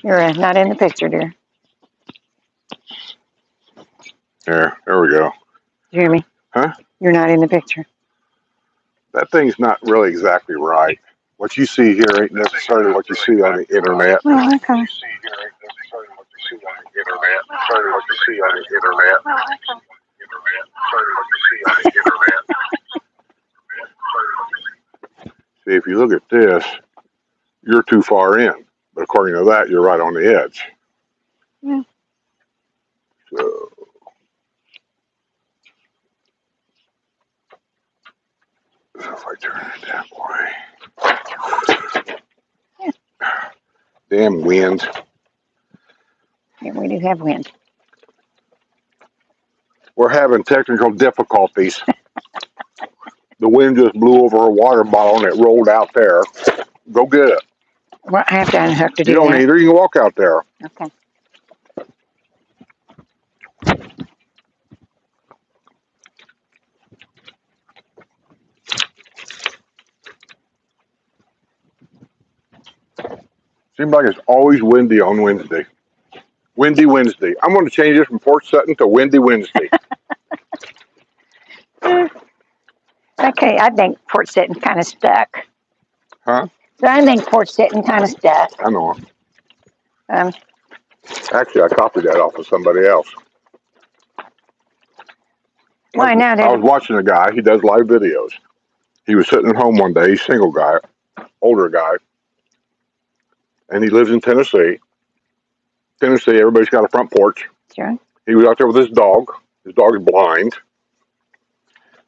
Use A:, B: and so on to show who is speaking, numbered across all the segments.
A: You're not in the picture, dear.
B: There we go.
A: You hear me?
B: Huh?
A: You're not in the picture.
B: That thing's not really exactly right. What you see here ain't necessarily what you see on the internet.
A: Oh, okay.
B: See, if you look at this, you're too far in. But according to that, you're right on the edge.
A: Yeah.
B: So, if I turn it that way.
A: Yeah.
B: Damn wind.
A: Yeah, we do have wind.
B: We're having technical difficulties. The wind just blew over a water bottle and it rolled out there. Go get it.
A: Well, I have to unhook to do
B: You don't
A: that.
B: need her. You can walk out there.
A: Okay.
B: Seems like it's always windy on Wednesday. Windy Wednesday. I'm going to change this from Porch Settin to Windy Wednesday.
A: Okay, I think Porch Settin kind of stuck.
B: Huh?
A: So I think Porch Settin kind of stuck.
B: I know.
A: Um,
B: Actually, I copied that off of somebody else.
A: Why now?
B: I was watching a guy. He does live videos. He was sitting at home one day. He's a single guy, older guy, and he lives in Tennessee. Tennessee, everybody's got a front porch.
A: Sure.
B: He was out there with his dog. His dog is blind.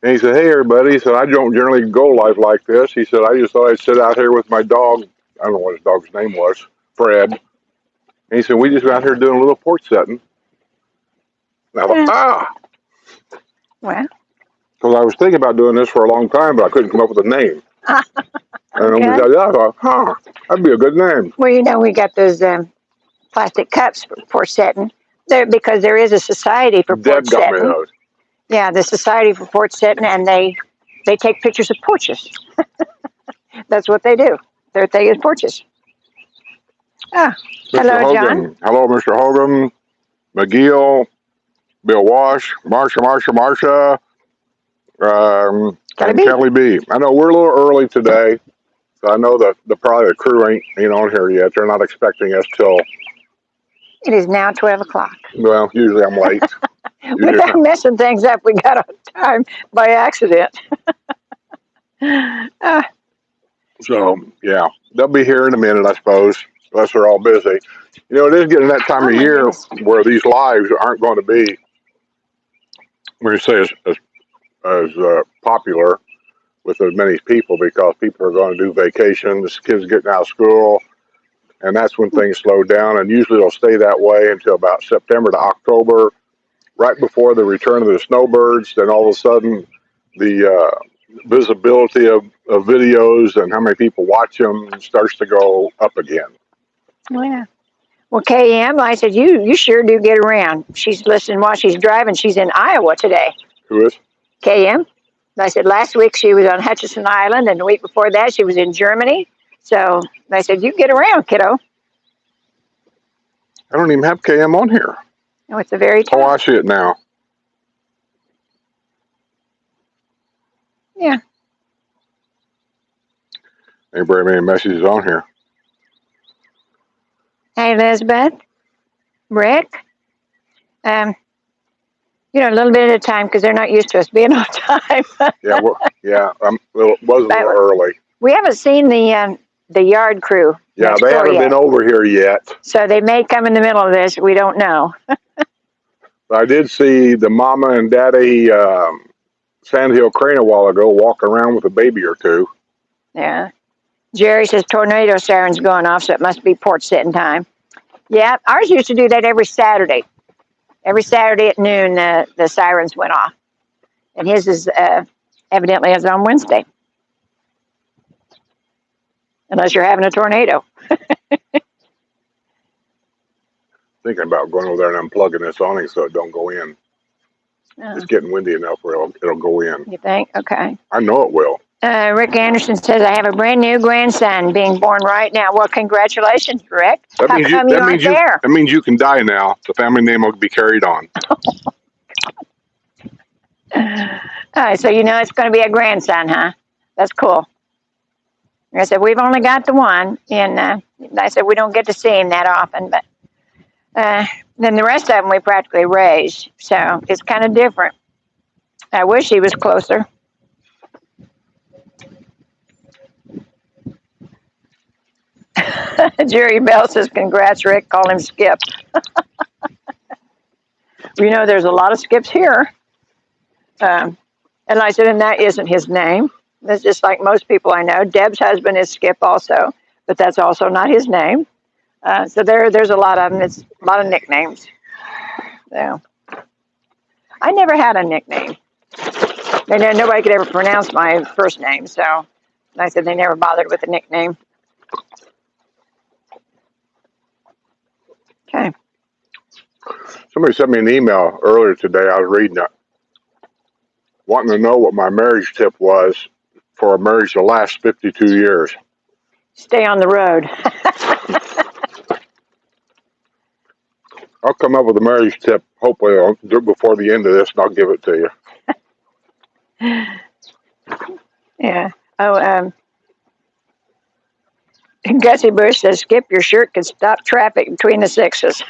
B: And he said, "Hey, everybody." He said, "I don't generally go live like this." He said, "I just thought I'd sit out here with my dog." I don't know what his dog's name was, Fred. And he said, "We just out here doing a little porch setting." And I thought,
A: Well.
B: Because I was thinking about doing this for a long time, but I couldn't come up with a name. And
A: Okay.
B: I thought, that'd be a good name.
A: Well, you know, we got those plastic cups for Porch Settin. There, because there is a society for Porch
B: Deb got me
A: Settin.
B: those.
A: Yeah, the Society for Porch Settin, and they take pictures of porches. That's what they do. Their thing is porches. Ah,
B: Mr.
A: hello,
B: Hogan.
A: John.
B: Hello, Mr. Hogan, McGill, Bill Wash, Marsha, and Kelly B. I know we're a little early today, so I know that probably the crew ain't on here yet. They're not expecting us till.
A: It is now 12 o'clock.
B: Well, usually I'm late.
A: Without messing things up, we got on time by accident.
B: So, yeah, they'll be here in a minute, I suppose, unless they're all busy. You know, it is getting that time of year where these lives aren't going to be, when you say as popular with as many people, because people are going to do vacations, kids getting out of school, and that's when things slow down. And usually it'll stay that way until about September to October, right before the return of the snowbirds. Then all of a sudden, the visibility of videos and how many people watch them starts to go up again.
A: Yeah. Well, KM, I said, you sure do get around. She's listening while she's driving. She's in Iowa today.
B: Who is?
A: KM. I said, last week she was on Hutchinson Island, and the week before that she was in Germany. So I said, you get around, kiddo.
B: I don't even have KM on here.
A: Oh, it's the very top.
B: Oh, I see it now.
A: Yeah.
B: Ain't very many messages on here.
A: Hey, Elizabeth. Rick. A little bit at a time, because they're not used to us being on time.
B: Yeah, it was a little early.
A: We haven't seen the yard crew.
B: Yeah, they haven't been over here yet.
A: So they may come in the middle of this. We don't know.
B: But I did see the mama and daddy Sandhill Crane a while ago walking around with a baby or two.
A: Yeah. Jerry says tornado siren's going off, so it must be Porch Settin time. Yeah, ours used to do that every Saturday. Every Saturday at noon, the sirens went off. And his is evidently is on Wednesday. Unless you're having a tornado.
B: Thinking about going over there and unplugging this awning so it don't go in. It's getting windy enough where it'll go in.
A: You think? Okay.
B: I know it will.
A: Rick Anderson says, I have a brand new grandson being born right now. Well, congratulations, Rick. How come you aren't there?
B: That means you can die now. The family name will be carried on.
A: So you know it's going to be a grandson, huh? That's cool. I said, we've only got the one, and I said, we don't get to see him that often, but then the rest of them we practically raised, so it's kind of different. I wish he was closer. Jerry Bell says, congrats, Rick. Call him Skip. You know, there's a lot of Skips here. And I said, and that isn't his name. That's just like most people I know. Deb's husband is Skip also, but that's also not his name. So there's a lot of them. It's a lot of nicknames. So I never had a nickname. Nobody could ever pronounce my first name, so I said they never bothered with a nickname. Okay.
B: Somebody sent me an email earlier today. I was reading it, wanting to know what my marriage tip was for a marriage to last 52 years.
A: Stay on the road.
B: I'll come up with a marriage tip. Hopefully, I'll do it before the end of this, and I'll give it to you.
A: Yeah. Oh, Gussie Bush says, Skip, your shirt could stop traffic between the sixes.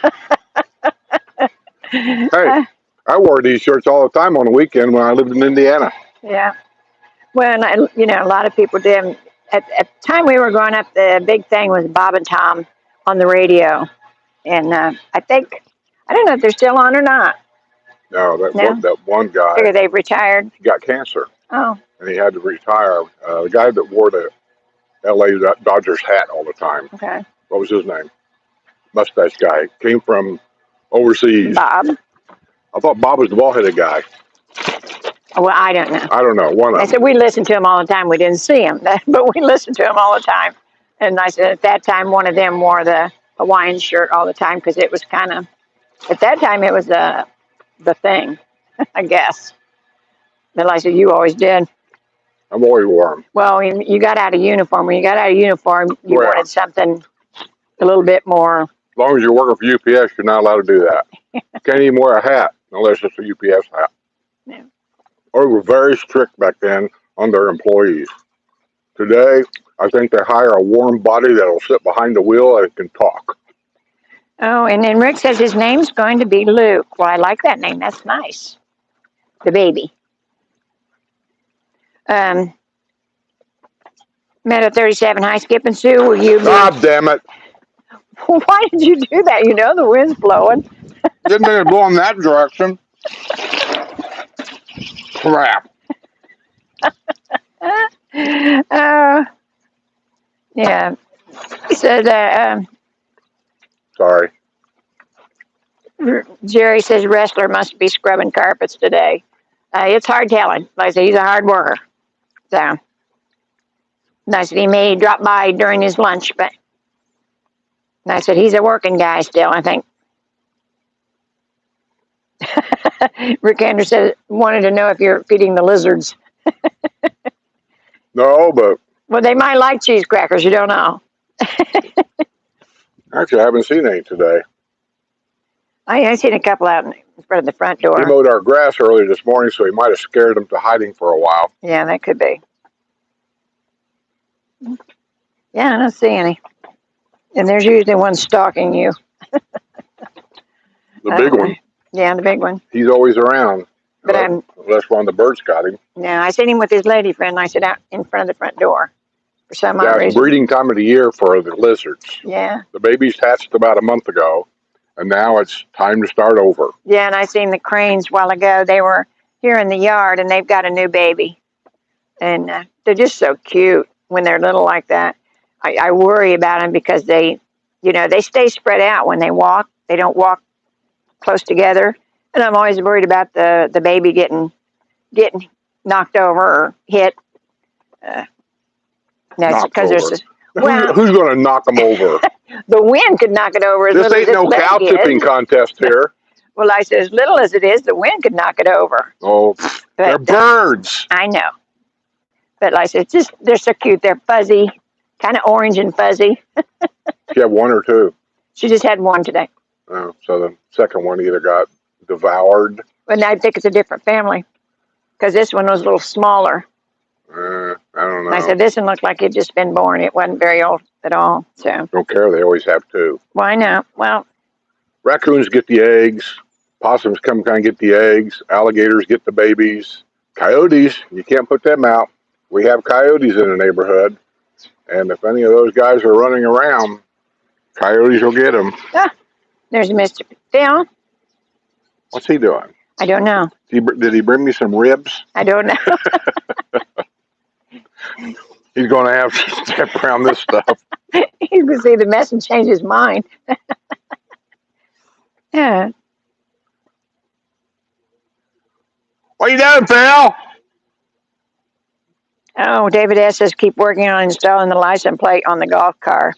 B: Hey, I wore these shirts all the time on the weekend when I lived in Indiana.
A: Yeah. Well, a lot of people did. At the time we were growing up, the big thing was Bob and Tom on the radio. And I don't know if they're still on or not.
B: No, that one guy.
A: Figure they've retired.
B: He got cancer.
A: Oh.
B: And he had to retire. The guy that wore the LA Dodgers hat all the time.
A: Okay.
B: What was his name? Mustache guy. Came from overseas.
A: Bob.
B: I thought Bob was the ball-headed guy.
A: Well, I don't know.
B: I don't know. One of them.
A: I said, we listened to him all the time. We didn't see him, but we listened to him all the time. And I said, at that time, one of them wore the Hawaiian shirt all the time because it was kind of, at that time, it was the thing, I guess. But I said, you always did.
B: I've always wore them.
A: Well, you got out of uniform. When you got out of uniform, you wanted something a little bit more.
B: As long as you're working for UPS, you're not allowed to do that. Can't even wear a hat unless it's a UPS hat.
A: Yeah.
B: Or we were very strict back then on their employees. Today, I think they hire a warm body that'll sit behind the wheel and can talk.
A: Oh, and then Rick says his name's going to be Luke. Well, I like that name. That's nice. The baby. Meadow 37, hi, Skip and Sue. Will you be...
B: God damn it.
A: Why did you do that? You know the wind's blowing.
B: Didn't mean to blow in that direction. Crap.
A: Yeah. So
B: sorry.
A: Jerry says wrestler must be scrubbing carpets today. It's hard telling. Like I said, he's a hard worker. So I said he may drop by during his lunch, but I said he's a working guy still, I think. Rick Anderson wanted to know if you're feeding the lizards.
B: No, but...
A: Well, they might like cheese crackers. You don't know.
B: Actually, I haven't seen any today.
A: I've seen a couple out in front of the front door.
B: He mowed our grass earlier this morning, so he might have scared them to hiding for a while.
A: Yeah, that could be. Yeah, I don't see any. And there's usually one stalking you.
B: The big one.
A: Yeah, the big one.
B: He's always around.
A: But
B: unless one of the birds got him.
A: Yeah, I seen him with his lady friend. I sit out in front of the front door for some odd
B: reason.
A: reason.
B: It's breeding time of the year for the lizards.
A: Yeah.
B: The babies hatched about a month ago, and now it's time to start over.
A: Yeah, and I seen the cranes a while ago. They were here in the yard, and they've got a new baby. And they're just so cute when they're little like that. I worry about them because they stay spread out when they walk. They don't walk close together. And I'm always worried about the baby getting knocked over or hit. That's because there's this,
B: who's going to knock them over?
A: The wind could knock it over.
B: This ain't no cow tipping contest here.
A: Well, I said, as little as it is, the wind could knock it over.
B: Oh, they're birds.
A: I know. But like I said, they're so cute. They're fuzzy, kind of orange and fuzzy.
B: You have one or two.
A: She just had one today.
B: Oh, so the second one either got devoured.
A: But I think it's a different family because this one was a little smaller.
B: I don't know.
A: And I said, this one looked like it just been born. It wasn't very old at all. So
B: Don't care. They always have two.
A: why not? Well,
B: Raccoons get the eggs. Possums come kind of get the eggs. Alligators get the babies. Coyotes, you can't put them out. We have coyotes in the neighborhood. And if any of those guys are running around, coyotes will get them.
A: there's Mr. Phil.
B: What's he doing?
A: I don't know.
B: Did he bring me some ribs?
A: I don't know.
B: He's going to have to step around this stuff.
A: He's going to see the mess and change his mind. Yeah.
B: What you doing, Phil?
A: Oh, David S. says keep working on installing the license plate on the golf car.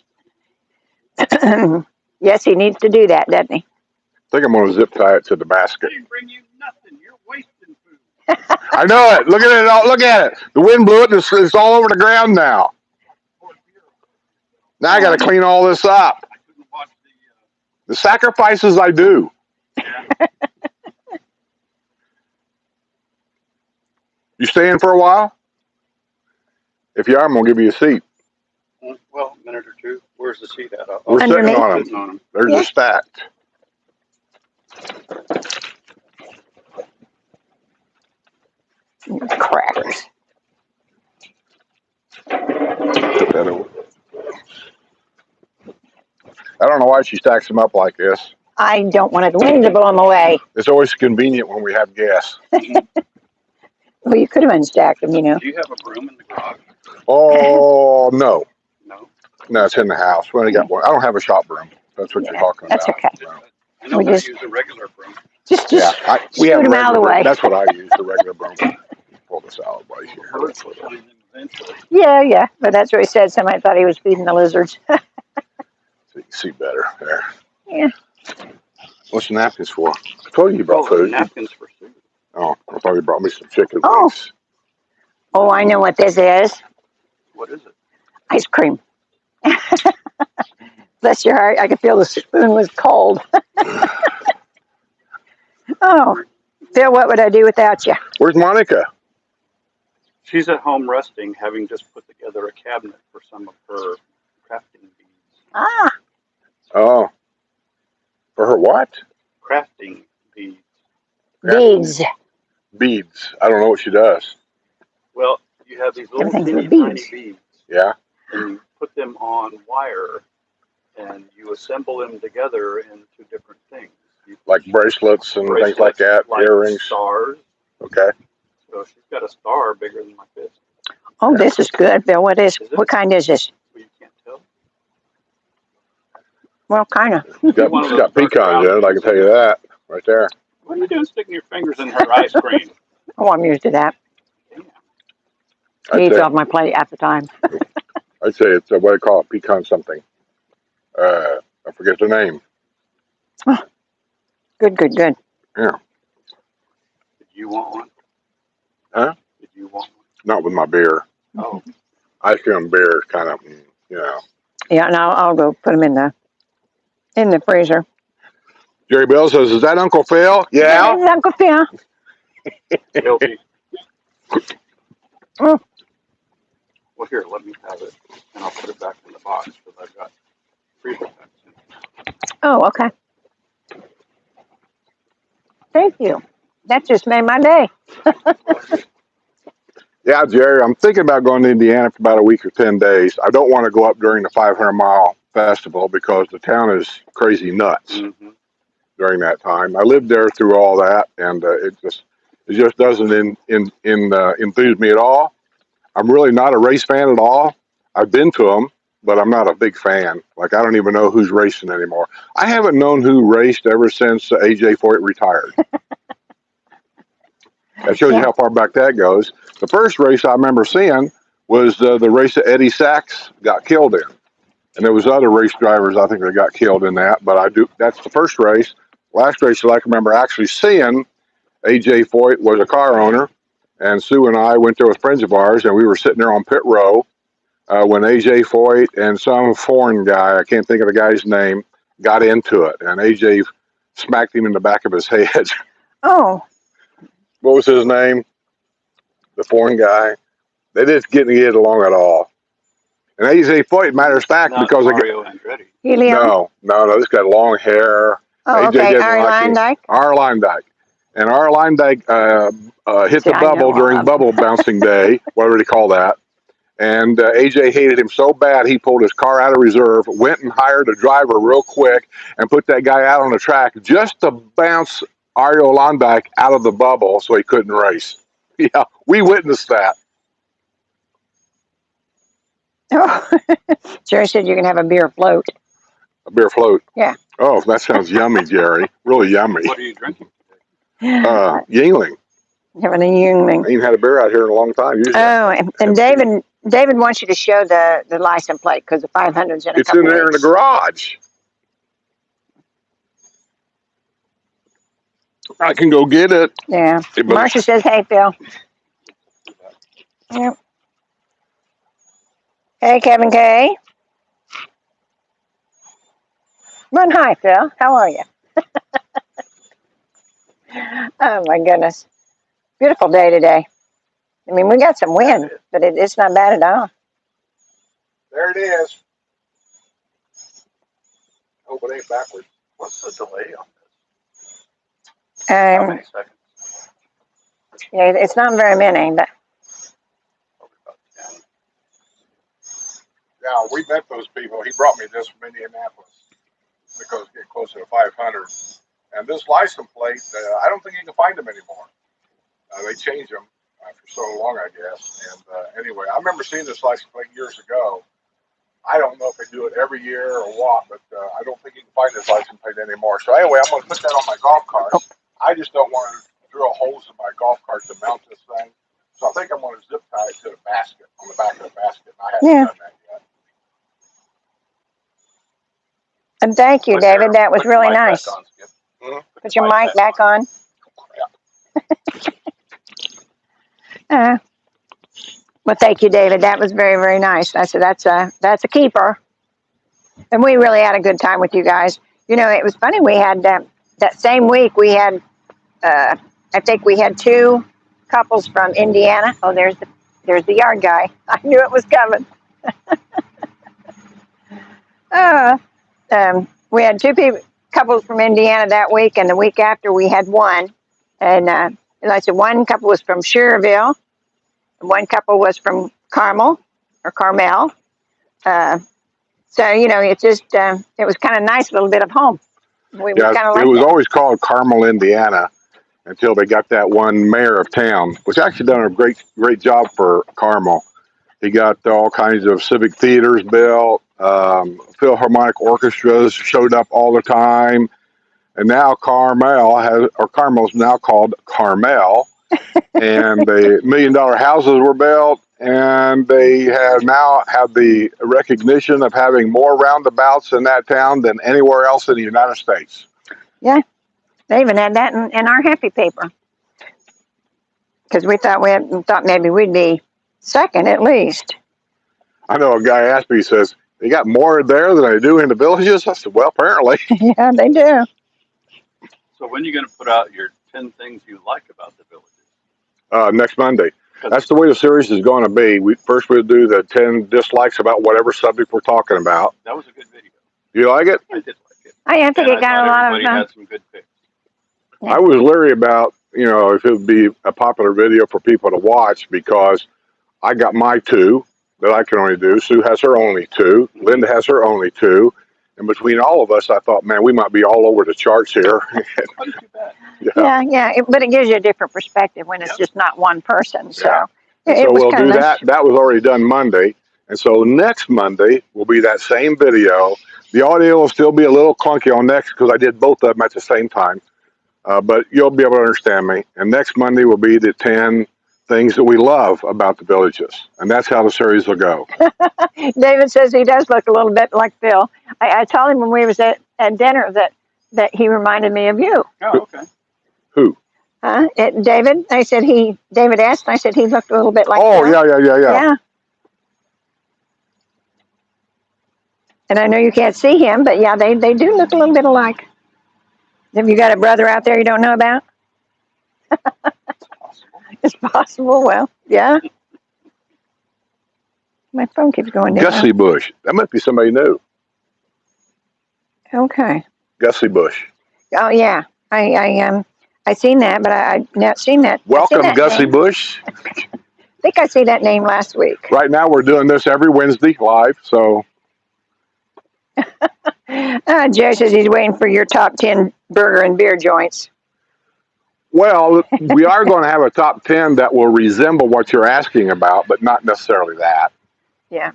A: Yes, he needs to do that, doesn't he?
B: I think I'm going to zip tie it to the basket.
C: I didn't bring you nothing. You're wasting food.
B: I know it. Look at it. Look at it. The wind blew it. And it's all over the ground now. Now I got to clean all this up.
C: I couldn't watch
B: The sacrifices I do. You staying for a while? If you are, I'm going to give you a seat.
C: well, a minute or two. Where's the seat at?
B: We're sitting
A: Underneath.
B: on
C: Sitting
B: them.
C: on them.
B: They're
A: Yeah.
B: just stacked.
A: Crackers.
B: Put that over. I don't know why she stacks them up like this.
A: I don't want the wind to blow them away.
B: It's always convenient when we have gas.
A: Well, you could have unstacked them, you know.
C: Do you have a broom in the garage?
B: Oh, no.
C: No.
B: No, it's in the house. We only got one. I don't have a shop broom. That's what you're talking
A: That's
B: about.
A: okay.
B: No.
C: I know
A: We
C: how
A: just-
C: to use a regular broom.
A: Just
B: Yeah, we have
A: shoot 'em out of the
B: regular-
A: way.
B: That's what I use, the regular broom. Pull the salad place here.
C: Birds will find them eventually.
A: Yeah. But that's what he said. Somebody thought he was feeding the lizards.
B: So you can see better there.
A: Yeah.
B: What's the napkins for? I told you you brought
C: Oh,
B: food.
C: napkins for soup.
B: Oh, I thought you brought me some chicken
A: Oh.
B: wings.
A: Oh, I know what this is.
C: What is it?
A: Ice cream. Bless your heart. I could feel the spoon was cold. Oh, Phil, what would I do without you?
B: Where's Monica?
C: She's at home resting, having just put together a cabinet for some of her crafting beads.
A: Ah,
B: Oh. For her what?
C: Crafting beads.
A: beads.
B: Beads. I don't know what she does.
C: Well, you have these little
A: Everything's
C: teeny
A: with
C: tiny
A: beads.
C: beads,
B: Yeah?
C: and you put them on wire, and you assemble them together into different things. You
B: Like bracelets and things like
C: bracelets,
B: that,
C: like
B: earrings.
C: stars.
B: Okay.
C: So she's got a star bigger than like this.
A: Oh, this is good, Bill. What is?
C: Is it?
A: What kind is this?
C: Well, you can't tell.
A: Well, kind of.
B: She's got
C: One of
B: pecans
C: those dark
B: in it, I can tell you that. Right there.
C: What are you doing sticking your fingers in her ice cream?
A: Oh, I'm used to that.
C: Damn.
A: He eats
B: I'd
A: off my plate half the time.
B: say it's what do you call it? Pecan something. I forget the name.
A: Good.
C: Did you want one?
B: Huh?
C: Did you want
B: Not with my beer.
C: one? Oh,
B: Ice cream and beer is kind of, you know.
A: Yeah, and I'll go put them in the freezer.
B: Jerry Bell says, "Is that Uncle Phil?" Yeah.
A: This is Uncle Phil.
C: guilty.
A: Mm.
C: Well, here, let me have it, and I'll put it back in the box because I've got freezer packs in it.
A: Oh, okay. Thank you. That just made my day.
B: Yeah, Jerry, I'm thinking about going to Indiana for about a week or 10 days. I don't want to go up during the 500-mile festival because the town is crazy nuts
C: Mm-hmm.
B: during that time. I lived there through all that, and it just doesn't enthuse me at all. I'm really not a race fan at all. I've been to them, but I'm not a big fan. Like, I don't even know who's racing anymore. I haven't known who raced ever since A.J. Foyt retired. That shows you how far back that goes. The first race I remember seeing was the race that Eddie Sachs got killed in. And there was other race drivers, I think, that got killed in that. But that's the first race. Last race that I can remember actually seeing, A.J. Foyt was a car owner. And Sue and I went there with friends of ours, and we were sitting there on pit row when AJ Foyt and some foreign guy, I can't think of the guy's name, got into it. And AJ smacked him in the back of his head.
A: Oh,
B: What was his name? The foreign guy. They didn't get along at all. And AJ Foyt, matter of fact,
C: Not
B: because
C: Mario Andretti.
A: Helium.
B: no, this got long hair.
A: Oh,
B: AJ
A: okay.
B: didn't
A: Ari
B: like him.
A: Lindike.
B: Our Lindike. And our Lindike hit
A: See,
B: the
A: I know
B: bubble
A: all
B: during
A: of
B: bubble bouncing day, whatever they call that. And AJ hated him so bad he pulled his car out of reserve, went and hired a driver real quick, and put that guy out on the track just to bounce Ario Lindike out of the bubble so he couldn't race. Yeah, we witnessed that.
A: Oh, Jerry said you can have a beer float.
B: A beer float.
A: Yeah.
B: Oh, that sounds yummy, Jerry. Really yummy.
C: What are you drinking?
B: Yingling.
A: Having a Yingling.
B: I ain't had a beer out here in a long time. Usually
A: Oh, and David wants you to show the license plate because the 500's in a
B: it's
A: couple
B: in there in the
A: weeks.
B: garage. I can go get it.
A: Yeah.
B: But
A: Marcia says, "Hey, Phil." Yep. Hey, Kevin K. Run, hi, Phil. How are you? Oh my goodness, beautiful day today. I mean, we got some wind, but it's not bad at all.
B: there it is. Hope it ain't backwards.
C: What's the delay on this? How many seconds?
A: Yeah, it's not very many, but
C: Probably about 10.
B: Yeah, we met those people. He brought me this from Indianapolis because it's getting closer to 500. And this license plate, I don't think you can find them anymore. They changed them for so long, I guess. And anyway, I remember seeing this license plate years ago. I don't know if they do it every year or what, but I don't think you can find this license plate anymore. So anyway, I'm going to put that on my golf cart. I just don't want to drill holes in my golf cart to mount this thing. So I think I'm going to zip tie it to the basket, on the back of the basket. And I haven't done that yet.
A: and thank you, David. That was really nice. Put your mic back on. Well, thank you, David. That was very, very nice. I said that's a keeper, and we really had a good time with you guys. You know, it was funny. We had that same week. We had, I think we had two couples from Indiana. Oh, there's the yard guy. I knew it was coming. We had two couples from Indiana that week, and the week after we had one. And I said one couple was from Schererville, and one couple was from Carmel or Carmel. So you know, it's just it was kind of nice, a little bit of home. We
B: Yeah,
A: kind of
B: it
A: like
B: was
A: that.
B: always called Carmel, Indiana, until they got that one mayor of town, which actually done a great job for Carmel. He got all kinds of civic theaters built. Philharmonic orchestras showed up all the time, and now Carmel's now called Carmel, and the $1 million houses were built, and they have now have the recognition of having more roundabouts in that town than anywhere else in the United States.
A: Yeah, they even had that in our happy paper because we thought maybe we'd be second at least.
B: I know a guy asked me, he says, they got more there than they do in the villages? I said, well, apparently.
A: Yeah, they do.
C: So when are you going to put out your 10 things you like about the villages?
B: Next Monday. That's the way the series is going to be. We'll do the 10 dislikes about whatever subject we're talking about.
C: That was a good video.
B: You like it?
C: I did like it.
A: I think it got a lot of.
C: Everybody had some good picks.
A: Yeah.
B: I was leery about, if it would be a popular video for people to watch because I got my 2 that I can only do. Sue has her only 2. Linda has her only 2. And between all of us, I thought, man, we might be all over the charts here.
C: Wasn't too bad.
A: Yeah. But it gives you a different perspective when it's just not one person. So,
B: so we'll do that. That was already done Monday. And so next Monday will be that same video. The audio will still be a little clunky on next because I did both of them at the same time. But you'll be able to understand me. And next Monday will be the 10 things that we love about the villages. And that's how the series will go.
A: David says he does look a little bit like Phil. I told him when we was at dinner that he reminded me of you.
C: Oh, okay.
B: Who?
A: Huh? David? I said David asked, and I said he looked a little bit like
B: Oh,
A: Bill.
B: yeah.
A: Yeah. And I know you can't see him, but yeah, they do look a little bit alike. Have you got a brother out there you don't know about? It's possible. Well, yeah. My phone keeps going down.
B: Gussie Bush. That must be somebody new.
A: Okay.
B: Gussie Bush.
A: Oh yeah. I seen that, but I not seen that.
B: Welcome,
A: that
B: Gussie
A: name.
B: Bush.
A: I think I see that name last week.
B: Right now, we're doing this every Wednesday live. So,
A: Jerry says he's waiting for your top 10 burger and beer joints.
B: well, we are going to have a top 10 that will resemble what you're asking about, but not necessarily that.
A: Yeah.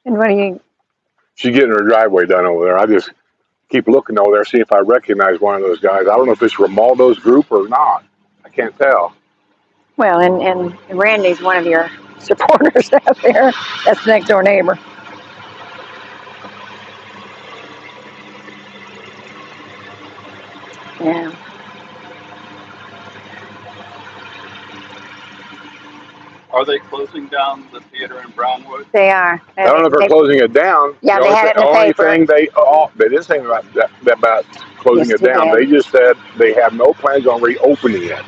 A: And what do you?
B: She's getting her driveway done over there. I just keep looking over there, see if I recognize one of those guys. I don't know if it's Romaldo's group or not. I can't tell.
A: Well, and Randy's one of your supporters out there. That's next door neighbor. Yeah.
C: Are they closing down the theater in Brownwood?
A: They are.
B: I don't know if they're closing it down.
A: Yeah, they had it in the
B: only
A: paper.
B: thing they didn't say about about closing
A: Yes,
B: it down.
A: they
B: They just said they have no plans on reopening it.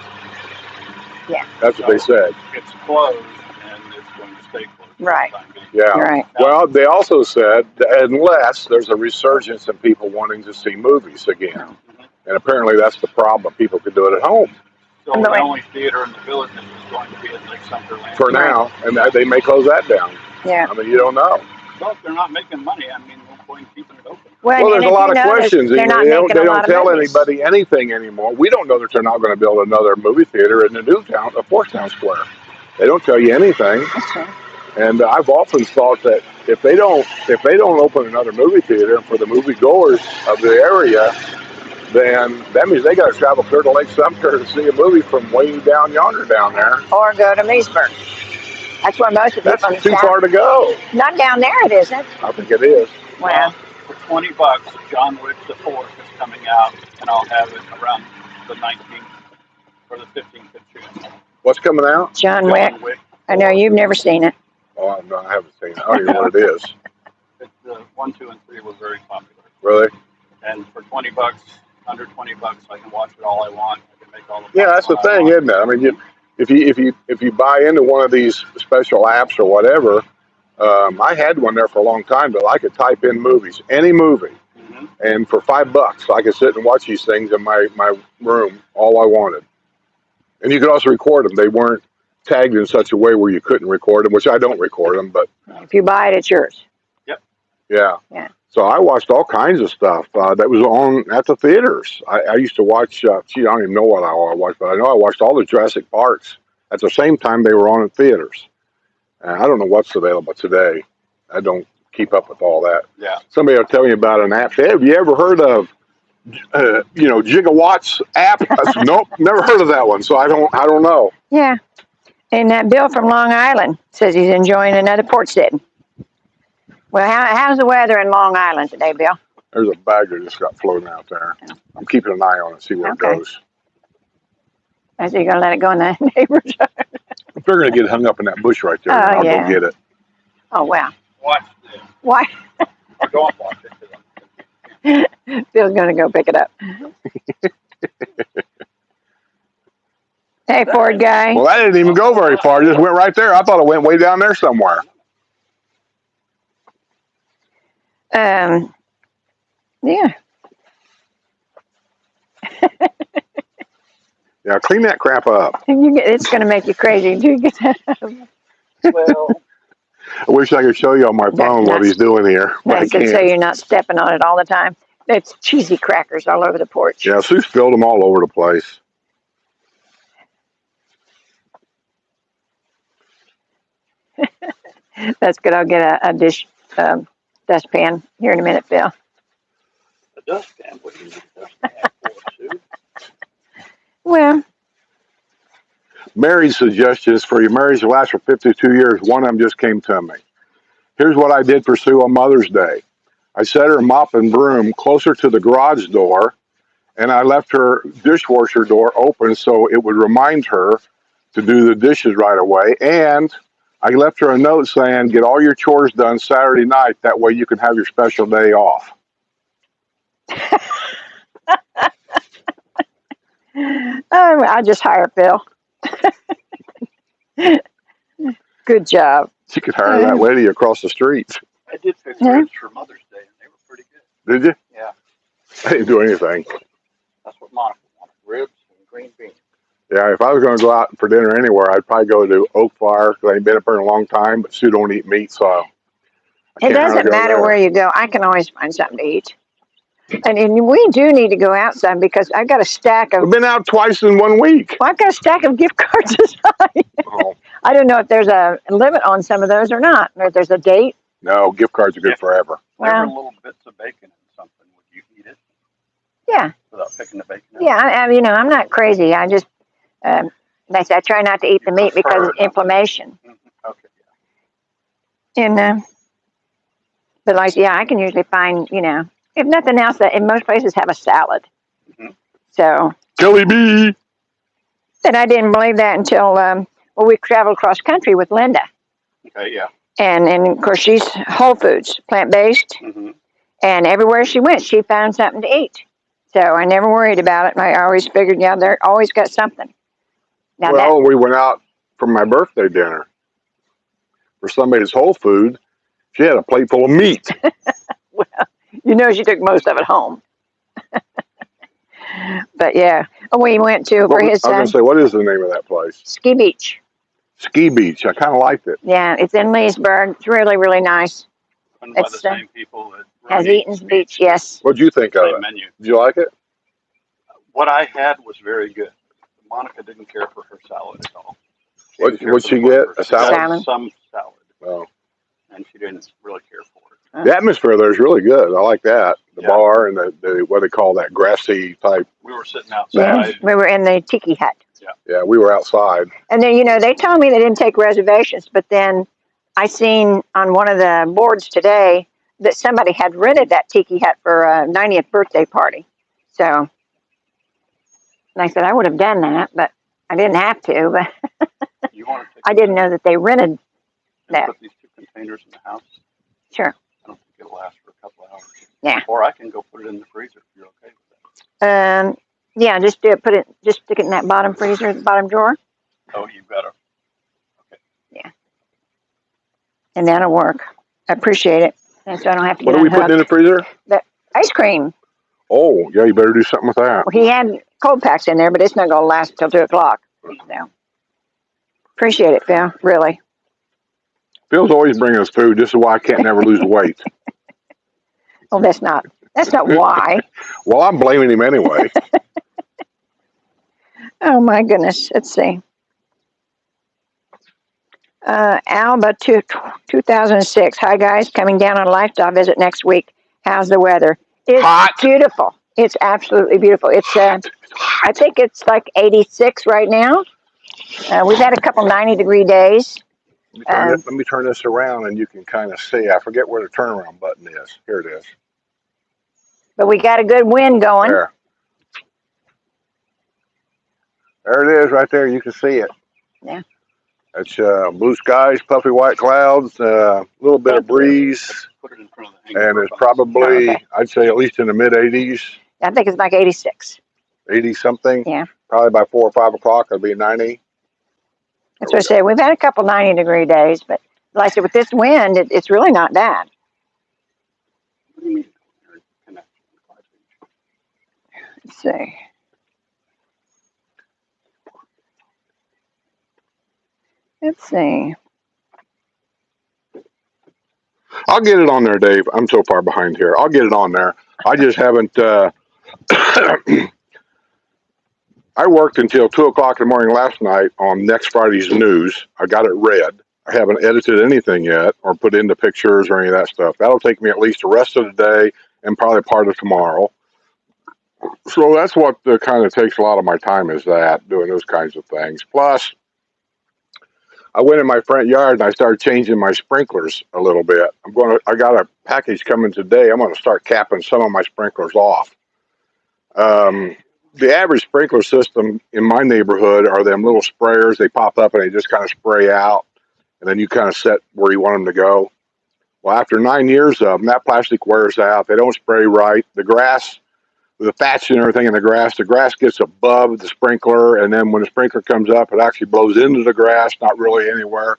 A: Yeah.
B: That's what they said.
C: It's closed, and it's going to stay closed.
A: Right.
C: For the time being.
B: Yeah.
A: Right.
B: Well, they also said that unless there's a resurgence in people wanting to see movies again, and apparently that's the problem. People can do it at home
C: So the only theater in the village is going to be at Lake Sumter Land.
B: for now, and they may close that down.
A: Yeah.
B: I mean, you don't know.
C: Well, if they're not making money, I mean, no point in keeping it open.
B: Well, there's a lot of questions.
A: They're not
B: They
A: making
B: don't
A: a lot of
B: tell
A: movies.
B: anybody anything anymore. We don't know that they're not going to build another movie theater in the new town of Porchtown Square. They don't tell you anything.
A: Okay.
B: And I've often thought that if they don't open another movie theater for the movie goers of the area, then that means they got to travel clear to Lake Sumter to see a movie from way down yonder down there.
A: Or go to Meesburg. That's where most of the people in
B: That's too
A: town.
B: far to go.
A: Not down there, it isn't.
B: I think it is.
A: Well,
C: For $20, John Wick the 4th is coming out, and I'll have it around the 19th or the 15th of June.
B: What's coming out?
A: John Wick. I know you've never seen it.
B: Oh, no, I haven't seen it. I don't even know what it is.
C: The 1, 2, and 3 were very popular.
B: Really?
C: And for $20, under $20, I can watch it all I want. I can make all the
B: Yeah, that's the
C: popcorn I
B: thing,
C: want.
B: isn't it? I mean, if you buy into one of these special apps or whatever, I had one there for a long time, but I could type in movies, any movie, and for $5, I could sit and watch these things in my room, all I wanted. And you could also record them. They weren't tagged in such a way where you couldn't record them, which I don't record them, but
A: If you buy it, it's yours.
B: yeah.
A: Yeah.
B: So I watched all kinds of stuff that was on at the theaters. I used to watch, I don't even know what I watched, but I know I watched all the Jurassic Parks at the same time they were on in theaters. I don't know what's available today. I don't keep up with all that.
C: Yeah.
B: Somebody will tell me about an app. Hey, have you ever heard of, Gigawatts app? I said, nope, never heard of that one. So I don't know.
A: Yeah. And Bill from Long Island says he's enjoying another porch sitting. Well, how's the weather in Long Island today, Bill?
B: There's a bag that just got floating out there. I'm keeping an eye on it, see where it goes.
A: I see you're going to let it go in the neighbor's yard.
B: I'm figuring to get hung up in that bush right there.
A: Oh,
B: And I'll
A: yeah.
B: go get it.
A: Oh, wow.
C: Watch this.
A: Why?
C: Don't watch it.
A: Bill's going to go pick it up. Hey, Ford guy.
B: Well, that didn't even go very far. It just went right there. I thought it went way down there somewhere.
A: Yeah.
B: Yeah, clean that crap up.
A: It's going to make you crazy.
C: Well,
B: I wish I could show you on my phone what he's doing here, but I
A: That's it, so
B: can't.
A: you're not stepping on it all the time. It's cheesy crackers all over the porch.
B: Yeah, Sue spilled them all over the place.
A: That's good. I'll get a dish dustpan here in a minute, Phil.
C: a dustpan. What do you need a dustpan for, Sue?
A: Well,
B: Mary's suggestion is for your marriage to last for 52 years. One of them just came to me. Here's what I did for Sue on Mother's Day. I set her mop and broom closer to the garage door and I left her dishwasher door open so it would remind her to do the dishes right away. And I left her a note saying, get all your chores done Saturday night. That way you can have your special day off.
A: I just hire Phil. Good job.
B: She could hire that lady across the street.
C: I did fix ribs for Mother's Day, and they were pretty good.
B: Did you?
C: Yeah,
B: I didn't do anything.
C: that's what Monica wanted, ribs and green beans.
B: Yeah, if I was going to go out for dinner anywhere, I'd probably go to Oak Fire because I ain't been up there in a long time. But Sue don't eat meat, so
A: It doesn't matter where you go. I can always find something to eat. And we do need to go out some because I've got a stack of.
B: I've been out twice in 1 week.
A: Well, I've got a stack of gift cards aside.
B: Oh,
A: I don't know if there's a limit on some of those or not, or if there's a date.
B: no, gift cards are good forever.
C: There were
A: Well,
C: little bits of bacon in something. Would you eat it
A: yeah,
C: without picking the bacon out?
A: yeah. I'm not crazy. I just, like I try not to eat the meat because of inflammation.
C: Okay.
A: And but like, yeah, I can usually find, if nothing else, that in most places have a salad.
C: Mhm.
A: So,
B: Kelly B.
A: and I didn't believe that until we traveled cross country with Linda,
C: Okay. Yeah.
A: and of course she's whole foods, plant based,
C: Mm-hmm.
A: and everywhere she went, she found something to eat. So I never worried about it. I always figured, yeah, they're always got something. Now
B: Well, we went out for my birthday dinner. For somebody's Whole Food, she had a plate full of meat.
A: she took most of it home. But yeah, we went to for
B: I was
A: his
B: going to say, what is the name of that place?
A: Ski Beach.
B: Ski Beach. I kind of liked it.
A: Yeah, it's in Leesburg. It's really, really nice.
C: Run by the
A: It's,
C: same people that
A: Has
C: run
A: Eaton's Beach, yes.
B: What'd you think of
C: Same
B: it?
C: menu.
B: Did you like it?
C: What I had was very good. Monica didn't care for her salad at all.
B: What'd
C: didn't care
B: she
C: for the
B: get?
C: burger.
B: A
C: She got
A: salad?
C: some salad,
B: Oh.
C: and she didn't really care for it.
B: The atmosphere there is really good. I like that. The
C: Yeah.
B: bar and the what they call that grassy type.
C: We were sitting
A: Yeah,
C: outside.
A: we were in the tiki hut.
B: Yeah, we were outside.
A: And then, they told me they didn't take reservations, but then I seen on one of the boards today that somebody had rented that tiki hut for a 90th birthday party. So, and I said I would have done that, but I didn't have to. But
C: You want to take
A: I didn't know that they rented
C: and
A: that.
C: put these 2 containers in the house?
A: Sure.
C: I don't think it'll last for a couple of hours.
A: Yeah.
C: Or I can go put it in the freezer if you're okay with that.
A: Yeah, just do it. Just stick it in that bottom freezer, the bottom drawer,
C: Oh, you've got to.
A: and that'll work. I appreciate it, and so I don't have to
B: What
A: get
B: are we putting in
A: unhooked.
B: the freezer?
A: Ice cream.
B: Oh, yeah, you better do something with that.
A: Well, he had cold packs in there, but it's not going to last till 2:00. So appreciate it, Phil. Really.
B: Phil's always bringing us food. This is why I can't never lose weight.
A: Well, that's not why.
B: Well, I'm blaming him anyway.
A: Oh my goodness. Let's see. Alba 2006. Hi guys, coming down on a lifestyle visit next week. How's the weather? It's
B: Hot.
A: beautiful. It's absolutely beautiful. It's I think it's like 86 right now. We've had a couple 90-degree days.
B: Let me turn this around and you can kind of see. I forget where the turnaround button is. Here it is.
A: But we got a good wind going.
B: There. There it is right there. You can see it.
A: Yeah.
B: It's blue skies, puffy white clouds, a little bit of breeze,
C: Put it in front of the hanger.
B: and it's probably, I'd say at least in the mid 80s,
A: I think it's like 86.
B: 80 something.
A: Yeah.
B: Probably by 4 or 5 o'clock, it'll be 90.
A: That's what I say. We've had a couple 90-degree days, but like I said, with this wind, it's really not bad.
C: What do you mean?
A: Let's see. Let's see.
B: I'll get it on there, Dave. I'm so far behind here. I'll get it on there. I just haven't. I worked until 2 o'clock in the morning last night on next Friday's news. I got it read. I haven't edited anything yet or put into pictures or any of that stuff. That'll take me at least the rest of the day and probably part of tomorrow. So that's what kind of takes a lot of my time, is that, doing those kinds of things. Plus, I went in my front yard and I started changing my sprinklers a little bit. I got a package coming today. I'm going to start capping some of my sprinklers off. The average sprinkler system in my neighborhood are them little sprayers. They pop up and they just kind of spray out, and then you kind of set where you want them to go. Well, after 9 years of them, that plastic wears out. They don't spray right. The grass, the thatch and everything in the grass gets above the sprinkler, and then when the sprinkler comes up, it actually blows into the grass, not really anywhere.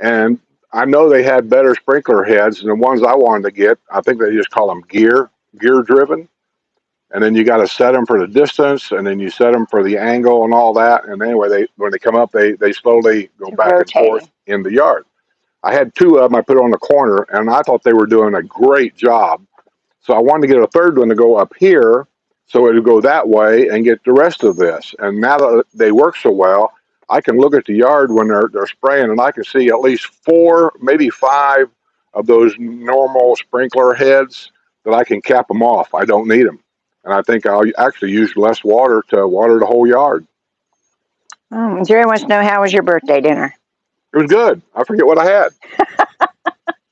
B: And I know they had better sprinkler heads than the ones I wanted to get. I think they just call them gear driven. And then you got to set them for the distance, and then you set them for the angle and all that. And anyway, when they come up, they slowly go back and forth in the yard. I had two of them. I put on the corner, and I thought they were doing a great job. So I wanted to get a third one to go up here, so it would go that way and get the rest of this. And now that they work so well, I can look at the yard when they're spraying, and I can see at least 4, maybe 5 of those normal sprinkler heads that I can cap them off. I don't need them. And I think I'll actually use less water to water the whole yard.
A: Jerry wants to know, how was your birthday dinner?
B: It was good. I forget what I had.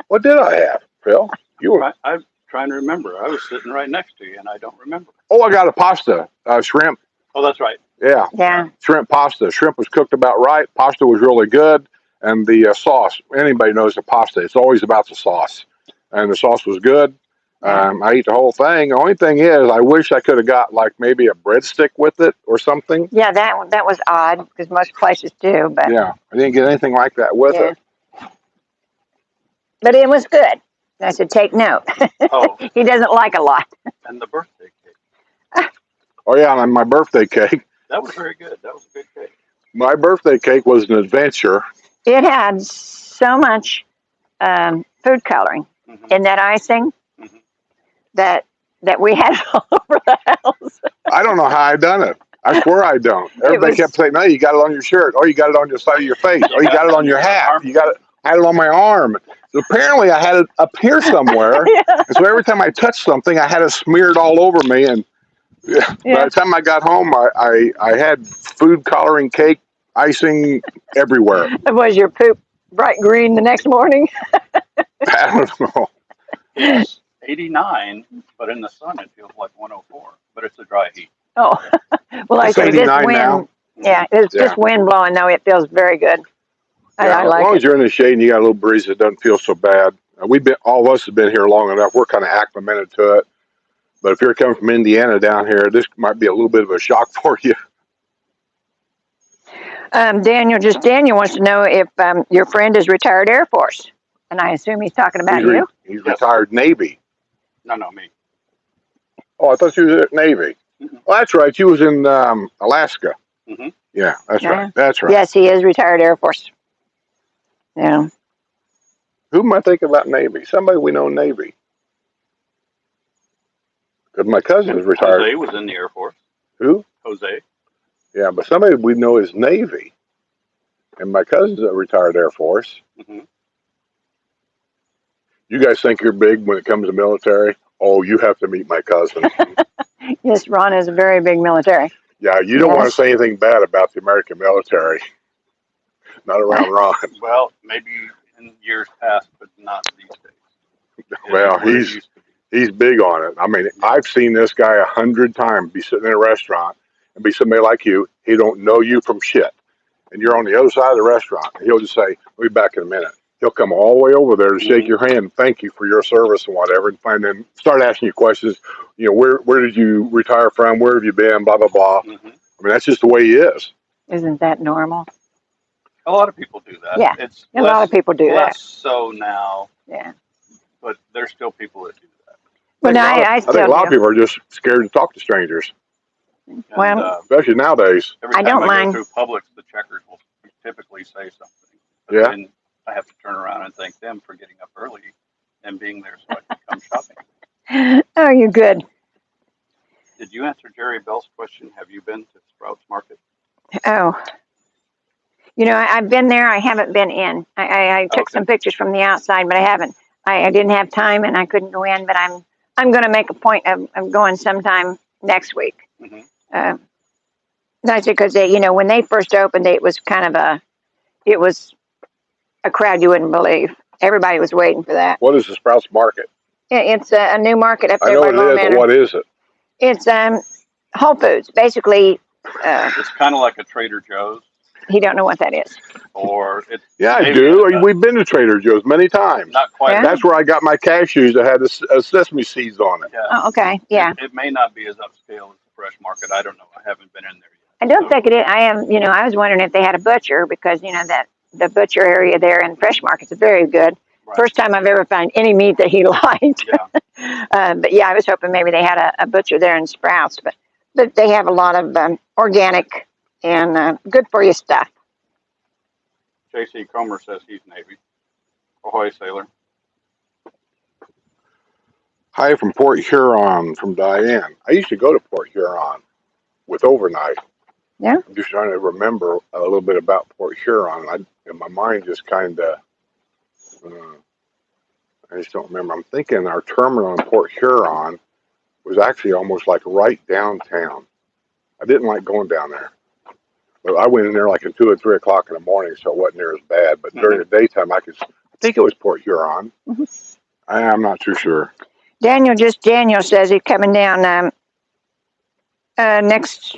B: What did I have, Phil? You were.
C: I'm trying to remember. I was sitting right next to you, and I don't remember.
B: Oh, I got a pasta, shrimp.
C: Oh, that's right.
A: Yeah.
B: Shrimp pasta. Shrimp was cooked about right. Pasta was really good. And the sauce, anybody knows the pasta. It's always about the sauce. And the sauce was good. I ate the whole thing. The only thing is, I wish I could have got like maybe a breadstick with it or something.
A: Yeah, that was odd, because most places do. But
B: yeah, I didn't get anything like that with it.
A: But it was good. I said, take note.
C: Oh.
A: He doesn't like a lot.
C: And the birthday cake.
B: Oh, yeah, and my birthday cake.
C: That was very good. That was a good cake.
B: My birthday cake was an adventure.
A: It had so much food coloring in that icing that we had it all over the house.
B: I don't know how I done it. I swear I don't. Everybody kept saying, no, you got it on your shirt. Oh, you got it on your side of your face. Oh, you got it on your hat. You got it. I had it on my arm. So apparently I had it up here somewhere. And so every time I touched something, I had it smeared all over me. And by the time I got home, I had food coloring cake icing everywhere.
A: Was your poop bright green the next morning?
B: I don't know.
C: It's 89, but in the sun it feels like 104. But it's a dry heat.
A: Oh, well, I say this wind.
B: Now.
A: Yeah, it's just wind blowing, though. It feels very good. I like
B: as long
A: it.
B: as you're in the shade and you got a little breeze, it doesn't feel so bad. All of us have been here long enough. We're kind of acclimated to it. But if you're coming from Indiana down here, this might be a little bit of a shock for you.
A: Daniel wants to know if your friend is retired Air Force, and I assume he's talking about you.
B: He's retired Navy.
C: No, me.
B: Oh, I thought you was at Navy. Well, that's right. You was in Alaska. Yeah, that's right. That's right.
A: Yes, he is retired Air Force. Yeah.
B: Who am I thinking about Navy? Somebody we know Navy. Because my cousin is retired.
C: Jose was in the Air Force.
B: Who?
C: Jose.
B: Yeah, but somebody we know is Navy. And my cousin's a retired Air Force. You guys think you're big when it comes to military? Oh, you have to meet my cousin.
A: Yes, Ron is a very big military.
B: Yeah, you don't want to say anything bad about the American military. Not around Ron.
C: Well, maybe in years past, but not these days.
B: Well, he's big on it. I mean, I've seen this guy 100 times be sitting in a restaurant and be somebody like you. He don't know you from shit. And you're on the other side of the restaurant. And he'll just say, "We'll be back in a minute." He'll come all the way over there to shake your hand, thank you for your service and whatever, and then start asking you questions. You know, where did you retire from? Where have you been? Blah, blah, blah. I mean, that's just the way he is.
A: Isn't that normal?
C: A lot of people do that.
A: Yeah, a lot of people do that.
C: Less so now.
A: Yeah.
C: But there's still people that do that.
A: But I
B: think a lot of people are just scared to talk to strangers.
C: And,
B: especially nowadays.
C: Every time
A: I don't mind.
C: go through Publix, the checkers will typically say something. But then I have to turn around and thank them for getting up early and being there so I can come shopping.
A: Oh, you're good.
C: Did you answer Jerry Bell's question? Have you been to Sprouts Market?
A: Oh. You know, I've been there. I haven't been in. I took some pictures from the outside, but I haven't. I didn't have time and I couldn't go in, but I'm going to make a point of going sometime next week. That's because when they first opened, it was kind of a crowd you wouldn't believe. Everybody was waiting for that.
B: What is the Sprouts Market?
A: It's a new market up there.
B: I know it is, but what is it?
A: It's Whole Foods, basically.
C: It's kind of like a Trader Joe's,
A: He don't know what that is.
C: or it's
B: Yeah, I
C: maybe
B: do. We've been to Trader Joe's many times.
C: not quite.
A: Yeah.
B: That's where I got my cashews that had sesame seeds on it.
C: Yeah.
A: Oh, okay, yeah.
C: It may not be as upscale as the fresh market. I don't know. I haven't been in there yet.
A: I don't think it is. I am, I was wondering if they had a butcher because, that the butcher area there in Fresh Market's very good.
C: Right.
A: First time I've ever found any meat that he liked.
C: Yeah.
A: But yeah, I was hoping maybe they had a butcher there in Sprouts. But they have a lot of organic and good for you stuff.
C: J.C. Comer says he's Navy. Ahoy, sailor.
B: Hi from Port Huron from Diane. I used to go to Port Huron with overnight.
A: Yeah.
B: I'm just trying to remember a little bit about Port Huron. And my mind just kind of, I just don't remember. I'm thinking our terminal in Port Huron was actually almost like right downtown. I didn't like going down there. But I went in there like at 2 or 3 o'clock in the morning, so it wasn't near as bad. But during the daytime, I think it was Port Huron.
A: Mm-hmm.
B: I'm not too sure.
A: Daniel says he's coming down next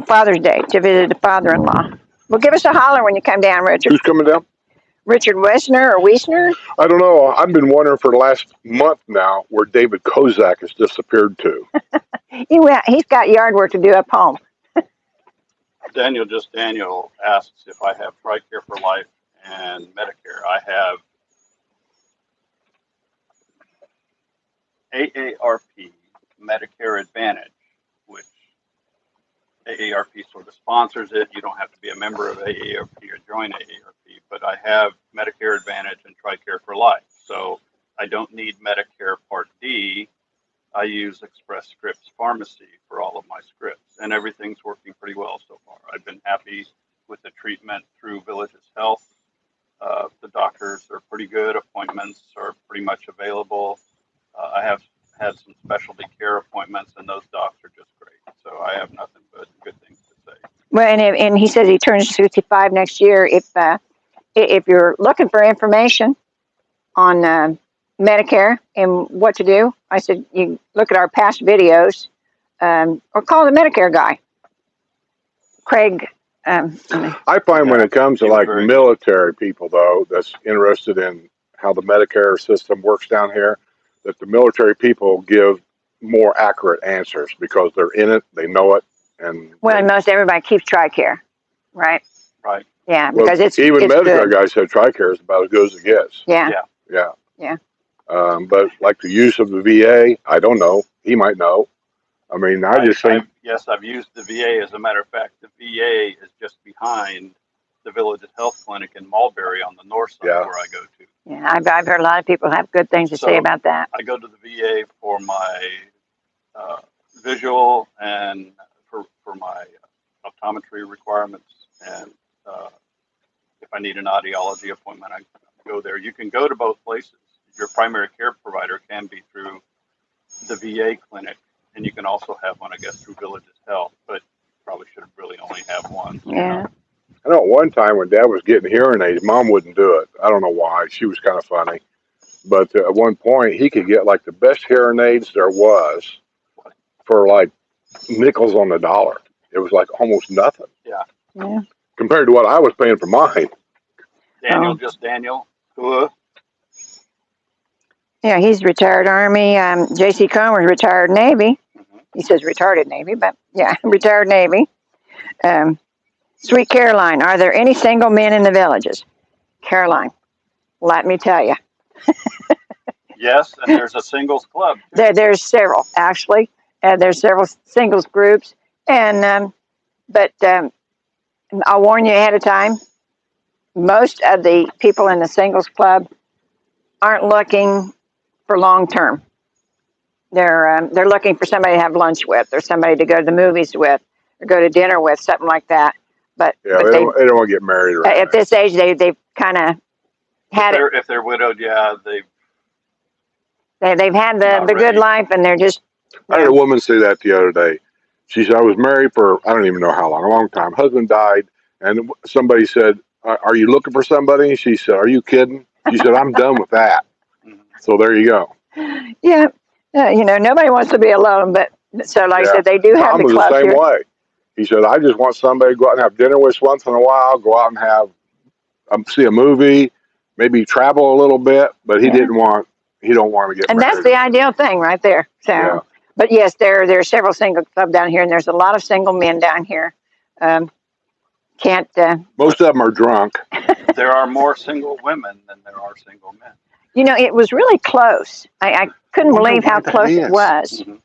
A: Father's Day to visit the father-in-law. Well, give us a holler when you come down, Richard.
B: Who's coming down?
A: Richard Wiesner?
B: I don't know. I've been wondering for the last month now where David Kozak has disappeared to.
A: He's got yard work to do up home.
C: Daniel asks if I have TRICARE for Life and Medicare. I have AARP Medicare Advantage, which AARP sort of sponsors it. You don't have to be a member of AARP or join AARP, but I have Medicare Advantage and TRICARE for Life. So I don't need Medicare Part D. I use Express Scripts Pharmacy for all of my scripts, and everything's working pretty well so far. I've been happy with the treatment through Villages Health. The doctors are pretty good. Appointments are pretty much available. I have had some specialty care appointments, and those docs are just great. So I have nothing but good things to say.
A: Well, and he says he turns 65 next year. If you're looking for information on Medicare and what to do, I said you look at our past videos or call the Medicare guy, Craig.
B: I find when it comes to like military people, though, that's interested in how the Medicare system works down here, that the military people give more accurate answers because they're in it, they know it, and
A: most everybody keeps TRICARE, right?
C: Right.
A: Yeah, because it's
B: even
A: it's
B: Medicare
A: good.
B: guys said TRICARE is about as good as it gets.
A: Yeah.
B: But like the use of the VA, I don't know. He might know. I mean, I just think.
C: I've used the VA. As a matter of fact, the VA is just behind the Villages Health Clinic in Mulberry on the north side where I go to.
A: Yeah, I've heard a lot of people have good things to say about that.
C: I go to the VA for my visual and for my optometry requirements, and if I need an audiology appointment, I go there. You can go to both places. Your primary care provider can be through the VA clinic, and you can also have one, I guess, through Villages Health, but probably should really only have one.
A: Yeah.
B: I know at one time when Dad was getting hearing aids, Mom wouldn't do it. I don't know why. She was kind of funny. But at one point, he could get like the best hearing aids there was for like nickels on the dollar. It was like almost nothing.
A: Yeah.
B: Compared to what I was paying for mine.
C: Daniel.
A: Yeah, he's retired Army. J.C. Comer's retired Navy.
C: Mm-hmm.
A: He says retired Navy, but yeah, retired Navy. Sweet Caroline, are there any single men in the Villages? Caroline, let me tell you.
C: Yes, and there's a singles club.
A: There's several, actually. There's several singles groups. But I'll warn you ahead of time, most of the people in the singles club aren't looking for long term. They're looking for somebody to have lunch with, or somebody to go to the movies with, or go to dinner with, something like that. But
B: they don't want to get married right
A: at this age. They've kind of had it.
C: If they're widowed, they've
A: had the good life, and they're just.
B: I had a woman say that the other day. She said, I was married for, I don't even know how long, a long time. Husband died, and somebody said, are you looking for somebody? And she said, are you kidding? She said, I'm done with that. So there you go.
A: Yeah. Nobody wants to be alone, but So, like I
B: Yeah.
A: said, they do have
B: Tom
A: the
B: was the
A: club
B: same
A: here.
B: way. He said, I just want somebody to go out and have dinner with once in a while, go out and have see a movie, maybe travel a little bit, but he
A: Yeah.
B: don't want to get
A: And that's
B: married.
A: the ideal thing right there.
B: Yeah.
A: So, but yes, there are several single clubs down here, and there's a lot of single men down here. Um, can't.
B: Most of them are drunk.
C: There are more single women than there are single men.
A: It was really close. I couldn't
B: Wonder
A: believe
B: why
A: how
B: that
A: close it
B: is.
A: was
C: Mhm.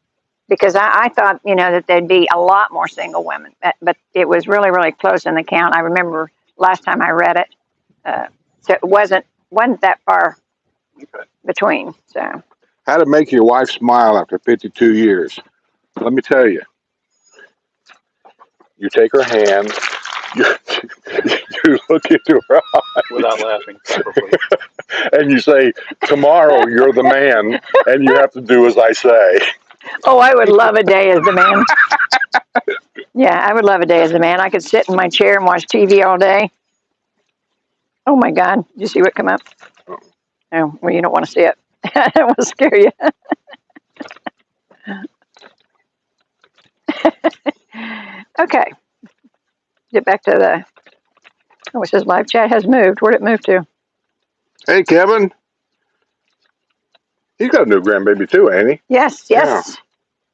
A: because I thought, that there'd be a lot more single women, but it was really, really close in the count. I remember last time I read it, so it wasn't that far
C: Okay.
A: between. So,
B: How to make your wife smile after 52 years. Let me tell you. You take her hand, you, you look into her
C: Without laughing, preferably.
B: and you say, tomorrow you're the man, and you have to do as I say.
A: oh, I would love a day as the man. Yeah, I would love a day as a man. I could sit in my chair and watch TV all day. Oh my God! Did you see what come up? Oh, well, you don't want to see it. I don't want to scare you. Okay, get back to the. Oh, it says live chat has moved. Where'd it move to?
B: Hey, Kevin, he's got a new grandbaby too, ain't he?
A: Yes,
B: Yeah.
A: yes.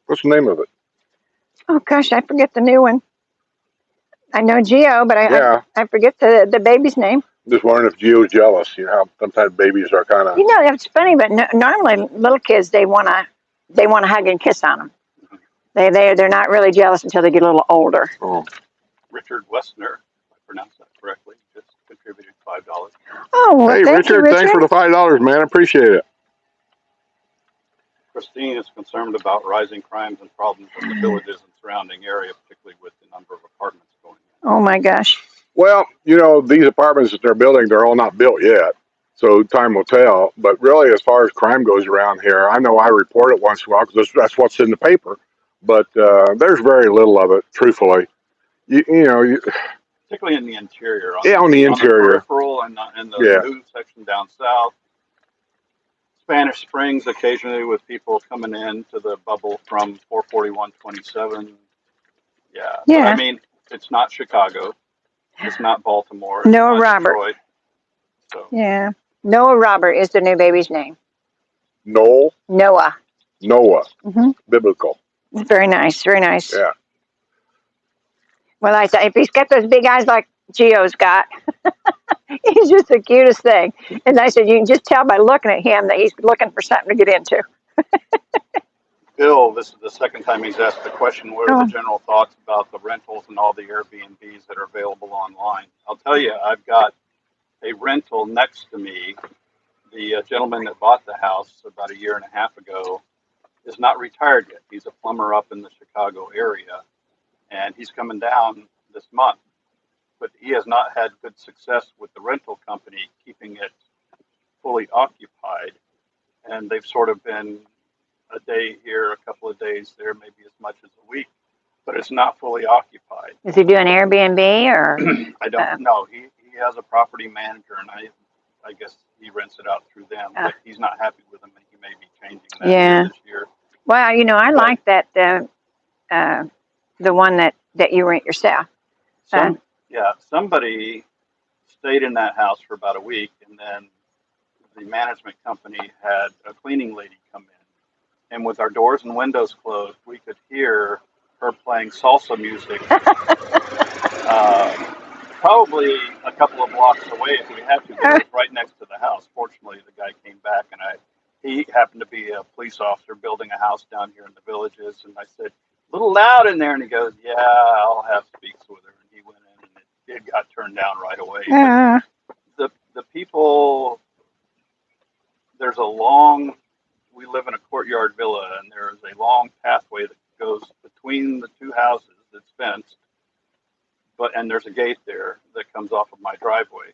B: What's the name of it?
A: Oh gosh, I forget the new one. I know Geo, but
B: Yeah.
A: I forget the baby's name.
B: Just wondering if Gio's jealous. You know how sometimes babies are kind of.
A: That's funny, but normally little kids they wanna hug and kiss on them. They're not really jealous until they get a little older.
B: Oh.
C: Richard Westner, if I pronounced that correctly, just contributed $5.
A: Oh, well,
B: Hey,
A: thank you,
B: Richard, thanks for the $5, man. I appreciate it.
C: Christine is concerned about rising crimes and problems in the villages and surrounding area, particularly with the number of apartments going in.
A: Oh my gosh.
B: Well, these apartments that they're building, they're all not built yet. So time will tell. But really, as far as crime goes around here, I know I report it once in a while because that's what's in the paper. But there's very little of it, truthfully.
C: Particularly in the interior,
B: On the interior.
C: peripheral and in the
B: Yeah.
C: new section down south. Spanish Springs occasionally with people coming in to the bubble from 44127. Yeah. But
A: Yeah.
C: I mean, it's not Chicago. It's not Baltimore. It's
A: Noah
C: not
A: Robert.
C: Detroit. So
A: Yeah. Noah Robert is the new baby's name.
B: Noah.
A: Noah. hmm
B: Biblical.
A: Very nice. Very nice.
B: Yeah.
A: Well, I said, if he's got those big eyes like Geo's got, he's just the cutest thing. And I said, you can just tell by looking at him that he's looking for something to get into.
C: Bill, this is the second time he's asked the question, what are
A: Oh.
C: the general thoughts about the rentals and all the Airbnbs that are available online? I'll tell you, I've got a rental next to me. The gentleman that bought the house about a year and a half ago is not retired yet. He's a plumber up in the Chicago area, and he's coming down this month. But he has not had good success with the rental company keeping it fully occupied. And they've sort of been a day here, a couple of days there, maybe as much as a week, but it's not fully occupied.
A: Is he doing Airbnb or?
C: I don't know. He has a property manager, and I guess he rents it out through them, but he's not happy with them, and he may be changing that this year.
A: Well, I like that the one that you rent yourself.
C: Somebody stayed in that house for about a week, and then the management company had a cleaning lady come in, and with our doors and windows closed, we could hear her playing salsa music. Probably a couple of blocks away if we had to, but it was right next to the house. Fortunately, the guy came back, and he happened to be a police officer building a house down here in the villages, and I said, a little loud in there, and he goes, yeah, I'll have speaks with her, and he went in, and it got turned down right away. But the people, we live in a courtyard villa, and there's a long pathway that goes between the two houses that's fenced, and there's a gate there that comes off of my driveway.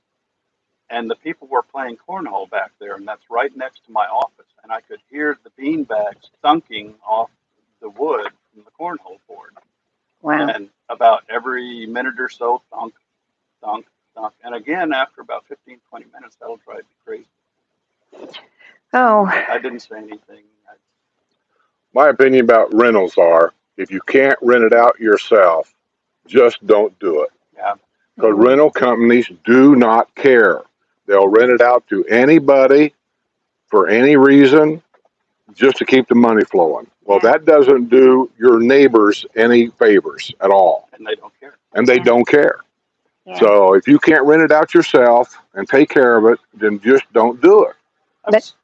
C: And the people were playing cornhole back there, and that's right next to my office. And I could hear the beanbags thunking off the wood from the cornhole board.
A: Wow.
C: And about every minute or so, thunk, thunk, thunk. And again, after about 15, 20 minutes, that'll drive me crazy.
A: Oh.
C: I didn't say anything.
B: My opinion about rentals are, if you can't rent it out yourself, just don't do it.
C: Yeah.
B: Because rental companies do not care. They'll rent it out to anybody for any reason just to keep the money flowing. Well,
A: Yeah.
B: that doesn't do your neighbors any favors at all.
C: And they don't care.
B: And they don't care.
A: Yeah.
B: So if you can't rent it out yourself and take care of it, then just don't do it.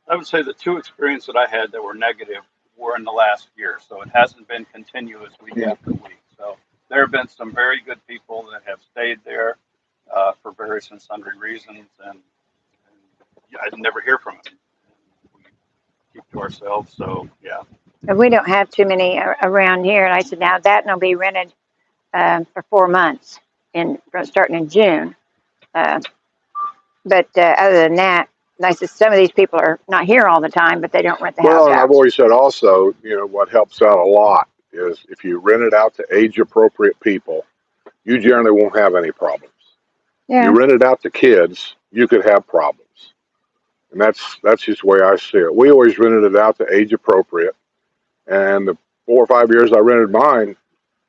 C: I would say the two experiences that I had that were negative were in the last year. So it hasn't been continuous week after week. So there have been some very good people that have stayed there for various and sundry reasons. And I never hear from them. We keep to ourselves. So, yeah.
A: But we don't have too many around here. And I said, now that will be rented for 4 months, starting in June. But other than that, I said, some of these people are not here all the time, but they don't rent the house
B: Well, and
A: out.
B: I've always said also, what helps out a lot is if you rent it out to age-appropriate people, you generally won't have any problems.
A: Yeah.
B: You rent it out to kids, you could have problems. And that's just the way I see it. We always rented it out to age-appropriate. And the 4 or 5 years I rented mine,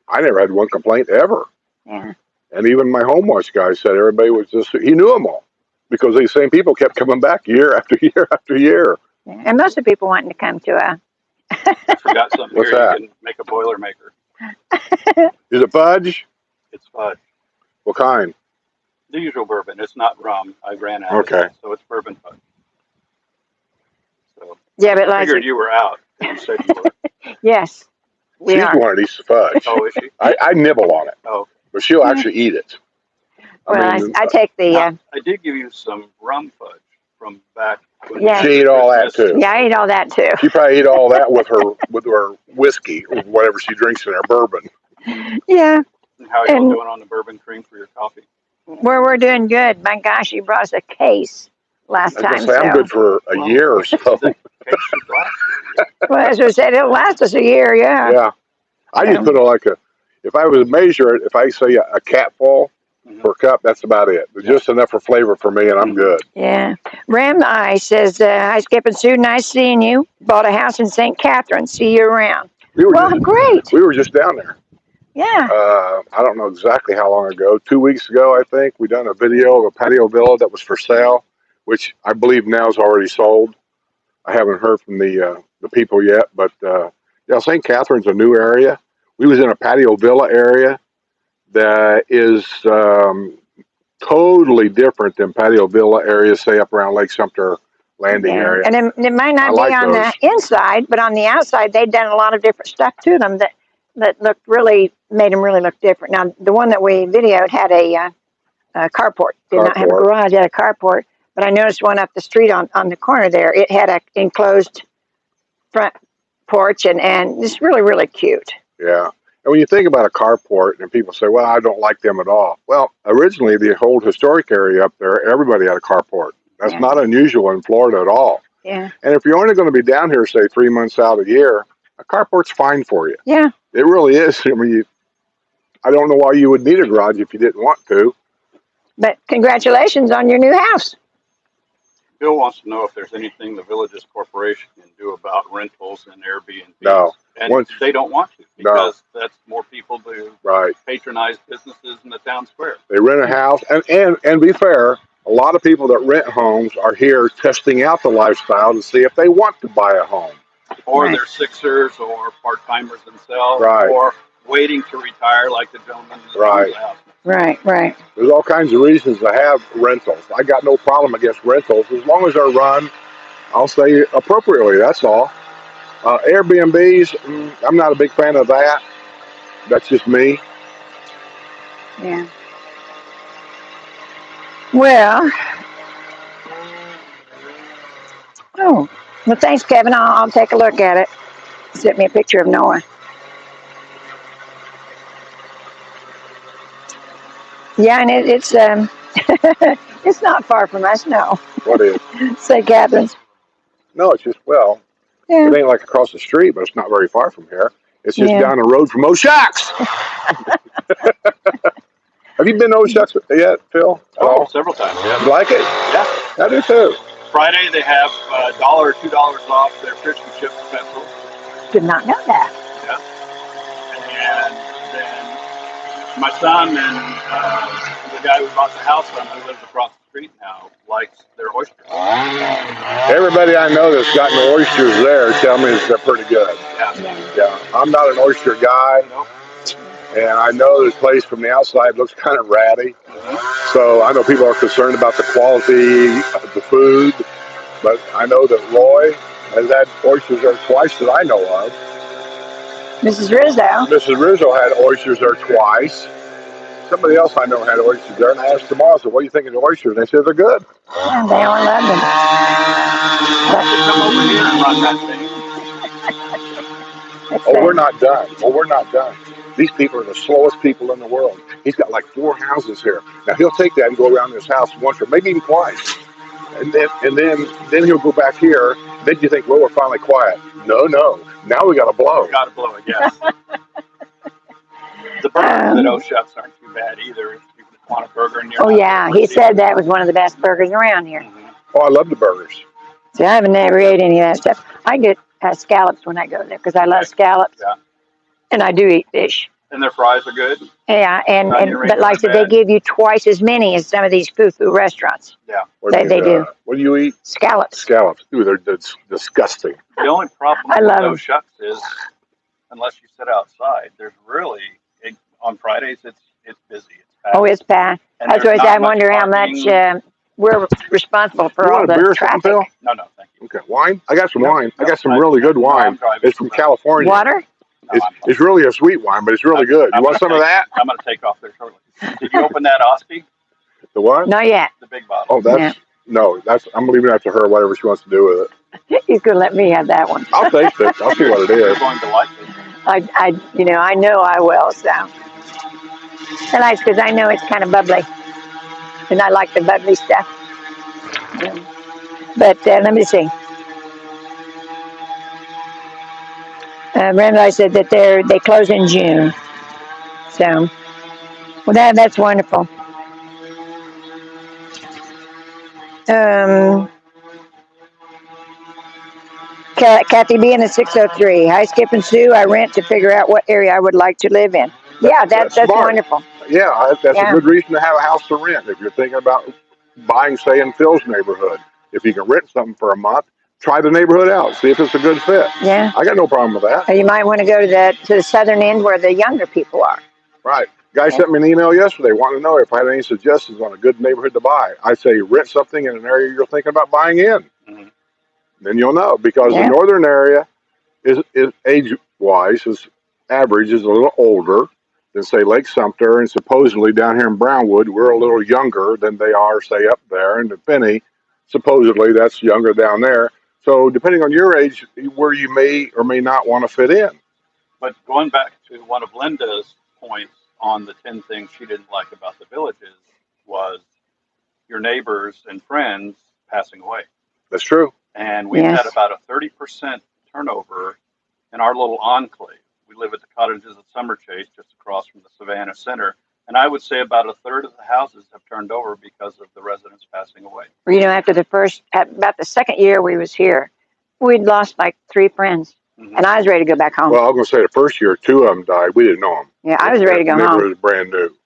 B: I never had one complaint ever.
A: Yeah.
B: And even my home watch guy said everybody was he knew them all. Because these same people kept coming back year after year after year.
A: Yeah. And most of the people wanting to come to
C: I forgot something
B: What's
C: here.
B: that?
C: You can make a Boilermaker.
B: Is it fudge?
C: It's fudge.
B: What kind?
C: The usual bourbon. It's not rum. I ran out
B: Okay.
C: of it. So it's bourbon fudge. So
A: Yeah, but
C: I
A: like
C: figured you were out. You said you were.
A: yes, we
B: She's
A: are.
B: one of these fudge.
C: Oh, is she?
B: I nibble on it,
C: Oh.
B: but she'll actually eat it.
A: Well, I take the
C: Now, I did give you some rum fudge from back when
A: Yeah.
B: She ate all that too.
A: yeah, I eat all that too.
B: She probably ate all that with her whiskey or whatever she drinks in her bourbon.
A: Yeah,
C: How are you
A: And-
C: doing on the bourbon cream for your coffee?
A: we're doing good. My gosh, you brought us a case last
B: I
A: time.
B: was gonna say I'm good for a year or so.
C: The case should last.
A: Well, as we said, it'll last us a year. Yeah.
B: Yeah, I just put if I was to measure it, if I say a cat full per cup, that's about it. Just enough for flavor for me, and I'm good.
A: Yeah. Ram I says, hi, Skip and Sue. Nice seeing you. Bought a house in St. Catharines. See you around. Well, great.
B: We were just down there.
A: Yeah.
B: I don't know exactly how long ago. 2 weeks ago, I think, we done a video of a patio villa that was for sale, which I believe now is already sold. I haven't heard from the people yet, but yeah, St. Catherine's a new area. We was in a patio villa area that is totally different than patio villa areas, say up around Lake Sumter Landing area.
A: And it might not be on the inside, but on the outside, they've done a lot of different stuff to them that looked made them really look different. Now, the one that we videoed had a carport. Did not have a garage, it had a carport. But I noticed one up the street on the corner there. It had an enclosed front porch, and it's really, really cute.
B: Yeah. And when you think about a carport, and people say, well, I don't like them at all. Well, originally, the whole historic area up there, everybody had a carport. That's not unusual in Florida at all.
A: Yeah.
B: And if you're only going to be down here, say, 3 months out of the year, a carport's fine for you.
A: Yeah.
B: It really is. I mean, I don't know why you would need a garage if you didn't want to.
A: But congratulations on your new house.
C: Bill wants to know if there's anything the Villages Corporation can do about rentals and Airbnb.
B: No.
C: And they don't want to, because that's more people to patronize businesses in the town square.
B: They rent a house, and be fair, a lot of people that rent homes are here testing out the lifestyle to see if they want to buy a home.
C: Or they're Sixers or part-timers themselves,
B: Right.
C: or waiting to retire like the gentleman in the house.
A: Right.
B: There's all kinds of reasons to have rentals. I got no problem against rentals as long as they're run, I'll say, appropriately. That's all. Airbnbs, I'm not a big fan of that. That's just me.
A: Yeah. Well. Oh. Well, thanks, Kevin. I'll take a look at it. Sent me a picture of Noah. Yeah, and it's it's not far from us, no.
B: What is?
A: St. Catharines.
B: No, it's just, it ain't like across the street, but it's not very far from here. It's just down the road from O'Shucks. Have you been to O'Shucks yet, Phil?
C: Oh, several times, yeah.
B: You like it?
C: Yeah.
B: I do too.
C: Friday they have $1 or $2 off their fish and chip specials.
A: Did not know that.
C: Yeah. And then my son and the guy who bought the house from, who lives across the street now, likes their oysters.
B: Everybody I know that's gotten oysters there tell me that they're pretty good.
C: Yeah.
B: Yeah, I'm not an oyster guy,
C: Nope.
B: and I know this place from the outside looks kind of ratty. So I know people are concerned about the quality of the food, but I know that Roy has had oysters there twice that I know of.
A: Mrs. Rizzo.
B: Mrs. Rizzo had oysters there twice. Somebody else I know had oysters there, and I asked them all, I said, what do you think of the oysters? And they said they're good.
A: Yeah, they all love them.
C: Come over here and run that thing.
B: Oh, we're not done. Oh, we're not done. These people are the slowest people in the world. He's got like 4 houses here. Now he'll take that and go around his house once or maybe even twice. And then he'll go back here. Then you think, well, we're finally quiet. No. Now we gotta blow.
C: We gotta blow it, yes. The burgers at O'Shucks aren't too bad either. If you want a burger in your
A: Oh yeah, he said that was one of the best burgers around here.
B: Oh, I love the burgers.
A: See, I haven't never ate any of that stuff. I get scallops when I go there because I love scallops.
C: Yeah.
A: And I do eat fish.
C: And their fries are good.
A: Yeah, and but like I said, they give you twice as many as some of these foo-foo restaurants.
C: Yeah.
A: They do.
B: What do you eat?
A: Scallops.
B: Scallops. Ooh, they're
C: The
B: disgusting.
C: only problem
A: I
C: with
A: love 'em.
C: O'Shucks is, unless you sit outside, there's really, on Fridays, it's busy. It's packed.
A: Oh, it's bad.
C: And
A: That's
C: there's
A: why
C: not
A: I wonder how much
C: parking.
A: we're responsible for
B: You
A: all
B: want a beer
A: the
B: or something,
A: traffic.
B: Phil?
C: No, thank you.
B: Okay, wine? I got some
C: No,
B: wine. I
C: no,
B: got some
C: I-
B: really good
C: no,
B: wine.
C: I'm driving.
B: It's from California.
A: Water?
C: No,
B: It's really a sweet wine, but it's really good. You want some of that?
C: I'm going to take off there shortly. Did you open that Ospie?
B: The what?
A: Not yet.
C: The big bottle.
B: Oh, that's no. That's I'm leaving that to her. Whatever she wants to do with it.
A: He's gonna let me have that one.
B: I'll taste it. I'll see what it
C: You're
B: is.
C: going to like it.
A: I know I will. So, and I because I know it's kind of bubbly, and I like the bubbly stuff. But let me see. Brenda said that they close in June. So, well, that's wonderful. Kathy B in the 603. Hi, Skip and Sue. I rent to figure out what area I would like to live in. Yeah, that's
B: smart.
A: wonderful.
B: Yeah, that's a good reason to have a house to rent. If you're thinking about buying, say, in Phil's neighborhood, if you can rent something for a month, try the neighborhood out. See if it's a good fit.
A: Yeah.
B: I got no problem with that.
A: You might want to go to the southern end where the younger people are.
B: Right. Guy sent me an email yesterday wanting to know if I had any suggestions on a good neighborhood to buy. I say rent something in an area you're thinking about buying in.
C: Mhm.
B: Then you'll know, because the northern area is age-wise, is average is a little older than, say, Lake Sumter, and supposedly down here in Brownwood, we're a little younger than they are, say, up there. And in Finney, supposedly that's younger down there. So depending on your age, where you may or may not want to fit in.
C: But going back to one of Linda's points on the 10 things she didn't like about the villages was your neighbors and friends passing away.
B: That's true.
C: And we've had about a 30% turnover in our little enclave. We live at the cottages at Summer Chase, just across from the Savannah Center. And I would say about a third of the houses have turned over because of the residents passing away.
A: After about the second year we was here, we'd lost like 3 friends.
C: Mm-hmm.
A: And I was ready to go back home.
B: Well, I was going to say the first year, 2 of them died. We didn't know them.
A: Yeah, I was ready to go home.
B: It was brand new.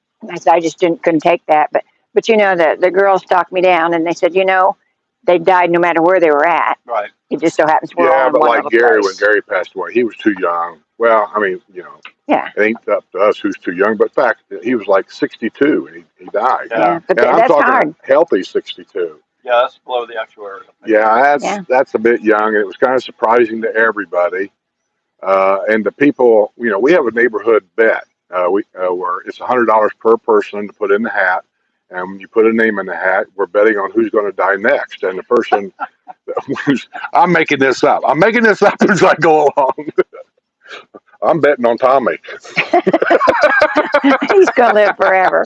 A: I just couldn't take that. But the girls talked me down, and they said, they died no matter where they were at.
C: Right.
A: It just so happens we're all in
B: but
A: one
B: like
A: little
B: Gary,
A: place.
B: when Gary passed away, he was too young. Well, I mean,
A: Yeah.
B: it ain't up to us who's too young. But in fact, he was like 62 and he died.
A: Yeah, but
B: and I'm
A: that's
B: talking
A: hard.
B: healthy 62.
C: Yeah, that's below the actuarial.
B: Yeah, that's a bit young, and it was kind of surprising to everybody. And the people, we have a neighborhood bet. Where it's $100 per person to put in the hat, and when you put a name in the hat, we're betting on who's going to die next. And the person, I'm making this up. I'm making this up as I go along. I'm betting on Tommy.
A: He's gonna live forever.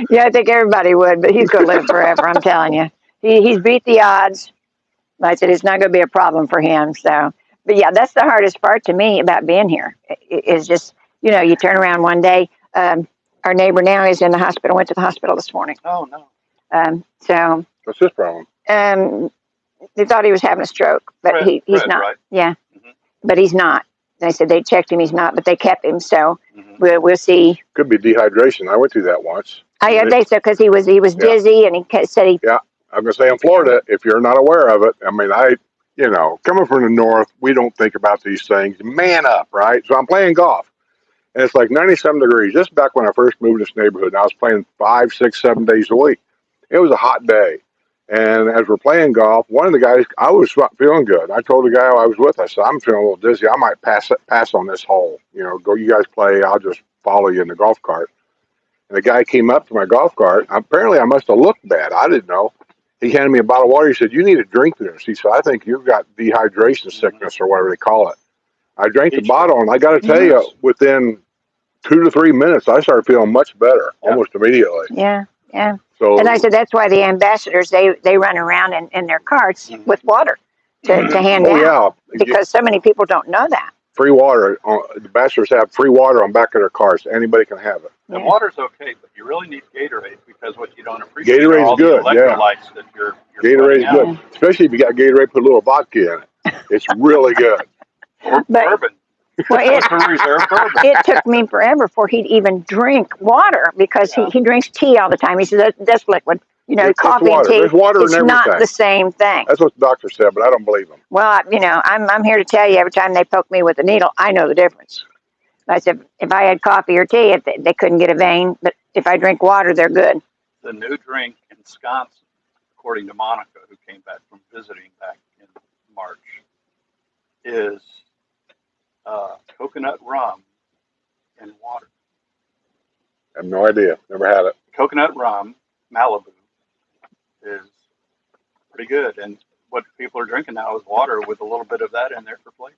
A: Yeah, I think everybody would, but he's gonna live forever. I'm telling you, he's beat the odds. I said it's not going to be a problem for him. So. But yeah, that's the hardest part to me about being here. Is just, you turn around one day. Our neighbor now is in the hospital. Went to the hospital this morning.
C: Oh no.
A: So.
B: What's his problem?
A: They thought he was having a stroke, but he's not.
C: Right?
A: Yeah. but he's not. They said they checked him, he's not, but they kept him. So we'll see.
B: Could be dehydration. I went through that once.
A: They said because he was dizzy, and he said he.
B: Yeah, I'm gonna say in Florida, if you're not aware of it, I mean, coming from the north, we don't think about these things. Man up, right? So I'm playing golf, and it's like 97 degrees. Just back when I first moved to this neighborhood, and I was playing 5, 6, 7 days a week. It was a hot day. And as we're playing golf, one of the guys, I was feeling good. I told the guy I was with, I said, I'm feeling a little dizzy. I might pass on this hole. Go, you guys play. I'll just follow you in the golf cart. And the guy came up to my golf cart. Apparently, I must have looked bad. I didn't know. He handed me a bottle of water. He said, you need to drink this. He said, I think you've got dehydration sickness or whatever they call it. I drank the bottle, and I got to tell you, within 2 to 3 minutes, I started feeling much better almost immediately.
A: Yeah.
B: So,
A: and I said that's why the ambassadors they run around in their carts with water to hand out.
B: Yeah,
A: because so many people don't know that.
B: Free water. The ambassadors have free water on back of their cars. Anybody can have it.
C: The water's okay, but you really need Gatorade because what you don't appreciate
B: Gatorade's
C: are all
B: good,
C: the electrolytes that you're
B: Gatorade's good, especially if you got Gatorade. Put a little vodka in it. It's really good.
C: Or bourbon.
A: Well,
C: reserve bourbon.
A: It took me forever for he'd even drink water because he drinks tea all the time. He says that's liquid. Coffee and tea.
B: There's water in everything.
A: It's not the same thing.
B: That's what the doctor said, but I don't believe him.
A: Well, I'm here to tell you. Every time they poke me with a needle, I know the difference. I said if I had coffee or tea, they couldn't get a vein, but if I drink water, they're good.
C: The new drink in Wisconsin, according to Monica, who came back from visiting back in March, is coconut rum and water.
B: I have no idea. Never had it.
C: Coconut rum, Malibu, is pretty good. And what people are drinking now is water with a little bit of that in there for flavor.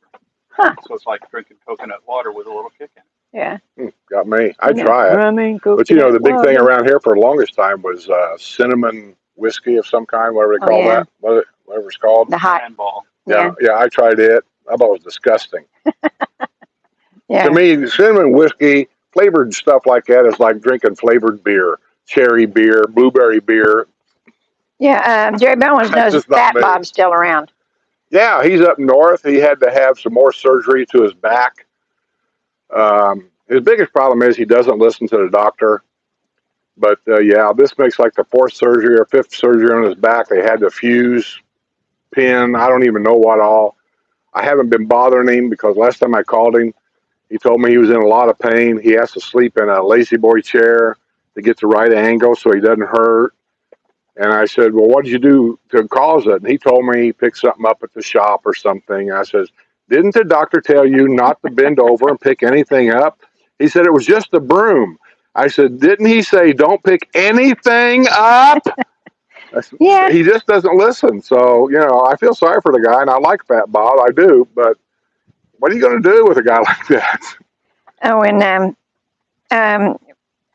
A: Huh.
C: So it's like drinking coconut water with a little kick in it.
A: Yeah.
B: Got me. I'd try it. But the big thing around here for the longest time was cinnamon whiskey of some kind, whatever they call that. Whatever it's called.
A: The hot
C: handball.
B: Yeah, I tried it. I thought it was disgusting.
A: Yeah.
B: To me, cinnamon whiskey, flavored stuff like that is like drinking flavored beer, cherry beer, blueberry beer.
A: Yeah, Jerry Bowens knows Fat Bob's still around.
B: Yeah, he's up north. He had to have some more surgery to his back. His biggest problem is he doesn't listen to the doctor. But this makes like the 4th surgery or 5th surgery on his back. They had to fuse, pin, I don't even know what all. I haven't been bothering him because last time I called him, he told me he was in a lot of pain. He has to sleep in a lazy boy chair to get the right angle so he doesn't hurt. And I said, well, what did you do to cause it? And he told me he picked something up at the shop or something. And I said, didn't the doctor tell you not to bend over and pick anything up? He said, it was just a broom. I said, didn't he say don't pick anything up? Yeah. He just doesn't listen. So, I feel sorry for the guy, and I like Fat Bob. I do. But what are you going to do with a guy like that?
A: Oh, and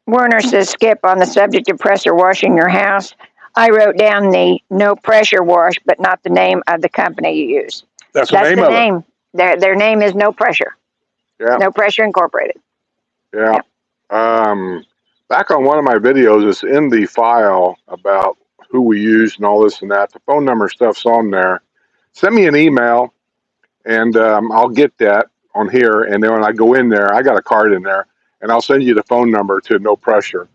A: Werner says, Skip, on the subject of pressure washing your house, I wrote down the no pressure wash, but not the name of the company you use.
B: That's the name.
A: Their name is No Pressure.
B: Yeah.
A: No Pressure Incorporated.
B: Yeah. Back on one of my videos, it's in the file about who we use and all this and that. The phone number stuff's on there. Send me an email, and I'll get that on here. And then when I go in there, I got a card in there, and I'll send you the phone number to No Pressure.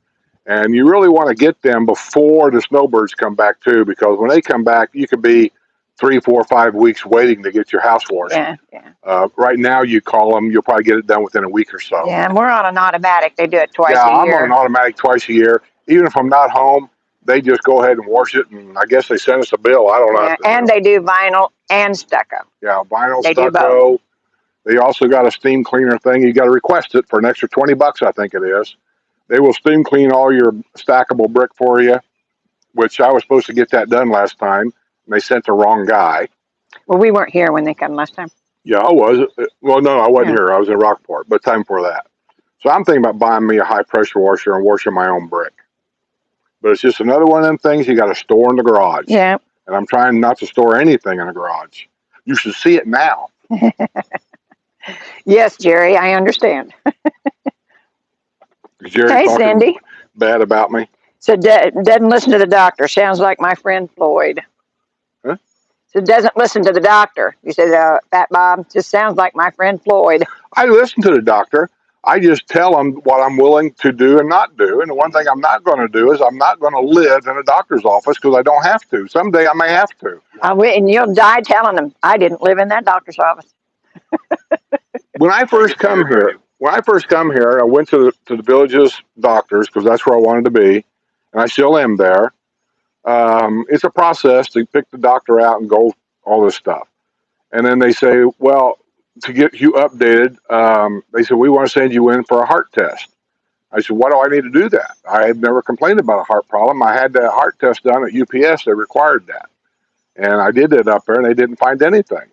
B: And you really want to get them before the snowbirds come back too, because when they come back, you could be 3, 4, 5 weeks waiting to get your house washed.
A: Yeah.
B: Right now, you call them, you'll probably get it done within a week or so.
A: Yeah, and we're on an automatic. They do it twice a year.
B: Yeah, I'm on an automatic twice a year. Even if I'm not home, they just go ahead and wash it, and I guess they send us a bill. I don't know.
A: Yeah, and they do vinyl and stucco.
B: Yeah, vinyl,
A: they
B: stucco.
A: Do both.
B: They also got a steam cleaner thing. You got to request it for an extra $20, I think it is. They will steam clean all your stackable brick for you, which I was supposed to get that done last time, and they sent the wrong guy.
A: Well, we weren't here when they come last time.
B: Yeah, I was. Well, no, I wasn't here. I was in Rockport, but time for that. So I'm thinking about buying me a high-pressure washer and washing my own brick. But it's just another one of them things you got to store in the garage.
A: Yeah.
B: And I'm trying not to store anything in the garage. You should see it now.
A: Yes, Jerry, I understand.
B: Jerry
A: hey, Cindy.
B: Bad about me.
A: So doesn't listen to the doctor. Sounds like my friend Floyd.
B: Huh?
A: So doesn't listen to the doctor. You said, Fat Bob, just sounds like my friend Floyd.
B: I listen to the doctor. I just tell him what I'm willing to do and not do. And the one thing I'm not going to do is I'm not going to live in a doctor's office because I don't have to. Someday I may have to.
A: And you'll die telling them, I didn't live in that doctor's office.
B: When I first come here, I went to the village's doctors because that's where I wanted to be, and I still am there. It's a process to pick the doctor out and go all this stuff. And then they say, well, to get you updated, they said, we want to send you in for a heart test. I said, why do I need to do that? I had never complained about a heart problem. I had that heart test done at UPS. They required that. And I did it up there, and they didn't find anything.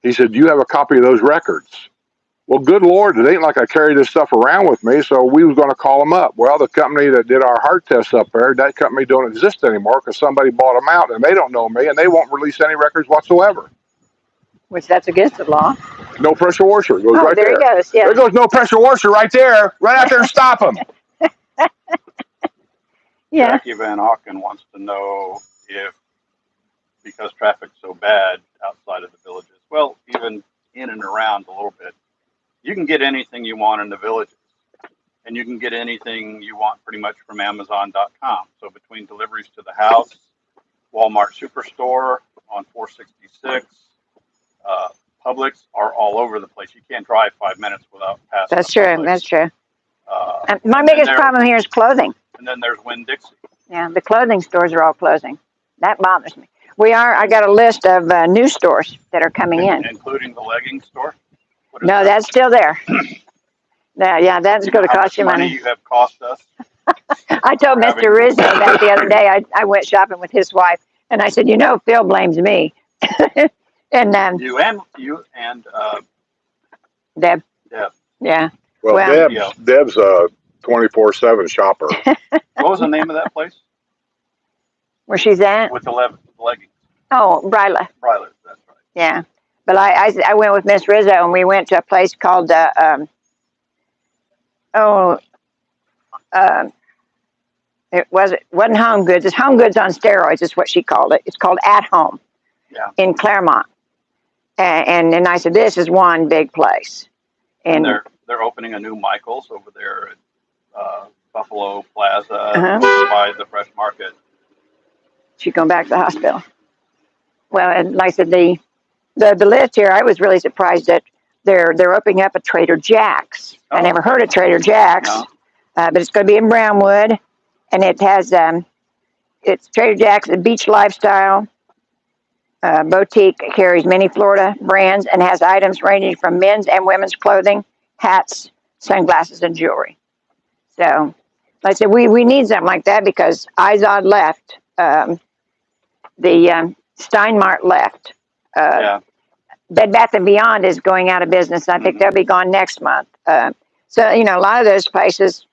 B: He said, do you have a copy of those records? Well, good Lord, it ain't like I carry this stuff around with me, so we was going to call them up. Well, the company that did our heart tests up there, that company don't exist anymore because somebody bought them out, and they don't know me, and they won't release any records whatsoever.
A: Which that's against the law.
B: No pressure washer. It goes right there.
A: There he goes, yeah.
B: There goes no pressure washer right there. Right out there and stop them.
A: Yeah.
C: Jackie Van Auken wants to know if, because traffic's so bad outside of the villages, well, even in and around a little bit, you can get anything you want in the villages. And you can get anything you want pretty much from Amazon.com. So between deliveries to the house, Walmart Superstore on 466, Publix are all over the place. You can't drive 5 minutes without passing.
A: That's true.
C: Publix.
A: That's true. My biggest problem here is clothing.
C: And then there's Winn-Dixie.
A: Yeah, the clothing stores are all closing. That bothers me. I got a list of new stores that are coming in.
C: Including the leggings store?
A: No, that's still there. Yeah, that's going to cost you money.
C: You have cost us.
A: I told Mr. Rizzo that the other day. I went shopping with his wife, and I said, Phil blames me. And
C: you and
A: Deb.
C: Deb.
A: Yeah.
B: Well, Deb's a 24/7 shopper.
C: What was the name of that place?
A: Where she's at?
C: With the leggings.
A: Oh, Bryla.
C: Bryla, that's right.
A: Yeah. But I went with Miss Rizzo, and we went to a place called it wasn't Home Goods. It's Home Goods on steroids is what she called it. It's called At Home.
C: Yeah.
A: In Claremont. And then I said, this is one big place.
C: And they're opening a new Michael's over there at Buffalo Plaza by the Fresh Market.
A: She's going back to the hospital. Well, and like I said, the list here, I was really surprised that they're opening up a Trader Jack's. Oh. I never heard of Trader Jack's, no. But it's going to be in Brownwood, and it has it's Trader Jack's, a beach lifestyle boutique. It carries many Florida brands and has items ranging from men's and women's clothing, hats, sunglasses, and jewelry. So, like I said, we need something like that because Izod left, the Steinmart left. Bed Bath & Beyond is going out of business. I think they'll be gone next month. So, a lot of those places,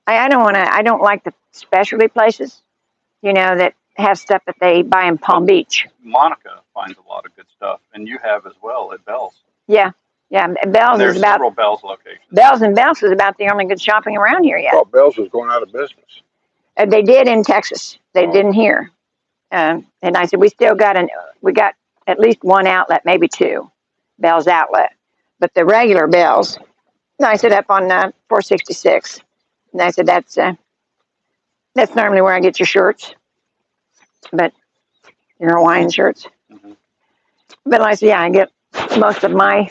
A: I don't like the specialty places, that have stuff that they buy in Palm Beach.
C: Monica finds a lot of good stuff, and you have as well at Bell's.
A: Yeah. Bell's
C: There's
A: is about
C: several Bell's locations.
A: Bell's is about the only good shopping around here yet.
B: I thought Bell's was going out of business.
A: They did in Texas. They didn't here. And I said, we got at least one outlet, maybe two, Bell's outlet. But the regular Bell's, I said up on 466. And I said, that's normally where I get your shirts. But your Hawaiian shirts. Mm-hmm. But I said, I get most of my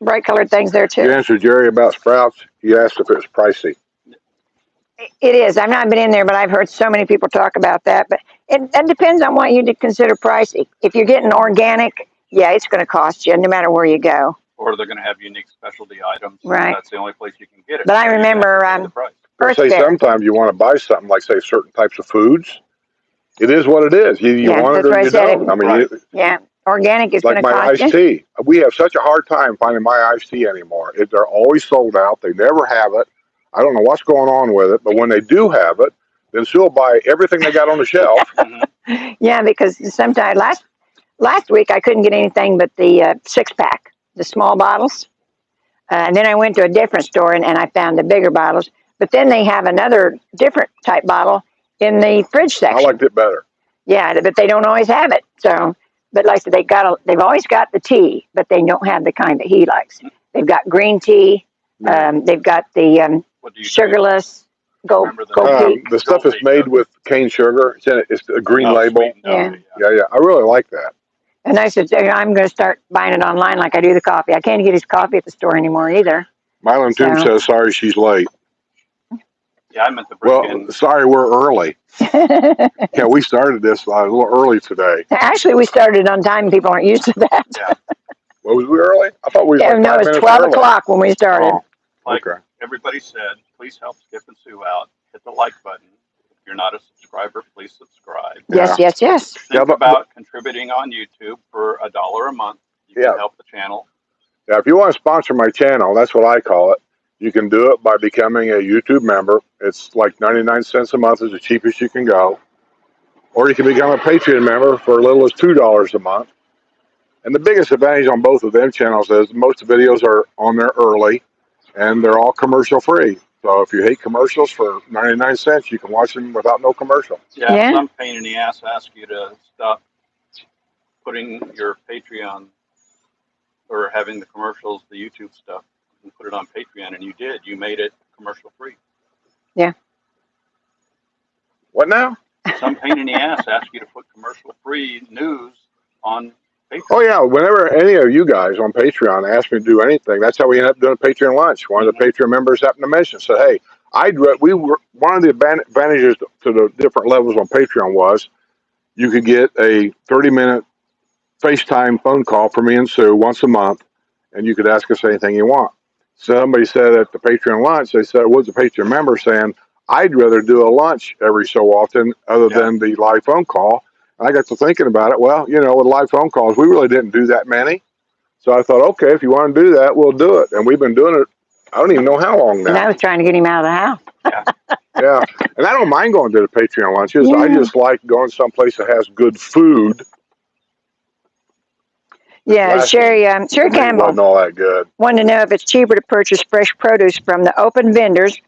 A: bright colored things there too.
B: You answered Jerry about Sprouts. You asked if it was pricey.
A: It is. I've not been in there, but I've heard so many people talk about that. But it depends on what you consider pricey. If you're getting organic, it's going to cost you no matter where you go.
C: Or they're going to have unique specialty items.
A: Right.
C: That's the only place you can get it.
A: But I remember
B: sometimes you want to buy something like, say, certain types of foods. It is what it is. You want it or you don't. I mean,
A: organic is
B: like
A: going to cost you.
B: my iced tea. We have such a hard time finding my iced tea anymore. They're always sold out. They never have it. I don't know what's going on with it, but when they do have it, then she'll buy everything they got on the shelf.
A: Yeah, because sometimes last week I couldn't get anything but the 6-pack, the small bottles. And then I went to a different store and I found the bigger bottles. But then they have another different type bottle in the fridge section.
B: I liked it better.
A: Yeah, but they don't always have it. So, but like I said, they've always got the tea, but they don't have the kind that he likes. They've got green tea.
B: Yeah.
A: They've got the
C: What do you drink?
A: sugarless Gold
C: Remember the
A: Gold
C: name?
A: Peak.
B: The stuff
C: Gold
B: is
C: Peak,
B: made
C: okay.
B: with cane sugar. It's a green
C: Oh,
B: label.
C: sweetened,
A: Yeah.
C: okay,
B: Yeah, yeah. I really like that.
A: And I said, I'm going to start buying it online like I do the coffee. I can't get his coffee at the store anymore either.
B: Mylan Tube
A: So,
B: says, sorry she's late.
C: Yeah, I meant to bring in.
B: Well, sorry we're early. Yeah, we started this a little early today.
A: actually, we started on time. People aren't used to that.
C: Yeah,
B: What, was we early? I thought we was
A: Yeah,
B: like
A: no,
B: 5
A: it's
B: minutes
A: 12
B: early.
A: o'clock when we started.
B: Oh,
C: like
B: okay.
C: everybody said, please help Skip and Sue out. Hit the like button. If you're not a subscriber, please subscribe.
A: Yes,
B: Yeah.
A: yes.
C: Think
B: Yeah,
C: about contributing on YouTube for $1 a month. You
B: Yeah.
C: can help the channel.
B: Yeah, if you want to sponsor my channel, that's what I call it. You can do it by becoming a YouTube member. It's like 99 cents a month is the cheapest you can go. Or you can become a Patreon member for as little as $2 a month. And the biggest advantage on both of them channels is most videos are on there early and they're all commercial free. So if you hate commercials for 99 cents, you can watch them without no commercial.
C: Yeah,
A: Yeah.
C: some pain in the ass ask you to stop putting your Patreon or having the commercials, the YouTube stuff, and put it on Patreon, and you did. You made it commercial free.
B: What now?
C: Some pain in the ass ask you to put commercial free news on Patreon.
B: Oh yeah, whenever any of you guys on Patreon ask me to do anything, that's how we end up doing a Patreon lunch. One of the Patreon members happened to mention, said, "Hey, we were one of the advantages to the different levels on Patreon was you could get a 30-minute FaceTime phone call from me and Sue once a month, and you could ask us anything you want." Somebody said at the Patreon lunch, they said, "Was a Patreon member saying I'd rather do a lunch every so often other than the live phone call?" I got to thinking about it. Well, with live phone calls, we really didn't do that many. So I thought, okay, if you want to do that, we'll do it. And we've been doing it, I don't even know how long
A: And I
B: now.
A: was trying to get him out of the house.
B: Yeah. And I don't mind going to the Patreon lunches. I
A: Yeah.
B: just like going someplace that has good food.
A: Yeah,
B: Last
A: Sherry
B: one
A: Sherry Campbell
B: wasn't all that good.
A: wanted to know if it's cheaper to purchase fresh produce from the open vendors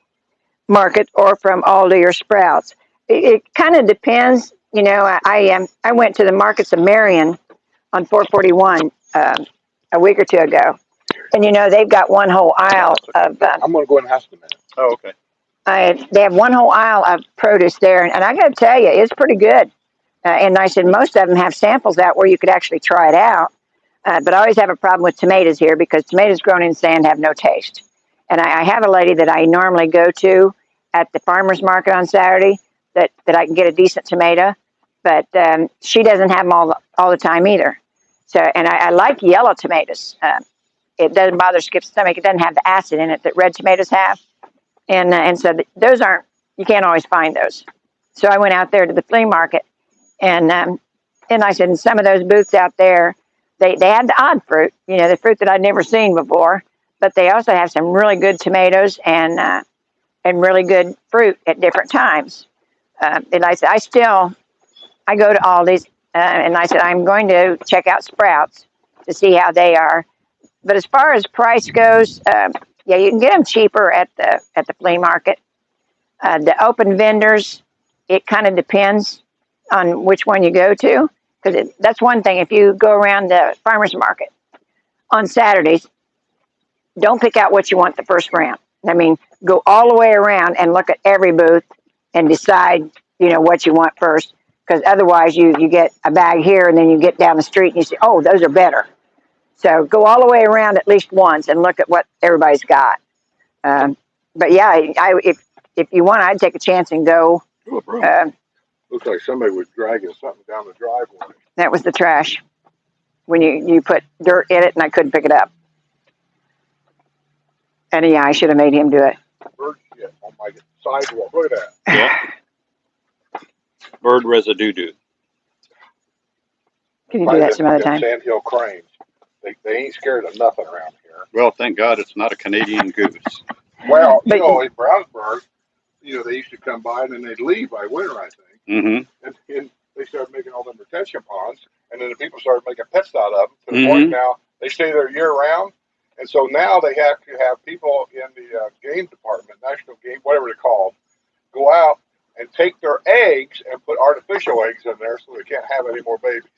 A: market or from Aldi or Sprouts. It kind of depends. I went to the markets of Marion on 441 a week or two ago, and they've got one whole aisle of.
B: I'm going to go in the house in a minute.
C: Oh, okay.
A: They have one whole aisle of produce there, and I got to tell you, it's pretty good. And I said most of them have samples out where you could actually try it out. But I always have a problem with tomatoes here because tomatoes grown in sand have no taste. And I have a lady that I normally go to at the farmer's market on Saturday that I can get a decent tomato, but she doesn't have them all the time either. So, and I like yellow tomatoes. It doesn't bother Skip's stomach. It doesn't have the acid in it that red tomatoes have. And so those you can't always find those. So I went out there to the flea market and I said, in some of those booths out there, they had the odd fruit, the fruit that I'd never seen before, but they also have some really good tomatoes and really good fruit at different times. And I said, I go to Aldi's, and I said, I'm going to check out Sprouts to see how they are. But as far as price goes, yeah, you can get them cheaper at the flea market. The open vendors, it kind of depends on which one you go to, because that's one thing. If you go around the farmers market on Saturdays, don't pick out what you want the first round. I mean, go all the way around and look at every booth and decide, what you want first, because otherwise you get a bag here and then you get down the street and you say, oh, those are better. So go all the way around at least once and look at what everybody's got. But yeah, if you want, I'd take a chance and go.
B: Looks like somebody was dragging something down the driveway.
A: That was the trash when you put dirt in it, and I couldn't pick it up. And yeah, I should have made him do it.
B: Bird shit on my sidewalk. Look at that.
C: Yeah. Bird residue.
A: Can you do that some other time?
B: Sandhill cranes. They ain't scared of nothing around here.
C: Well, thank God it's not a Canadian goose.
B: Well,
A: But-
B: in Brownsburg, they used to come by and then they'd leave by winter, I think.
C: Mm-hmm.
B: And they started making all them retention ponds, and then the people started making pets out of them to the point now they stay there year round. And so now they have to have people in the game department, national game, whatever they're called, go out and take their eggs and put artificial eggs in there so they can't have any more babies.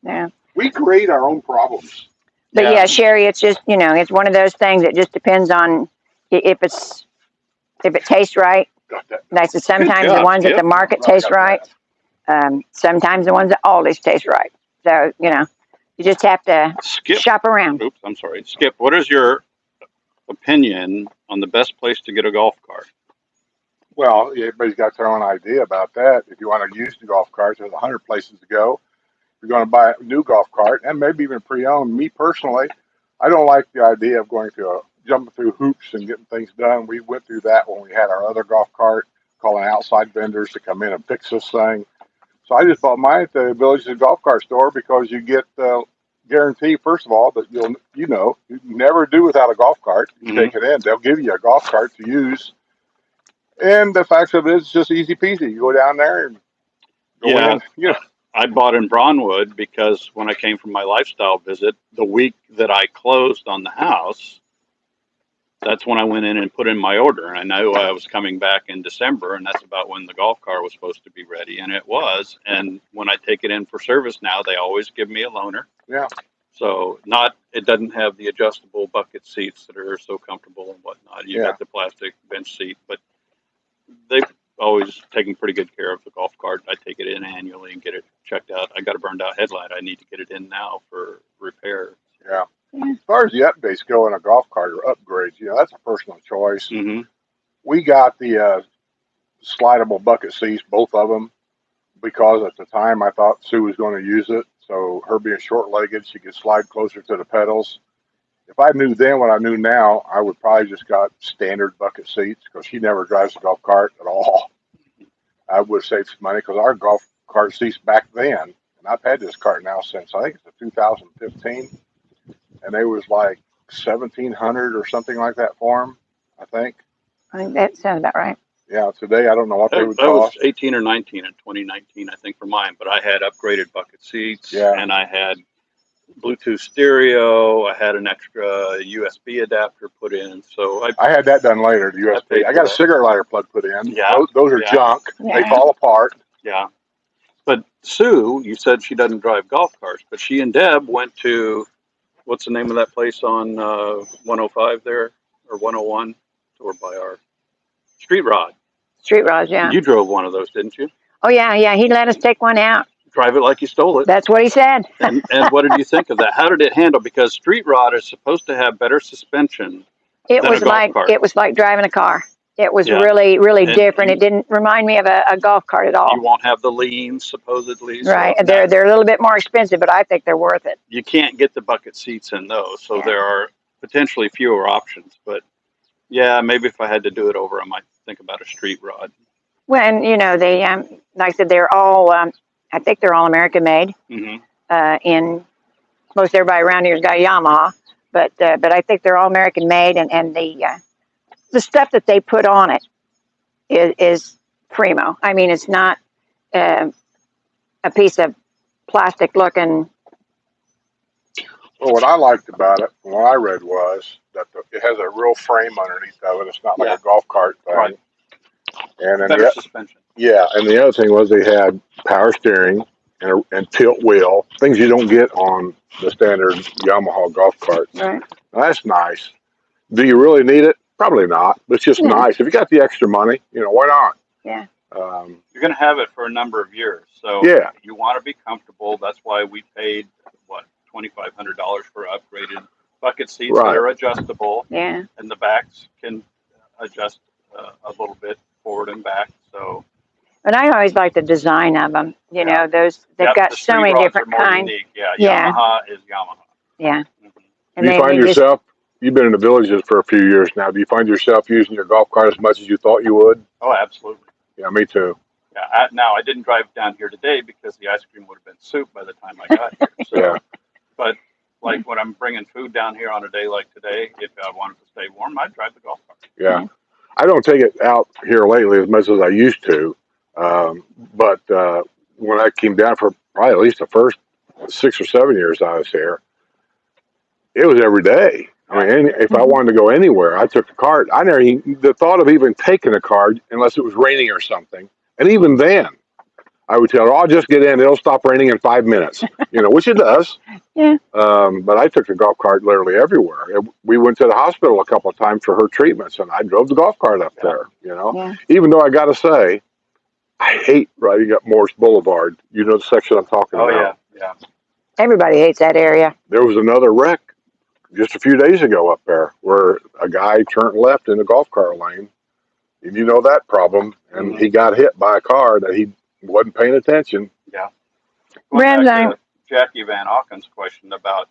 A: Yeah.
B: We create our own problems.
A: But yeah, Sherry, it's just, it's one of those things that just depends on if it tastes right. Like so sometimes the ones at the market taste right. Sometimes the ones at Aldi's taste right. So, you just have to shop around.
C: Oops, I'm sorry. Skip, what is your opinion on the best place to get a golf cart?
B: Well, everybody's got their own idea about that. If you want to use the golf carts, there's 100 places to go. If you're going to buy a new golf cart, and maybe even pre-owned, me personally, I don't like the idea of going through jumping through hoops and getting things done. We went through that when we had our other golf cart, calling outside vendors to come in and fix this thing. So I just bought mine at the Village Golf Cart store because you get the guarantee, first of all, that you never do without a golf cart. You take it in, they'll give you a golf cart to use. And the fact of it is, it's just easy peasy. You go down there and go in.
C: I bought in Brownwood because when I came from my lifestyle visit, the week that I closed on the house, that's when I went in and put in my order. And I knew I was coming back in December, and that's about when the golf cart was supposed to be ready, and it was. And when I take it in for service now, they always give me a loaner.
B: Yeah.
C: So it doesn't have the adjustable bucket seats that are so comfortable and whatnot. You got the plastic bench seat, but they've always taken pretty good care of the golf cart. I take it in annually and get it checked out. I got a burned out headlight. I need to get it in now for repair.
B: Yeah. As far as the updates go in a golf cart or upgrades, that's a personal choice.
C: Mm-hmm.
B: We got the slidable bucket seats, both of them, because at the time I thought Sue was going to use it. So her being short-legged, she could slide closer to the pedals. If I knew then what I knew now, I would probably just got standard bucket seats because she never drives a golf cart at all. I would have saved some money because our golf cart seats back then, and I've had this cart now since I think it's 2015, and they was like $1,700 or something like that for them, I think.
A: I think that sounds about right.
B: Yeah, today I don't know what they would
C: cost.
B: That
C: was 18 or 19 in 2019, I think, for mine. But I had upgraded bucket seats, and I had Bluetooth stereo. I had an extra USB adapter put in. So I had that done later. The USB. I got a cigarette lighter plug put in. Yeah, those are junk. Yeah. They fall apart. Yeah. But Sue, you said she doesn't drive golf carts, but she and Deb went to, what's the name of that place on 105 there, or 101, or by our Street Rod.
A: Street Rods, yeah.
C: You drove one of those, didn't you?
A: Oh, yeah. He let us take one out.
C: Drive it like you stole it.
A: That's what he said.
C: and what did you think of that? How did it handle? Because Street Rod is supposed to have better suspension than a golf cart.
A: It was like driving a car. It was really, really different. It didn't remind me of a golf cart at all.
C: You won't have the leans, supposedly.
A: Right. So they're a little bit more expensive, but I think they're worth it.
C: You can't get the bucket seats in those, so there are potentially fewer options. But yeah, maybe if I had to do it over, I might think about a Street Rod.
A: Well, and they, like I said, they're all, I think they're all American made.
C: Mm-hmm.
A: In most everybody around here's got a Yamaha, but I think they're all American made, and the stuff that they put on it is primo. I mean, it's not a piece of plastic looking.
B: Well, what I liked about it, from what I read, was that it has a real frame underneath of it. It's not like a golf cart thing. Right. And then
C: better suspension.
B: Yeah, and the other thing was they had power steering and tilt wheel, things you don't get on the standard Yamaha golf cart.
A: Right.
B: Now, that's nice. Do you really need it? Probably not, but it's just nice. If you got the extra money, why not?
A: Yeah.
C: You're going to have it for a number of years. So you want to be comfortable. That's why we paid, $2,500 for upgraded bucket seats that are adjustable.
A: Yeah.
C: And the backs can adjust a little bit forward and back. So.
A: But I always like the design of them. You know, those they've got so many different kinds.
C: Yeah. Yamaha is Yamaha.
A: Yeah.
B: And do you find yourself? You've been in the Villages for a few years now. Do you find yourself using your golf cart as much as you thought you would?
C: Oh, absolutely.
B: Yeah, me too.
C: Yeah. Now I didn't drive down here today because the ice cream would have been soup by the time I got here. So, but like when I'm bringing food down here on a day like today, if I wanted to stay warm, I'd drive the golf cart.
B: Yeah. I don't take it out here lately as much as I used to. But when I came down for probably at least the first 6 or 7 years I was here, it was every day. I mean, if I wanted to go anywhere, I took the cart. I never even, the thought of even taking a cart unless it was raining or something. And even then, I would tell her, I'll just get in. It'll stop raining in 5 minutes, which it does.
A: Yeah.
B: But I took the golf cart literally everywhere. We went to the hospital a couple of times for her treatments, and I drove the golf cart up there,
A: Yeah.
B: Even though I got to say, I hate riding up Morris Boulevard. You know the section I'm talking
C: Oh
B: about.
C: yeah.
A: Everybody hates that area.
B: There was another wreck just a few days ago up there where a guy turned left in the golf cart lane. And you know that problem. And he got hit by a car that he wasn't paying attention.
C: Yeah. Going
A: Rams,
C: back to Jackie Van Auken's question about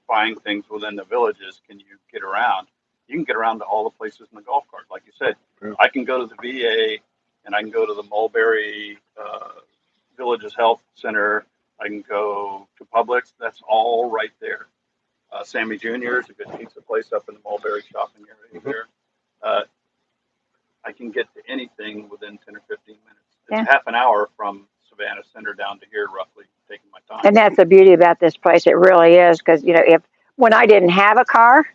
C: buying things within the villages, can you get around? You can get around to all the places in the golf cart. Like you said, I can go to the VA and I can go to the Mulberry Villages Health Center. I can go to Publix. That's all right there. Sammy Jr. is a good pizza place up in the Mulberry shopping area there. I can get to anything within 10 or 15 minutes. It's half an hour from Savannah Center down to here, roughly, taking my time.
A: and that's the beauty about this place. It really is, because when I didn't have a car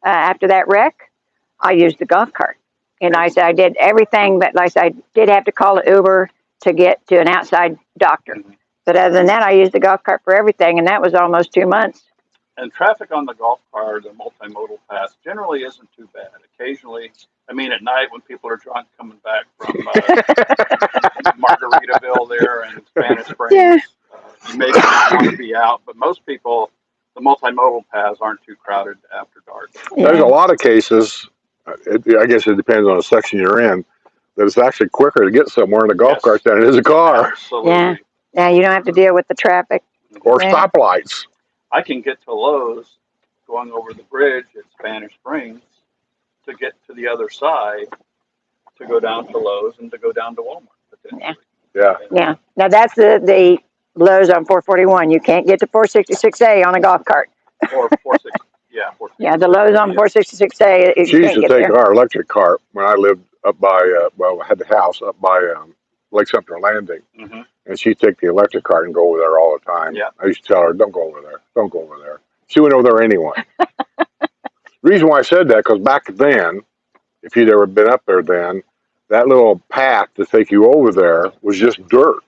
A: after that wreck, I used the golf cart. And I did everything, but like I did have to call an Uber to get to an outside doctor. But other than that, I used the golf cart for everything, and that was almost 2 months.
C: And traffic on the golf cart, the multimodal pass, generally isn't too bad. Occasionally, at night when people are drunk coming back from Margaritaville there and Spanish Springs, you may want to be out. But most people, the multimodal paths aren't too crowded after dark.
B: There's a lot of cases, I guess it depends on the section you're in, that it's actually quicker to get somewhere in a golf cart than it is a car.
C: Absolutely.
A: Yeah, you don't have to deal with the traffic.
B: Or stoplights.
C: I can get to Lowe's going over the bridge at Spanish Springs to get to the other side to go down to Lowe's and to go down to Walmart potentially.
B: Yeah.
A: Now that's the Lowe's on 441. You can't get to 466A on a golf cart.
C: Or 460. Yeah. 460.
A: Yeah, the Lowe's on 466A.
B: She used to take our electric cart when I lived up by, I had the house up by Lake Sumter Landing. And she'd take the electric cart and go over there all the time.
C: Yeah.
B: I used to tell her, don't go over there. Don't go over there. She went over there anyway. The reason why I said that, because back then, if you'd ever been up there then, that little path to take you over there was just dirt.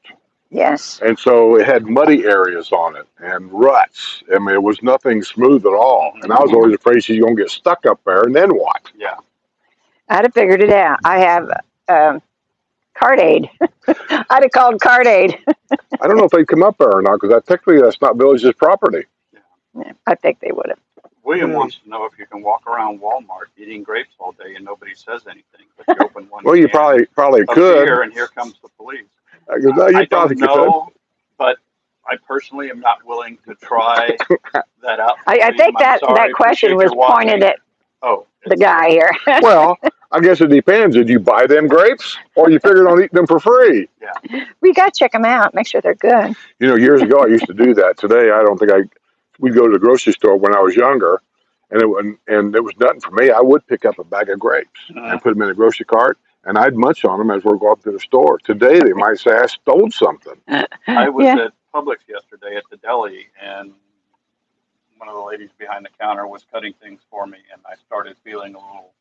A: Yes.
B: And so it had muddy areas on it and ruts. I mean, it was nothing smooth at all. And I was always afraid she's going to get stuck up there, and then what?
C: Yeah.
A: I'd have figured it out. I have Cart Aid. I'd have called Cart Aid.
B: I don't know if they'd come up there or not, because technically that's not Village's property.
A: Yeah, I think they would have.
C: William wants to know if you can walk around Walmart eating grapes all day and nobody says anything, but you open one.
B: Well, you probably could.
C: Beer and here comes the police.
B: I
C: don't know, but I personally am not willing to try that out.
A: I think that question was pointed at the guy here.
B: Well, I guess it depends. Did you buy them grapes, or you figured on eating them for free?
C: Yeah.
A: We got to check them out, make sure they're good.
B: Years ago I used to do that. Today I don't think we'd go to the grocery store when I was younger, and it was nothing for me. I would pick up a bag of grapes and put them in the grocery cart, and I'd munch on them as we're going to the store. Today they might say I stole something.
C: I was at Publix yesterday at the deli, and one of the ladies behind the counter was cutting things for me, and I started feeling a little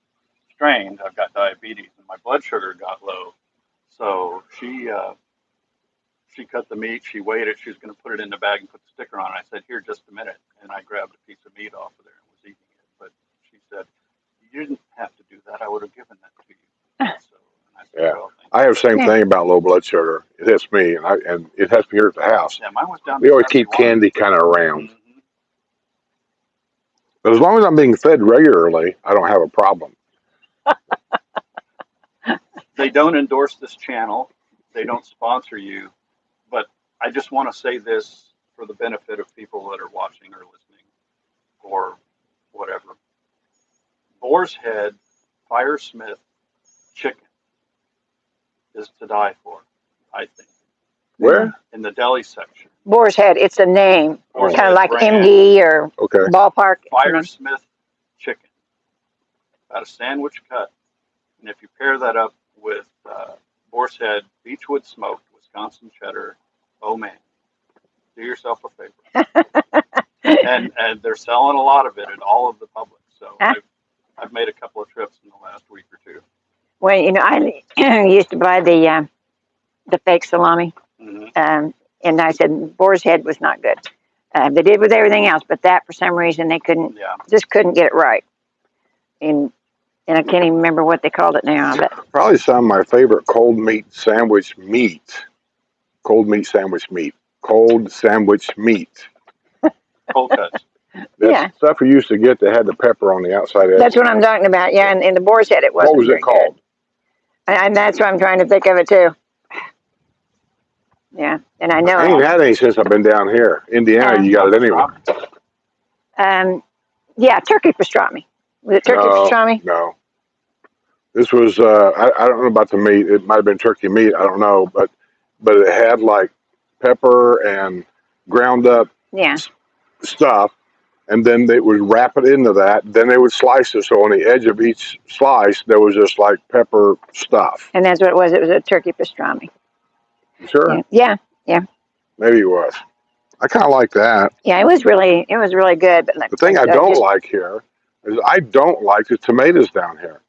C: strained. I've got diabetes, and my blood sugar got low. So she cut the meat, she weighed it, she was going to put it in the bag and put the sticker on it. I said, here, just a minute. And I grabbed a piece of meat off of there and was eating it. But she said, you didn't have to do that. I would have given that to you. So, and I said, well,
B: I have the same thing about low blood sugar. It hits me, and it hits me here at the house.
C: Yeah, mine was down.
B: We always keep candy kind of around. But as long as I'm being fed regularly, I don't have a problem.
C: They don't endorse this channel. They don't sponsor you. But I just want to say this for the benefit of people that are watching or listening or whatever. Boar's Head Firesmith chicken is to die for, I think.
B: Where?
C: In the deli section.
A: Boar's Head, it's a name.
C: Boar's
A: kind of
C: Head
A: like
C: brand.
A: MD or
B: Okay.
A: Ballpark.
C: Firesmith chicken. About a sandwich cut. And if you pair that up with Boar's Head Beechwood smoked Wisconsin cheddar, oh man, do yourself a favor. and they're selling a lot of it at all of the Publix.
A: Well, you know, I used to buy the fake salami,
C: Mm-hmm.
A: and I said boar's head was not good. They did with everything else, but that for some reason they
C: Yeah.
A: couldn't get it right. And I can't even remember what they called it now. But
B: Probably some of my favorite cold meat sandwich meat. Cold meat sandwich meat. Cold sandwich meat.
C: Cold cuts.
B: That's
A: yeah,
B: stuff we used to get that had the pepper on the outside edge.
A: that's what I'm talking about. Yeah, and the boar's head it wasn't.
B: What was it called?
A: Good. And that's what I'm trying to think of it too. Yeah, and I know
B: I ain't had any since I've been down here. Indiana, you got it anyway.
A: Yeah, turkey pastrami. Was it turkey pastrami?
B: No. This was I don't know about the meat. It might have been turkey meat. I don't know, but it had like pepper and ground up
A: Yeah.
B: stuff, and then they would wrap it into that. Then they would slice it. So on the edge of each slice, there was just like pepper stuff.
A: And that's what it was. It was a turkey pastrami.
B: You sure?
A: Yeah.
B: Maybe it was. I kind of like that.
A: Yeah, it was really good. But
B: The thing I don't like here is I don't like the tomatoes down here.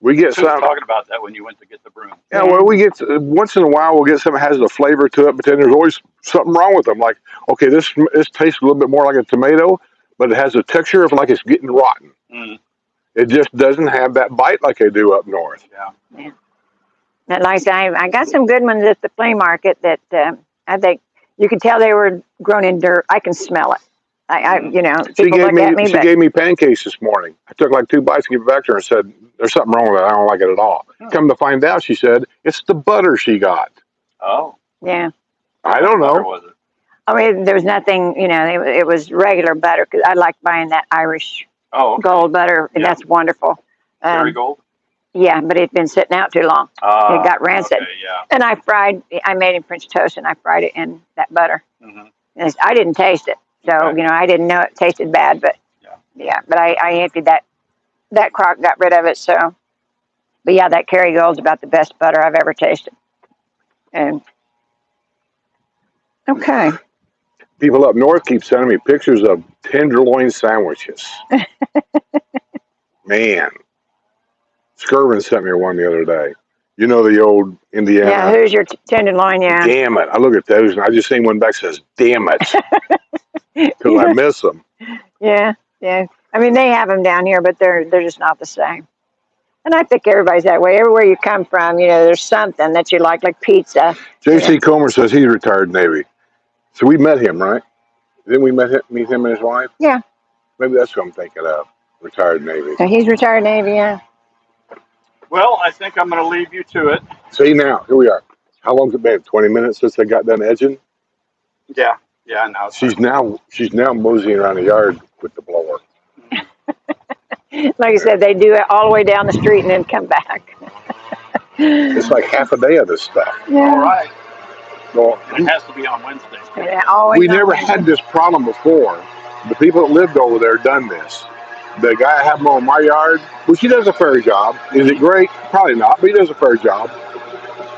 B: We get
C: We were
B: some.
C: talking about that when you went to get the broom.
B: Yeah, well, we get once in a while we'll get something that has a flavor to it, but then there's always something wrong with them. Like, okay, this tastes a little bit more like a tomato, but it has a texture of like it's getting rotten.
C: Mm.
B: It just doesn't have that bite like they do up north.
C: Yeah.
A: And like I got some good ones at the flea market that I think you could tell they were grown in dirt. I can smell it.
B: She
A: people look at me.
B: She gave me pancakes this morning. I took like 2 bites and gave it back to her and said, "There's something wrong with it. I don't like it at all." Come to find out, she said it's the butter she got.
C: Oh.
A: Yeah.
B: I don't know.
C: What was it?
A: I mean, there was nothing. It was regular butter because I like buying that Irish gold butter, and that's wonderful.
C: Kerrygold?
A: Yeah, but it'd been sitting out too long. It got rancid.
C: Okay, yeah.
A: And I made him French toast, and I fried it in that butter.
C: Mm-hmm.
A: And I didn't taste it, so I didn't know it tasted bad. But but I emptied that crock, got rid of it. So, but yeah, that Kerrygold's about the best butter I've ever tasted. And okay.
B: People up north keep sending me pictures of tenderloin sandwiches. Man. Skirvin sent me one the other day. You know the old Indiana.
A: Yeah, who's your tenderloin? Yeah.
B: Damn it. I look at those and I just seen one back that says, "Damn it." Because I miss them.
A: Yeah. I mean, they have them down here, but they're just not the same. And I think everybody's that way. Everywhere you come from, there's something that you like pizza.
B: J.C. Comer says he's retired Navy. So we met him, right? Didn't we meet him and his wife?
A: Yeah.
B: Maybe that's what I'm thinking of. Retired Navy.
A: So he's retired Navy, yeah.
C: Well, I think I'm going to leave you to it.
B: See now, here we are. How long's it been? 20 minutes since they got done edging?
C: Yeah. Now
B: she's now moseying around the yard with the blower.
A: Like I said, they do it all the way down the street and then come back.
B: It's like half a day of this stuff.
A: Yeah.
C: All right.
B: Well,
C: it has to be on Wednesday.
A: Yeah, always
B: we never had this problem before. The people that lived over there done this. The guy I have him on my yard, which he does a fair job. Is it great? Probably not, but he does a fair job.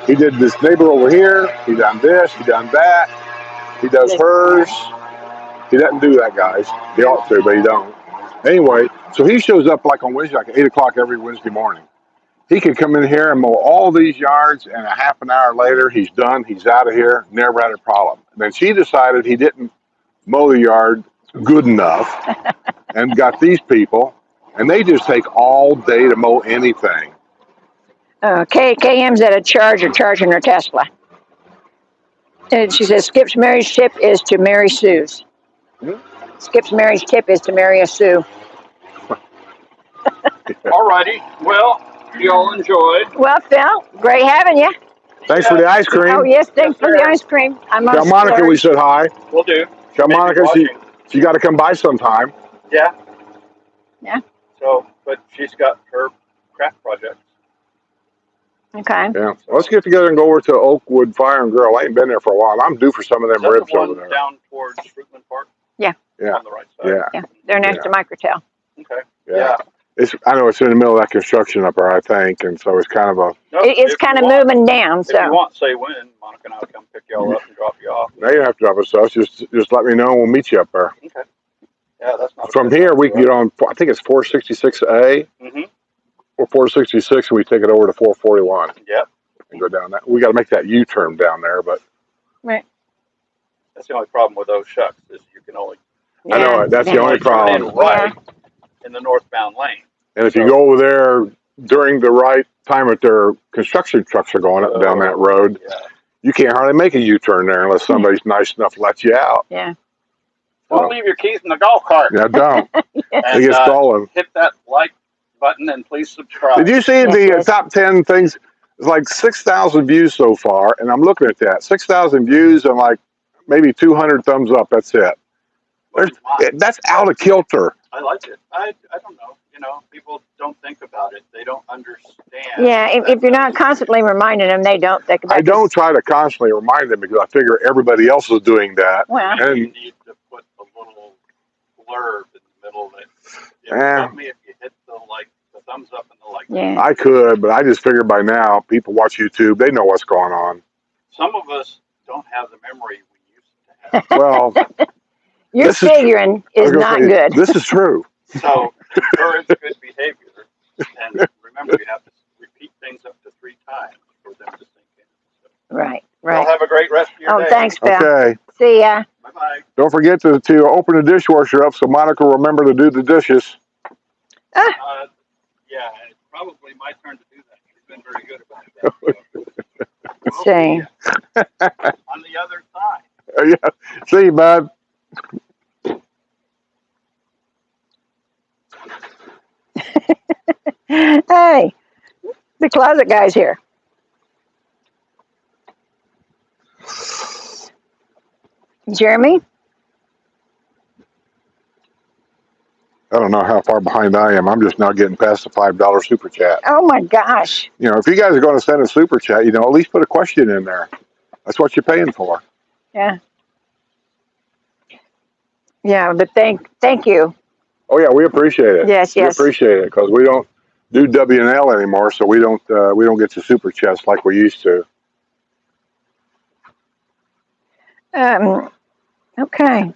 B: He did this neighbor over here. He done this. He done that. He does hers. He doesn't do that, guys. He ought to, but he don't. Anyway, so he shows up like on Wednesday, like 8 o'clock every Wednesday morning. He could come in here and mow all these yards, and a half an hour later, he's done. He's out of here. Never had a problem. And then she decided he didn't mow the yard good enough and got these people, and they just take all day to mow anything.
A: KM's at a charging her Tesla. And she says, Skip's marriage tip is to marry Sue's. Skip's marriage tip is to marry a Sue.
C: All righty. Well, you all enjoyed.
A: Well, Phil, great having you.
B: Thanks for the ice cream.
A: Oh, yes, thanks for the ice cream.
B: Tell Monica we said hi.
C: Will do.
B: Tell Monica she got to come by sometime.
C: Yeah.
A: Yeah.
C: So, but she's got her craft project.
A: Okay.
B: Yeah. Let's get together and go over to Oakwood Fire and Grill. I ain't been there for a while. I'm due for some of them ribs
C: the
B: over there.
C: Down towards Fruitland Park?
A: Yeah.
B: Yeah.
C: On the right side.
A: Yeah. They're next to Microtel.
C: Okay.
B: Yeah. I know it's in the middle of that construction up there, I think, and so it's kind of a.
A: It's kind of moving down. So
C: if you want, say when. Monica and I'll come pick y'all up and drop you off.
B: Now you have to drop us off. Just let me know and we'll meet you up there.
C: Okay. Yeah, that's not.
B: From here, we can get on. I think it's 466A.
C: Mm-hmm.
B: or 466, and we take it over to 441
C: Yep.
B: and go down that. We got to make that U-turn down there, but
A: Right.
C: That's the only problem with those shucks is you can only
B: I know that's the only
C: turn in
B: problem.
C: right in the northbound lane.
B: And if you go over there during the right time that their construction trucks are going up and down that road, you can't hardly make a U-turn there unless somebody's nice enough to let you out.
A: Yeah.
C: Don't leave your keys in the golf cart.
B: Yeah, don't.
C: And
B: They get stolen.
C: hit that like button and please subscribe.
B: Did you see the top 10 things? It's like 6,000 views so far, and I'm looking at that. 6,000 views and like maybe 200 thumbs up. That's it. That's out of kilter.
C: I like it. I don't know. You know, people don't think about it. They don't understand.
A: Yeah, if you're not constantly reminding them, they don't think about it.
B: I don't try to constantly remind them because I figure everybody else is doing that.
A: Well,
C: And you need to put a little blurb in the middle that help me if you hit the thumbs up and the like.
A: yeah.
B: I could, but I just figure by now people watch YouTube. They know what's going on.
C: Some of us don't have the memory we used to have.
B: Well,
A: Your figuring is not good.
B: This is true.
C: So encourage good behavior, and remember you have to repeat things up to 3 times for them to sink in. So,
A: Right.
C: y'all have a great rest of your day.
A: Oh, thanks, Phil.
B: Okay.
A: See ya.
C: Bye-bye.
B: Don't forget to open the dishwasher up so Monica will remember to do the dishes.
C: Yeah, it's probably my turn to do that. She's been very good about that. So.
A: See.
C: On the other side.
B: Yeah. See you, bud.
A: Hey, the closet guy's here. Jeremy?
B: I don't know how far behind I am. I'm just now getting past the $5 super chat.
A: Oh my gosh.
B: You know, if you guys are going to send a super chat, at least put a question in there. That's what you're paying for.
A: Yeah. Yeah, but thank you.
B: Oh yeah, we appreciate it.
A: Yes,
B: we
A: yes.
B: appreciate it because we don't do W&L anymore, so we don't get the super chats like we used to.
A: Okay.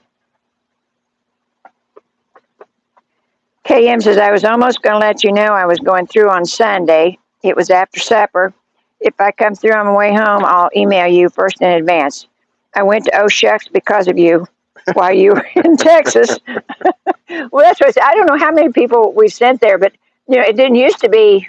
A: KM says, I was almost going to let you know I was going through on Sunday. It was after supper. If I come through on my way home, I'll email you first in advance. I went to Shucks because of you while you were in Texas. Well, that's what I don't know how many people we sent there, but it didn't used to be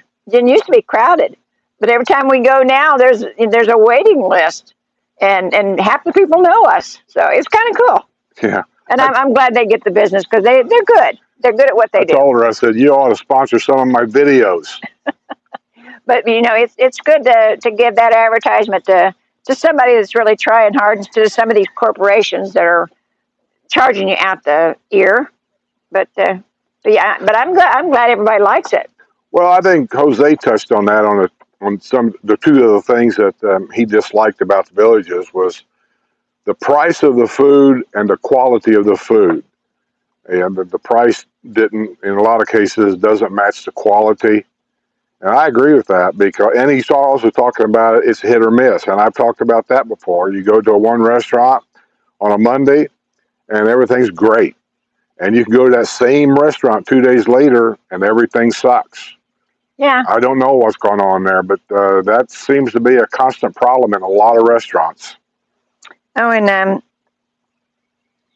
A: crowded. But every time we go now, there's a waiting list, and half the people know us, so it's kind of cool.
B: Yeah.
A: And I'm glad they get the business because they're good. They're good at what they do.
B: I told her, I said, you ought to sponsor some of my videos.
A: But it's good to give that advertisement to somebody that's really trying hard instead of some of these corporations that are charging you out the ear. But I'm glad everybody likes it.
B: Well, I think Jose touched on that on the 2 of the things that he disliked about the villages was the price of the food and the quality of the food. And the price in a lot of cases, doesn't match the quality. And I agree with that and he's also talking about it's hit or miss. And I've talked about that before. You go to one restaurant on a Monday and everything's great. And you can go to that same restaurant 2 days later and everything sucks.
A: Yeah.
B: I don't know what's going on there, but that seems to be a constant problem in a lot of restaurants.
A: Oh, and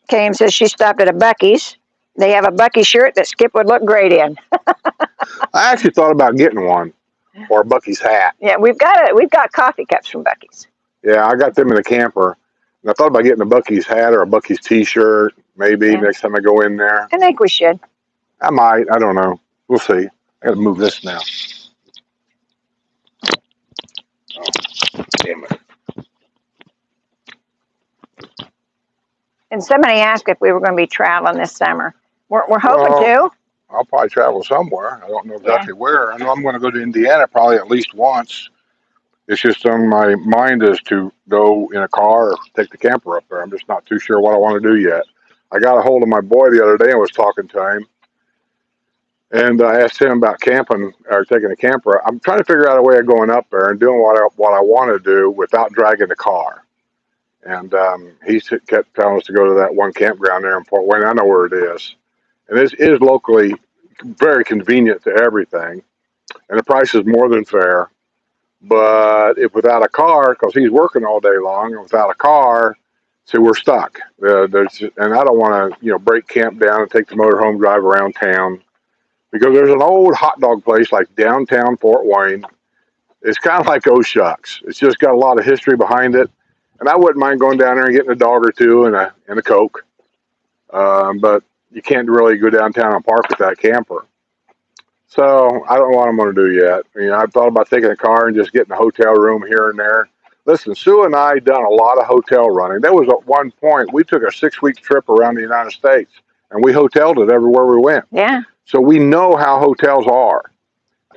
A: Kame says she stopped at a Buc-ee's. They have a Buc-ee shirt that Skip would look great in.
B: I actually thought about getting one or a Buc-ee's hat.
A: Yeah, we've got coffee cups from Buc-ee's.
B: Yeah, I got them in the camper. And I thought about getting a Buc-ee's hat or a Buc-ee's T-shirt maybe next time I go in there.
A: I think we should.
B: I might. I don't know. We'll see. I got to move this now. Oh, damn it.
A: And somebody asked if we were going to be traveling this summer. We're hoping to.
B: I'll probably travel somewhere. I don't know exactly where. I know I'm going to go to Indiana probably at least once. It's just on my mind is to go in a car or take the camper up there. I'm just not too sure what I want to do yet. I got a hold of my boy the other day and was talking to him. And I asked him about camping or taking a camper. I'm trying to figure out a way of going up there and doing what I want to do without dragging the car. And he kept telling us to go to that one campground there in Fort Wayne. I know where it is. And it is locally very convenient to everything. and the price is more than fair. But if without a car, because he's working all day long, and without a car, see, we're stuck. And I don't want to, break camp down and take the motorhome drive around town because there's an old hot dog place like downtown Fort Wayne. It's kind of like Oh Shucks. It's just got a lot of history behind it, and I wouldn't mind going down there and getting a dog or two and a Coke. But you can't really go downtown and park with that camper. So I don't know what I'm going to do yet. I've thought about taking a car and just getting a hotel room here and there. Listen, Sue and I done a lot of hotel running. There was at one point we took a 6-week trip around the United States, and we hoteled it everywhere we went.
A: Yeah.
B: So we know how hotels are.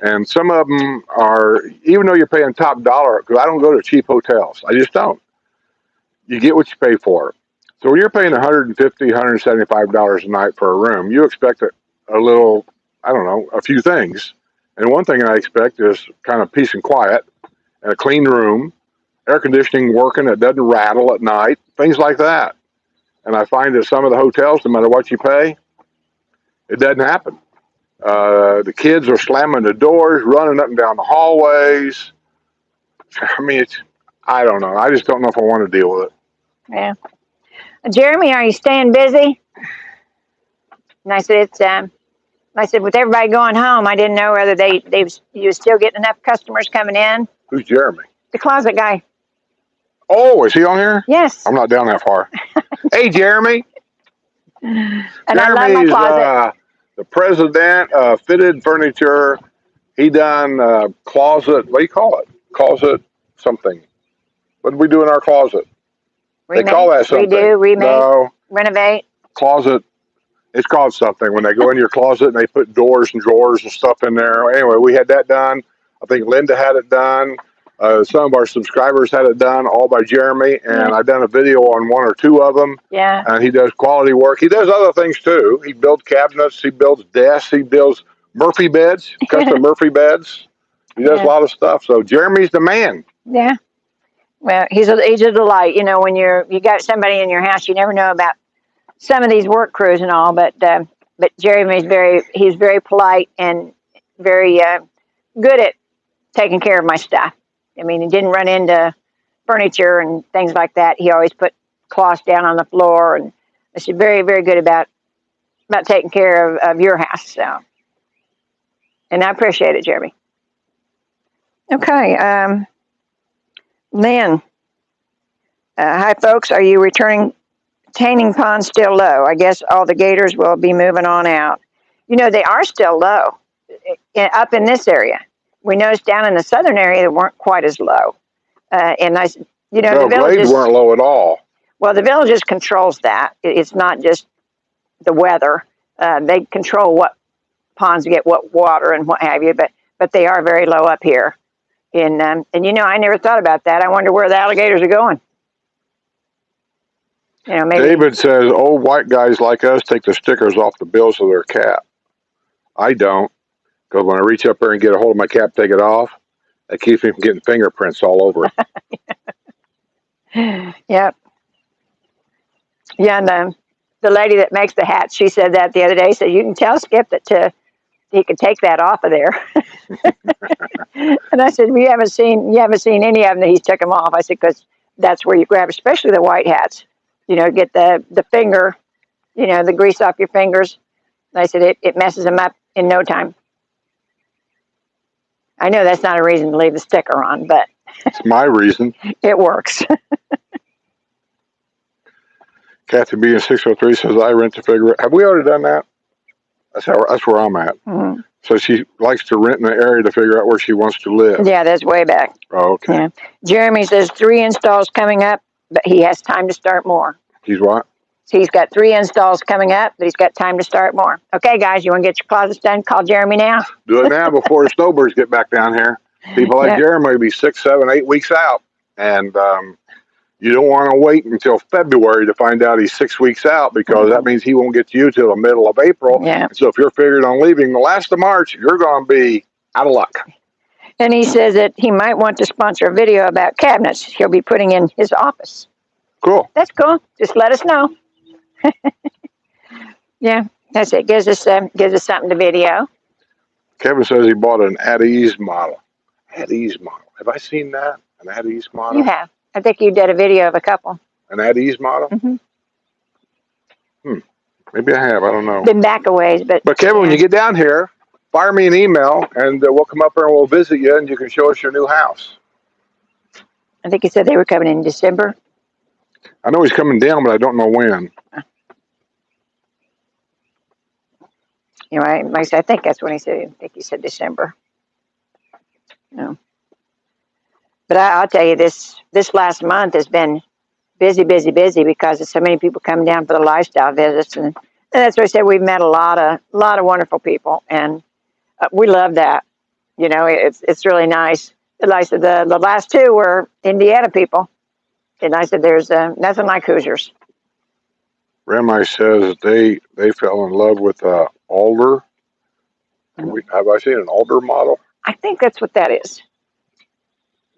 B: And some of them are, even though you're paying top dollar, because I don't go to cheap hotels. I just don't. You get what you pay for. So when you're paying $150, $175 a night for a room, you expect a little, I don't know, a few things. And one thing I expect is kind of peace and quiet, and a clean room, air conditioning working that doesn't rattle at night, things like that. And I find that some of the hotels, no matter what you pay, it doesn't happen. The kids are slamming the doors, running up and down the hallways. I don't know. I just don't know if I want to deal with it.
A: Yeah. Jeremy, are you staying busy? And I said, with everybody going home, I didn't know whether you were still getting enough customers coming in.
B: Who's Jeremy?
A: The closet guy.
B: Oh, is he on here?
A: Yes.
B: I'm not down that far. Hey, Jeremy.
A: And
B: Jeremy's,
A: I love my closet.
B: The president of Fitted Furniture. He done closet, what do you call it? Closet something. What do we do in our closet?
A: Remake,
B: they call that something.
A: Redo, remake,
B: no,
A: renovate.
B: Closet. It's called something when they go in your closet and they put doors and drawers and stuff in there. Anyway, we had that done. I think Linda had it done. Some of our subscribers had it done, all by Jeremy. And I've done a video on 1 or 2 of them.
A: Yeah.
B: And he does quality work. He does other things too. He builds cabinets. He builds desks. He builds Murphy beds, custom Murphy beds. He does a lot of stuff. So Jeremy's the man.
A: Yeah. Well, he's a delight. When you got somebody in your house, you never know about some of these work crews and all. But Jeremy's he's very polite and very good at taking care of my stuff. He didn't run into furniture and things like that. He always put cloths down on the floor, and he's very, very good about taking care of your house. So, and I appreciate it, Jeremy. Okay, Lynn. Hi, folks. Are you returning? Retaining ponds still low. I guess all the gators will be moving on out. They are still low up in this area. We noticed down in the southern area they weren't quite as low. And the villages
B: weren't low at all.
A: Well, the villages controls that. It's not just the weather. They control what ponds get what water and what have you. But they are very low up here. And I never thought about that. I wonder where the alligators are going. Maybe.
B: David says, old white guys like us take the stickers off the bills of their cap. I don't, because when I reach up there and get a hold of my cap, take it off, that keeps me from getting fingerprints all over
A: it. Yep. Yeah, and the lady that makes the hats, she said that the other day. So you can tell Skip that he could take that off of there. And I said, you haven't seen any of them that he's took them off. I said, because that's where you grab, especially the white hats. Get the finger, the grease off your fingers. And I said, it messes them up in no time. I know that's not a reason to leave the sticker on, but
B: it's my reason.
A: It works.
B: Kathy B in 603 says, I rent to figure. Have we already done that? That's where I'm at.
A: Mm-hmm.
B: So she likes to rent in the area to figure out where she wants to live.
A: Yeah, that's way back.
B: Oh, okay.
A: Yeah. Jeremy says 3 installs coming up, but he has time to start more.
B: He's what?
A: So he's got 3 installs coming up, but he's got time to start more. Okay, guys, you want to get your closets done? Call Jeremy now.
B: Do it now before the snowbirds get back down here. People like Jeremy will be 6, 7, 8 weeks out. And you don't want to wait until February to find out he's 6 weeks out, because that means he won't get to you till the middle of April.
A: Yeah.
B: So if you're figuring on leaving the last of March, you're going to be out of luck.
A: And he says that he might want to sponsor a video about cabinets he'll be putting in his office.
B: Cool.
A: That's cool. Just let us know. Yeah, that's it. Gives us something to video.
B: Kevin says he bought an at ease model. At ease model. Have I seen that? An at ease model?
A: You have. I think you did a video of a couple.
B: An at ease model?
A: Mm-hmm.
B: Maybe I have. I don't know.
A: Been back a ways, but
B: Kevin,
A: yeah.
B: when you get down here, fire me an email, and we'll come up there and we'll visit you, and you can show us your new house.
A: I think he said they were coming in December.
B: I know he's coming down, but I don't know when.
A: You know, like I said, I think that's when he said. I think he said December. No. But I'll tell you, this last month has been busy because there's so many people coming down for the lifestyle visits, and that's what I said. We've met a lot of wonderful people, and we love that. You know, it's really nice. Like I said, the last two were Indiana people, and I said there's nothing like Hoosiers.
B: Rami says they fell in love with alder. Have I seen an alder model?
A: I think that's what that is.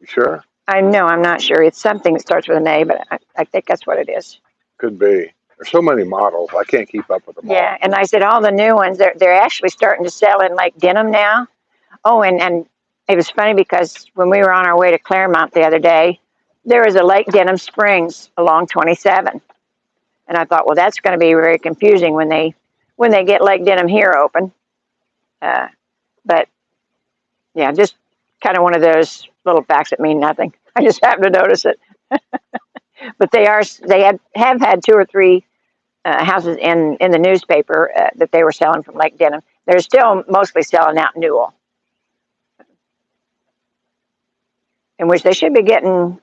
B: You sure?
A: I know, I'm not sure. It's something that starts with an A, but I think that's what it is.
B: Could be. There's so many models, I can't keep up with them all.
A: Yeah, and I said all the new ones, they're actually starting to sell in like denim now. Oh, and it was funny because when we were on our way to Claremont the other day, there was a Lake Denim Springs along 27. And I thought, well, that's going to be very confusing when they get Lake Denim here open. But yeah, just kind of one of those little facts that mean nothing. I just happened to notice it. But they have had 2 or 3 houses in the newspaper that they were selling from Lake Denim. They're still mostly selling out Newell, in which they should be getting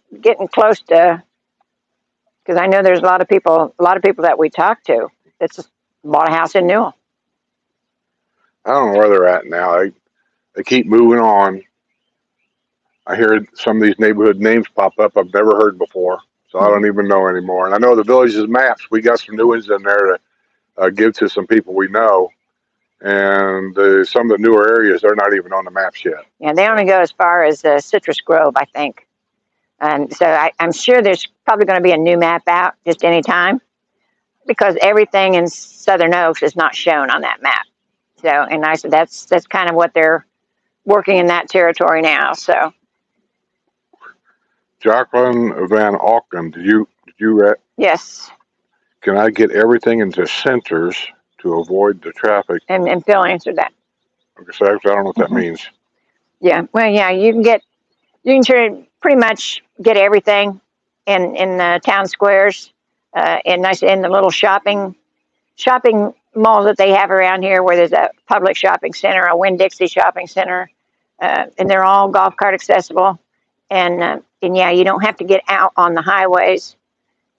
A: close to. Because I know there's a lot of people that we talk to that's bought a house in Newell.
B: I don't know where they're at now. They keep moving on. I hear some of these neighborhood names pop up I've never heard before, so I don't even know anymore. And I know the village's maps. We got some new ones in there to give to some people we know. And some of the newer areas, they're not even on the maps yet.
A: Yeah, they only go as far as Citrus Grove, I think. And so I'm sure there's probably going to be a new map out just any time, because everything in Southern Oaks is not shown on that map. So, and I said that's kind of what they're working in that territory now. So,
B: Jacqueline Van Auken, did you
A: yes.
B: Can I get everything into centers to avoid the traffic?
A: And Phil answered that.
B: Okay, so I don't know what that means.
A: Yeah, well, yeah, you can pretty much get everything in the town squares, in the little shopping malls that they have around here, where there's a public shopping center, a Winn-Dixie shopping center, and they're all golf cart accessible. And yeah, you don't have to get out on the highways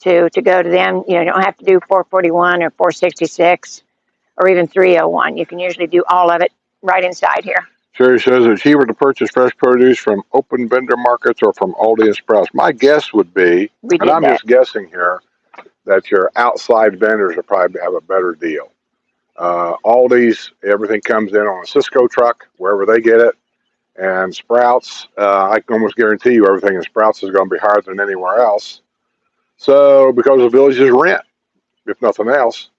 A: to go to them. You know, you don't have to do 441 or 466 or even 301. You can usually do all of it right inside here.
B: Sherry says it's cheaper to purchase fresh produce from open vendor markets or from Aldi and Sprouts. My guess would be, and I'm just guessing here, that your outside vendors will probably have a better deal. Aldi's, everything comes in on a Cisco truck, wherever they get it. And Sprouts, I can almost guarantee you everything in Sprouts is going to be higher than anywhere else. So, because the villages rent, if nothing else.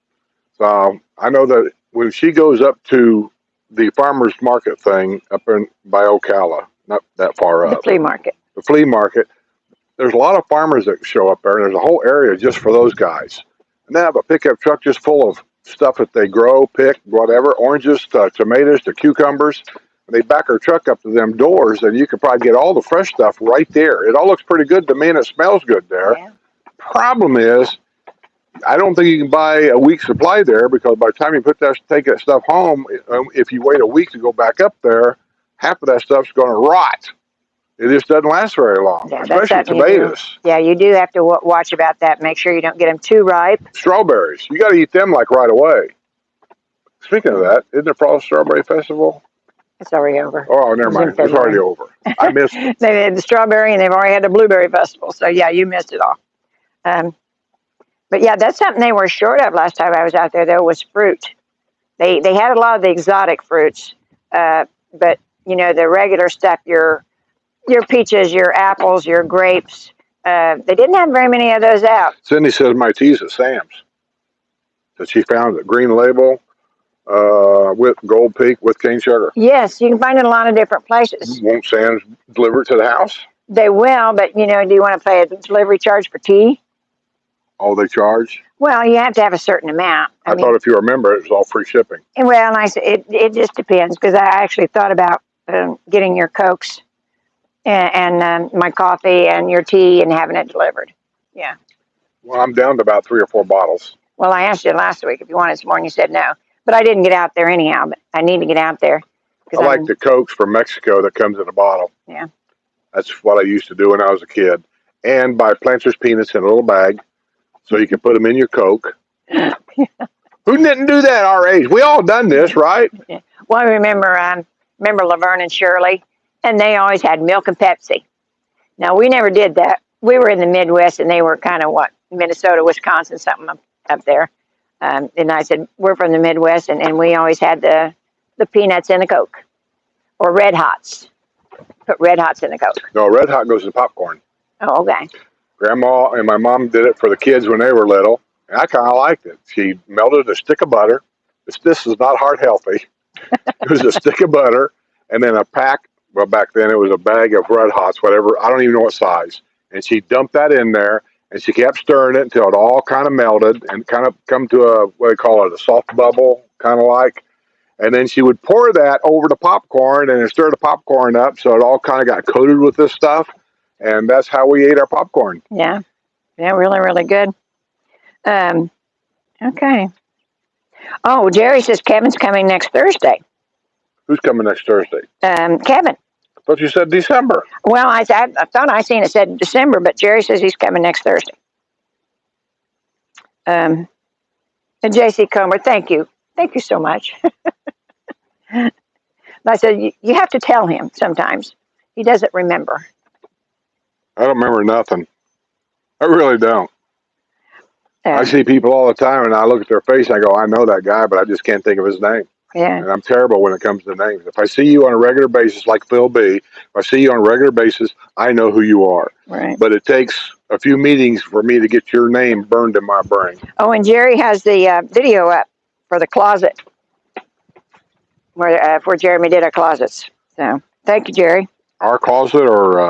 B: So, I know that when she goes up to the farmer's market thing up by Ocala, not that far up.
A: The flea market.
B: The flea market. There's a lot of farmers that show up there, and there's a whole area just for those guys. And they have a pickup truck just full of stuff that they grow, pick, whatever, oranges, to tomatoes, to cucumbers. And they back our truck up to them doors, and you could probably get all the fresh stuff right there. It all looks pretty good to me, and it smells good there. Yeah. Problem is, I don't think you can buy a week's supply there, because by the time you take that stuff home, if you wait a week to go back up there, half of that stuff's going to rot. It just doesn't last very long, yeah, especially tomatoes.
A: Yeah, you do have to watch about that. Make sure you don't get them too ripe.
B: Strawberries, you got to eat them like right away. Speaking of that, isn't the Frost Strawberry Festival?
A: It's already over.
B: Oh, never mind. It's already over. I missed it.
A: They had the strawberry, and they've already had the blueberry festival. So yeah, you missed it all. But yeah, that's something they were short of last time I was out there, though, was fruit. They had a lot of the exotic fruits, but you know, the regular stuff, your peaches, your apples, your grapes, they didn't have very many of those out.
B: Cindy says my tea's at Sam's. That she found a green label, with Gold Peak with cane sugar.
A: Yes, you can find it in a lot of different places.
B: Won't Sam's deliver it to the house?
A: They will, but do you want to pay a delivery charge for tea?
B: Oh, they charge?
A: Well, you have to have a certain amount.
B: I thought if you remember, it was all free shipping.
A: Well, I said it just depends, because I actually thought about getting your Cokes and my coffee and your tea and having it delivered. Yeah.
B: Well, I'm down to about 3 or 4 bottles.
A: Well, I asked you last week if you wanted some more, and you said no. But I didn't get out there anyhow. But I need to get out there.
B: I like the Cokes from Mexico that comes in a bottle.
A: Yeah.
B: That's what I used to do when I was a kid. And buy Planters peanuts in a little bag, so you can put them in your Coke. Who didn't do that at our age? We all done this, right?
A: Yeah. Well, I remember Laverne and Shirley, and they always had milk and Pepsi. Now, we never did that. We were in the Midwest, and they were kind of Minnesota, Wisconsin, something up there. And I said, we're from the Midwest, and we always had the peanuts in the Coke, or Red Hots. Put Red Hots in the Coke.
B: No, Red Hot goes in popcorn.
A: Oh, okay.
B: Grandma and my mom did it for the kids when they were little, and I kind of liked it. She melted a stick of butter. This is not heart healthy. It was a stick of butter, and then a pack. Well, back then it was a bag of Red Hots, whatever. I don't even know what size. And she dumped that in there, and she kept stirring it until it all kind of melted and kind of come to a, what do they call it, a soft bubble, kind of like. And then she would pour that over the popcorn and stir the popcorn up so it all kind of got coated with this stuff. And that's how we ate our popcorn.
A: Yeah. Yeah, really, really good. Okay. Oh, Jerry says Kevin's coming next Thursday.
B: Who's coming next Thursday?
A: Kevin.
B: I thought you said December.
A: Well, I thought I seen it said December, but Jerry says he's coming next Thursday. And J.C. Comer, thank you. Thank you so much. I said, you have to tell him sometimes. He doesn't remember.
B: I don't remember nothing. I really don't. I see people all the time, and I look at their face, and I go, I know that guy, but I just can't think of his name.
A: Yeah.
B: And I'm terrible when it comes to names. If I see you on a regular basis, like Phil B., if I see you on a regular basis, I know who you are.
A: Right.
B: But it takes a few meetings for me to get your name burned in my brain.
A: Oh, and Jerry has the video up for the closet, where Jeremy did our closets. So, thank you, Jerry.
B: Our closet, or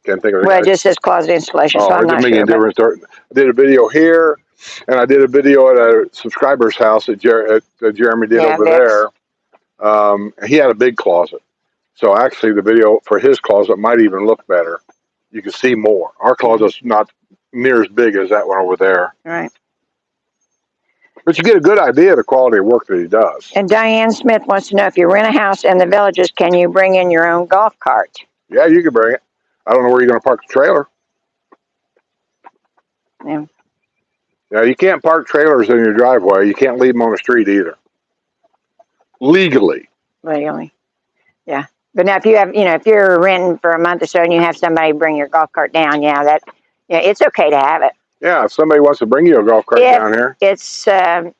B: can't think of it.
A: Well, it just says closet installation, so I'm not sure.
B: Difference. I did a video here, and I did a video at a subscriber's house that Jeremy did over there. He had a big closet. So actually the video for his closet might even look better. You can see more. Our closet's not near as big as that one over there.
A: Right.
B: But you get a good idea of the quality of work that he does.
A: And Diane Smith wants to know, if you rent a house in the Villages, can you bring in your own golf cart?
B: Yeah, you can bring it. I don't know where you're going to park the trailer.
A: Yeah.
B: Yeah, you can't park trailers in your driveway. You can't leave them on the street either. Legally.
A: Legally. Yeah. But now if you have, if you're renting for a month or so and you have somebody bring your golf cart down, it's okay to have it.
B: Yeah, if somebody wants to bring you a golf cart down here.
A: It's the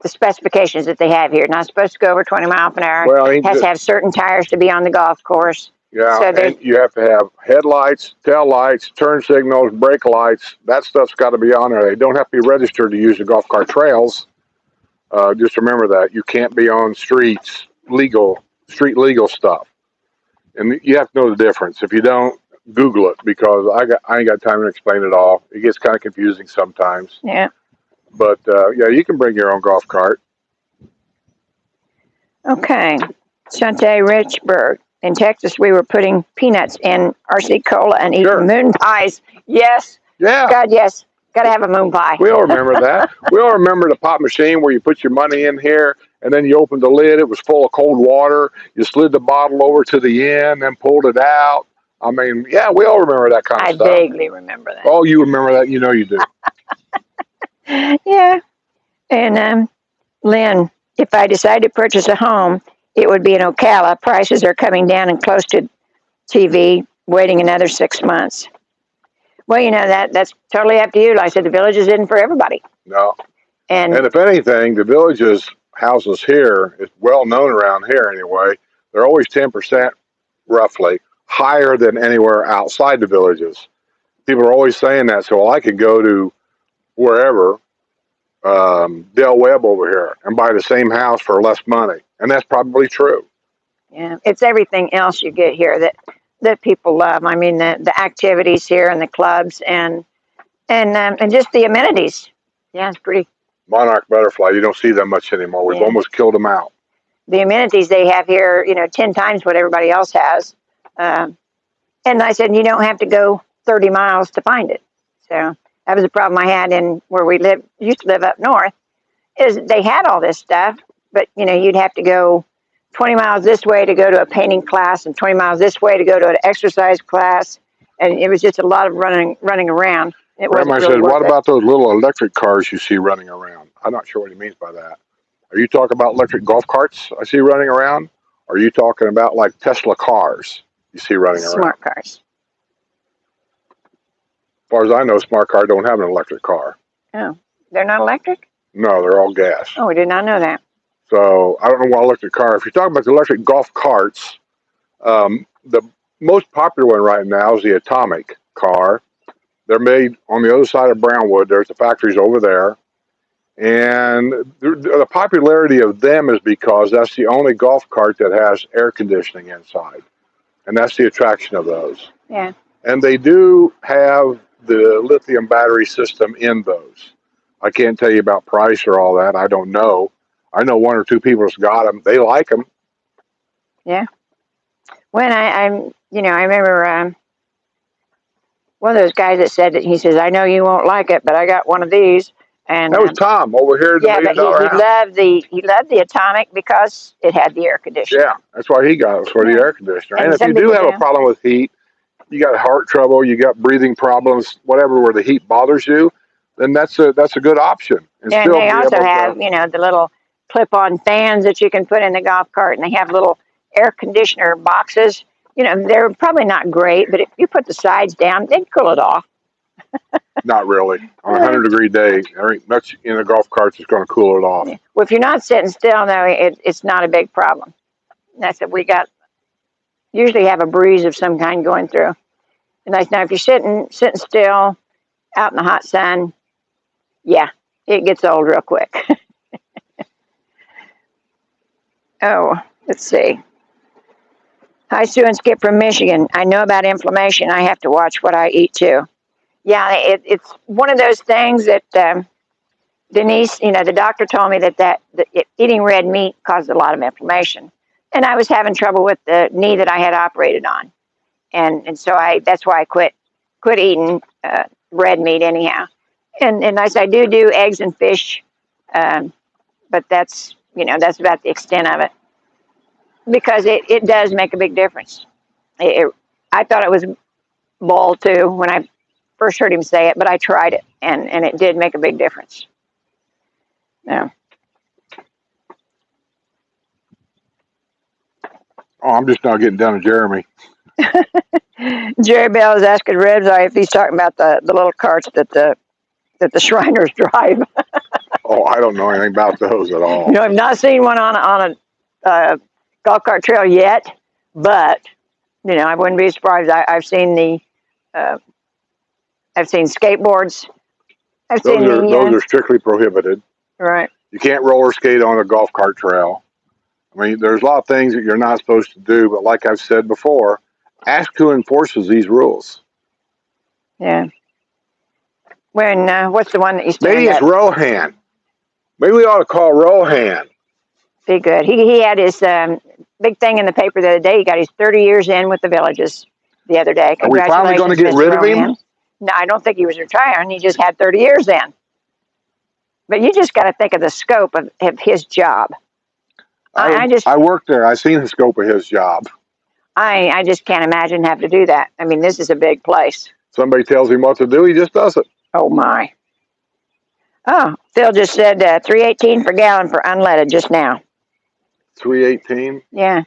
A: specifications that they have here. Not supposed to go over 20 miles an hour.
B: Well,
A: it has to have certain tires to be on the golf course.
B: Yeah,
A: so
B: and you have to have headlights, tail lights, turn signals, brake lights. That stuff's got to be on there. They don't have to be registered to use the golf cart trails. Just remember that. You can't be on street legal stuff. And you have to know the difference. If you don't, Google it, because I ain't got time to explain it all. It gets kind of confusing sometimes.
A: Yeah.
B: But, you can bring your own golf cart.
A: Okay. Shante Richburg. In Texas, we were putting peanuts in RC Cola and eating moon pies. Yes.
B: Yeah.
A: God, yes. Got to have a moon pie.
B: We all remember that. We all remember the pop machine where you put your money in here, and then you opened the lid. It was full of cold water. You slid the bottle over to the end, then pulled it out. I mean, yeah, we all remember that kind of stuff.
A: I vaguely remember that.
B: Oh, you remember that? You know you do.
A: Yeah. And Lynn, if I decide to purchase a home, it would be in Ocala. Prices are coming down and close to TV, waiting another 6 months. Well, that's totally up to you. Like I said, the Villages isn't for everybody.
B: No.
A: And
B: if anything, the Villages houses here is well known around here anyway. They're always 10% roughly higher than anywhere outside the Villages. People are always saying that. So I could go to wherever Del Webb over here and buy the same house for less money, and that's probably true.
A: Yeah, it's everything else you get here that people love. I mean, the activities here and the clubs and just the amenities. Yeah, it's pretty.
B: Monarch butterfly, you don't see them much anymore. We've
A: Yeah.
B: almost killed them out.
A: The amenities they have here, 10 times what everybody else has. Um, and I said, you don't have to go 30 miles to find it. So that was a problem I had in where we used to live up north, is they had all this stuff, but you'd have to go 20 miles this way to go to a painting class and 20 miles this way to go to an exercise class. And it was just a lot of running around. It wasn't
B: Grandma
A: really
B: said,
A: worth
B: what
A: it.
B: about those little electric cars you see running around? I'm not sure what he means by that. Are you talking about electric golf carts I see running around? Or are you talking about like Tesla cars you see running around?
A: Smart cars.
B: As far as I know, smart car don't have an electric car.
A: Oh, they're not electric?
B: No, they're all gas.
A: Oh, we did not know that.
B: So I don't know what electric car. If you're talking about the electric golf carts, the most popular one right now is the Atomic car. They're made on the other side of Brownwood. There's the factories over there. And the popularity of them is because that's the only golf cart that has air conditioning inside. And that's the attraction of those.
A: Yeah.
B: And they do have the lithium battery system in those. I can't tell you about price or all that. I don't know. I know one or two people that's got them. They like them.
A: Yeah. When I remember one of those guys that said that he says, I know you won't like it, but I got one of these. And
B: that was Tom over here at the
A: yeah,
B: $1
A: but
B: million house.
A: he loved the Atomic because it had the air conditioning.
B: Yeah, that's why he got it, for the air conditioner.
A: And
B: And if
A: some
B: you do
A: people
B: have a
A: do.
B: problem with heat, you got heart trouble, you got breathing problems, whatever, where the heat bothers you, then that's a good option.
A: And they also have, the little clip-on fans that you can put in the golf cart, and they have little air conditioner boxes. They're probably not great, but if you put the sides down, they'd cool it off.
B: Not really. On a 100-degree day, there ain't much in the golf carts that's going to cool it off.
A: Well, if you're not sitting still, no, it's not a big problem. That's it. We usually have a breeze of some kind going through. And now, if you're sitting still out in the hot sun, yeah, it gets old real quick. Oh, let's see. Hi, Sue and Skip from Michigan. I know about inflammation. I have to watch what I eat too. Yeah, it's one of those things that Denise, the doctor told me that eating red meat caused a lot of inflammation. And I was having trouble with the knee that I had operated on. And so that's why I quit eating red meat anyhow. And I do eggs and fish, but that's about the extent of it. Because it does make a big difference. I thought it was bull too when I first heard him say it, but I tried it, and it did make a big difference. Yeah.
B: Oh, I'm just not getting down to Jeremy.
A: Jerry Bell is asking Rebseye if he's talking about the little carts that the Shriners drive.
B: Oh, I don't know anything about those at all.
A: I've not seen one on a golf cart trail yet, but I wouldn't be surprised. I've seen I've seen skateboards.
B: Those are strictly prohibited.
A: Right.
B: You can't roller skate on a golf cart trail. I mean, there's a lot of things that you're not supposed to do, but like I've said before, ask who enforces these rules.
A: Yeah. When what's the one that you stand
B: Maybe it's Rohan. Maybe we ought to call Rohan.
A: Be good. He had his big thing in the paper the other day. He got his 30 years in with the Villages the other day.
B: Are we finally going to get rid of him?
A: No, I don't think he was retiring. He just had 30 years in. But you just got to think of the scope of his job.
B: I worked there. I seen the scope of his job.
A: I just can't imagine having to do that. I mean, this is a big place.
B: Somebody tells him what to do, he just does it.
A: Oh, my. Oh, Phil just said $3.18 per gallon for unleaded just now.
B: $3.18?
A: Yeah.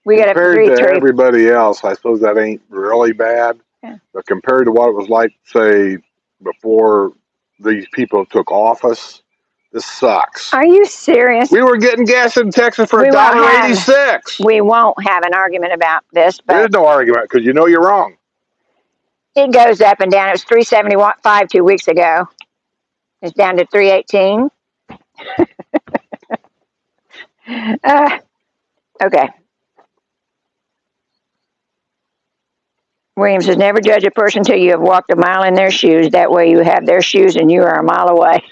A: We got
B: compared to everybody else, I suppose that ain't really bad.
A: Yeah.
B: But compared to what it was like, say, before these people took office, this sucks.
A: Are you serious?
B: We were getting gas in Texas for $1.86.
A: We won't have an argument about this, but
B: there's no argument because you're wrong.
A: It goes up and down. It was $3.75 2 weeks ago. It's down to 318. Okay. William says, never judge a person until you have walked a mile in their shoes. That way you have their shoes and you are a mile away.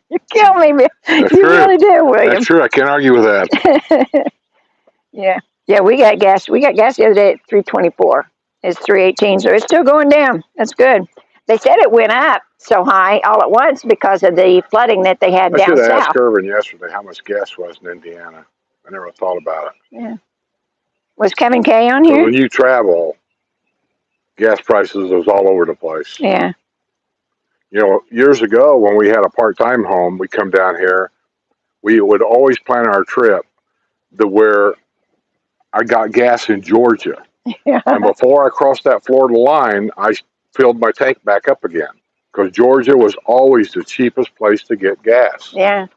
A: You kill me.
B: That's
A: You
B: true.
A: really do, William.
B: That's true. I can't argue with that.
A: Yeah. Yeah, we got gas. We got gas the other day at 324. It's 318, so it's still going down. That's good. They said it went up so high all at once because of the flooding that they had
B: I
A: down
B: should have asked
A: south.
B: Irvin yesterday how much gas was in Indiana. I never thought about it.
A: Yeah. Was Kevin K on
B: But
A: here?
B: when you travel, gas prices was all over the place.
A: Yeah.
B: You know, years ago when we had a part-time home, we come down here, we would always plan our trip to where I got gas in Georgia. And before I crossed that Florida line, I filled my tank back up again because Georgia was always the cheapest place to get gas.
A: Yeah.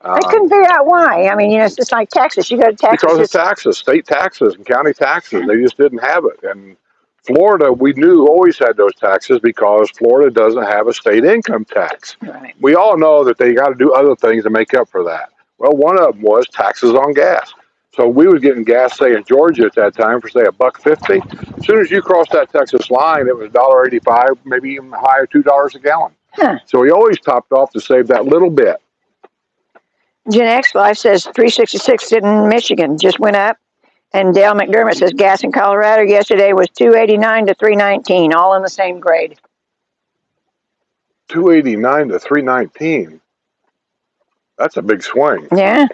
A: I couldn't figure out why. I mean, you know, it's just like Texas. You go to Texas.
B: Because of taxes, state taxes and county taxes. They just didn't have it. And Florida, we knew always had those taxes because Florida doesn't have a state income tax.
A: Right.
B: We all know that they got to do other things to make up for that. Well, one of them was taxes on gas. So we was getting gas, say, in Georgia at that time for, say, $1.50. As soon as you crossed that Texas line, it was $1.85, maybe even higher, $2 a gallon.
A: Huh.
B: So we always topped off to save that little bit.
A: Gen X Life says 366 in Michigan just went up. And Dale McDermott says gas in Colorado yesterday was 289 to 319, all in the same grade.
B: 289 to 319. That's a big swing.
A: Yeah.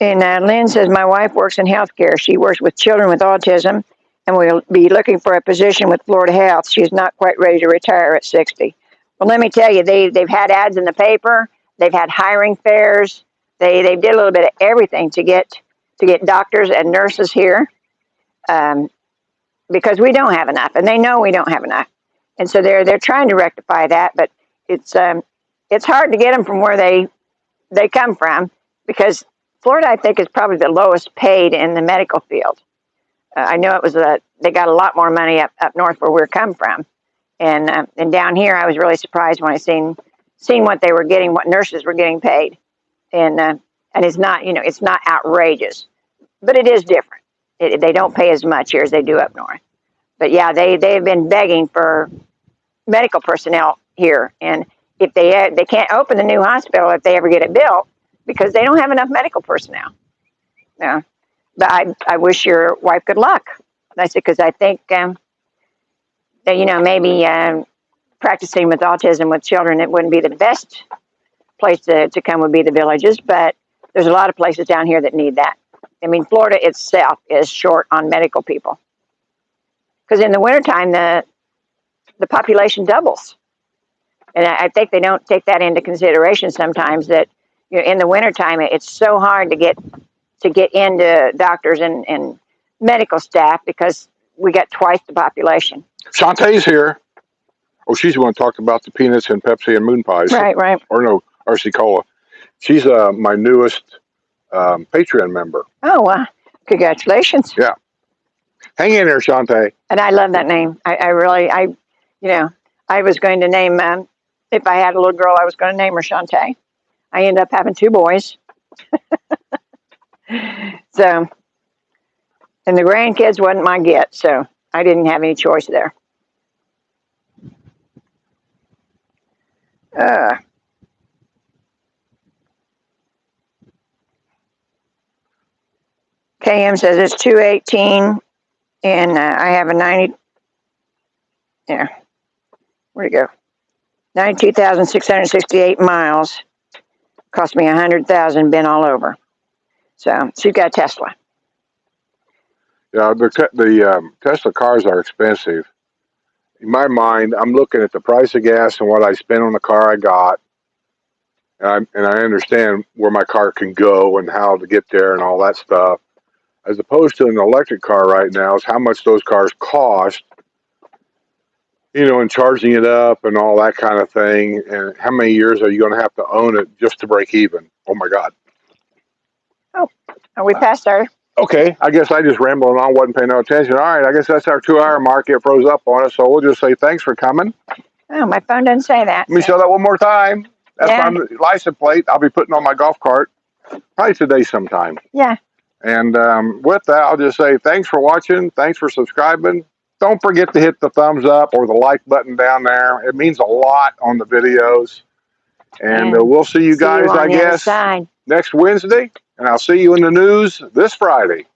A: And Lynn says, my wife works in healthcare. She works with children with autism and will be looking for a position with Florida Health. She's not quite ready to retire at 60. Well, let me tell you, they've had ads in the paper. They've had hiring fairs. They did a little bit of everything to get doctors and nurses here, because we don't have enough, and they know we don't have enough, and so they're trying to rectify that. But it's hard to get them from where they come from, because Florida, I think, is probably the lowest paid in the medical field. I know it was they got a lot more money up north where we're come from, and down here I was really surprised when I seen what they were getting, what nurses were getting paid, and it's not, you know, it's not outrageous, but it is different. They don't pay as much here as they do up north. But yeah, they've been begging for medical personnel here, and if they can't open the new hospital if they ever get it built because they don't have enough medical personnel. Yeah. But I wish your wife good luck. I said, because I think that, you know, maybe practicing with autism with children, it wouldn't be the best place to come would be the villages, but there's a lot of places down here that need that. I mean, Florida itself is short on medical people. Because in the wintertime, the population doubles. And I think they don't take that into consideration sometimes, that, you know, in the wintertime, it's so hard to get into doctors and medical staff because we got twice the population.
B: Shantae's here. Oh, she's the one who talked about the peanuts and Pepsi and moon pies.
A: Right.
B: Or no, RC Cola. She's my newest Patreon member.
A: Oh, wow. Congratulations.
B: Yeah. Hang in there, Shantae.
A: And I love that name. I really, you know, I was going to name, if I had a little girl, I was going to name her Shantae. I ended up having 2 boys. So, and the grandkids wasn't my get, so I didn't have any choice there. KM says it's 218, and I have a 90. Yeah, where'd it go? 92,668 miles. Cost me $100,000. Been all over. So she's got a Tesla.
B: Yeah, the Tesla cars are expensive. In my mind, I'm looking at the price of gas and what I spent on the car I got, and I understand where my car can go and how to get there and all that stuff. As opposed to an electric car right now, is how much those cars cost, you know, and charging it up and all that kind of thing. And how many years are you going to have to own it just to break even? Oh my God.
A: Oh, are we past our
B: Okay, I guess I just rambled on, wasn't paying no attention. All right, I guess that's our 2-hour mark. It froze up on us, so we'll just say thanks for coming.
A: Oh, my phone doesn't say that.
B: Let me show that one more time. That's
A: Yeah.
B: my license plate. I'll be putting on my golf cart probably today sometime.
A: Yeah.
B: And with that, I'll just say thanks for watching. Thanks for subscribing. Don't forget to hit the thumbs up or the like button down there. It means a lot on the videos. And we'll see you guys,
A: on
B: I
A: the other
B: guess,
A: side.
B: next Wednesday. And I'll see you in the news this Friday.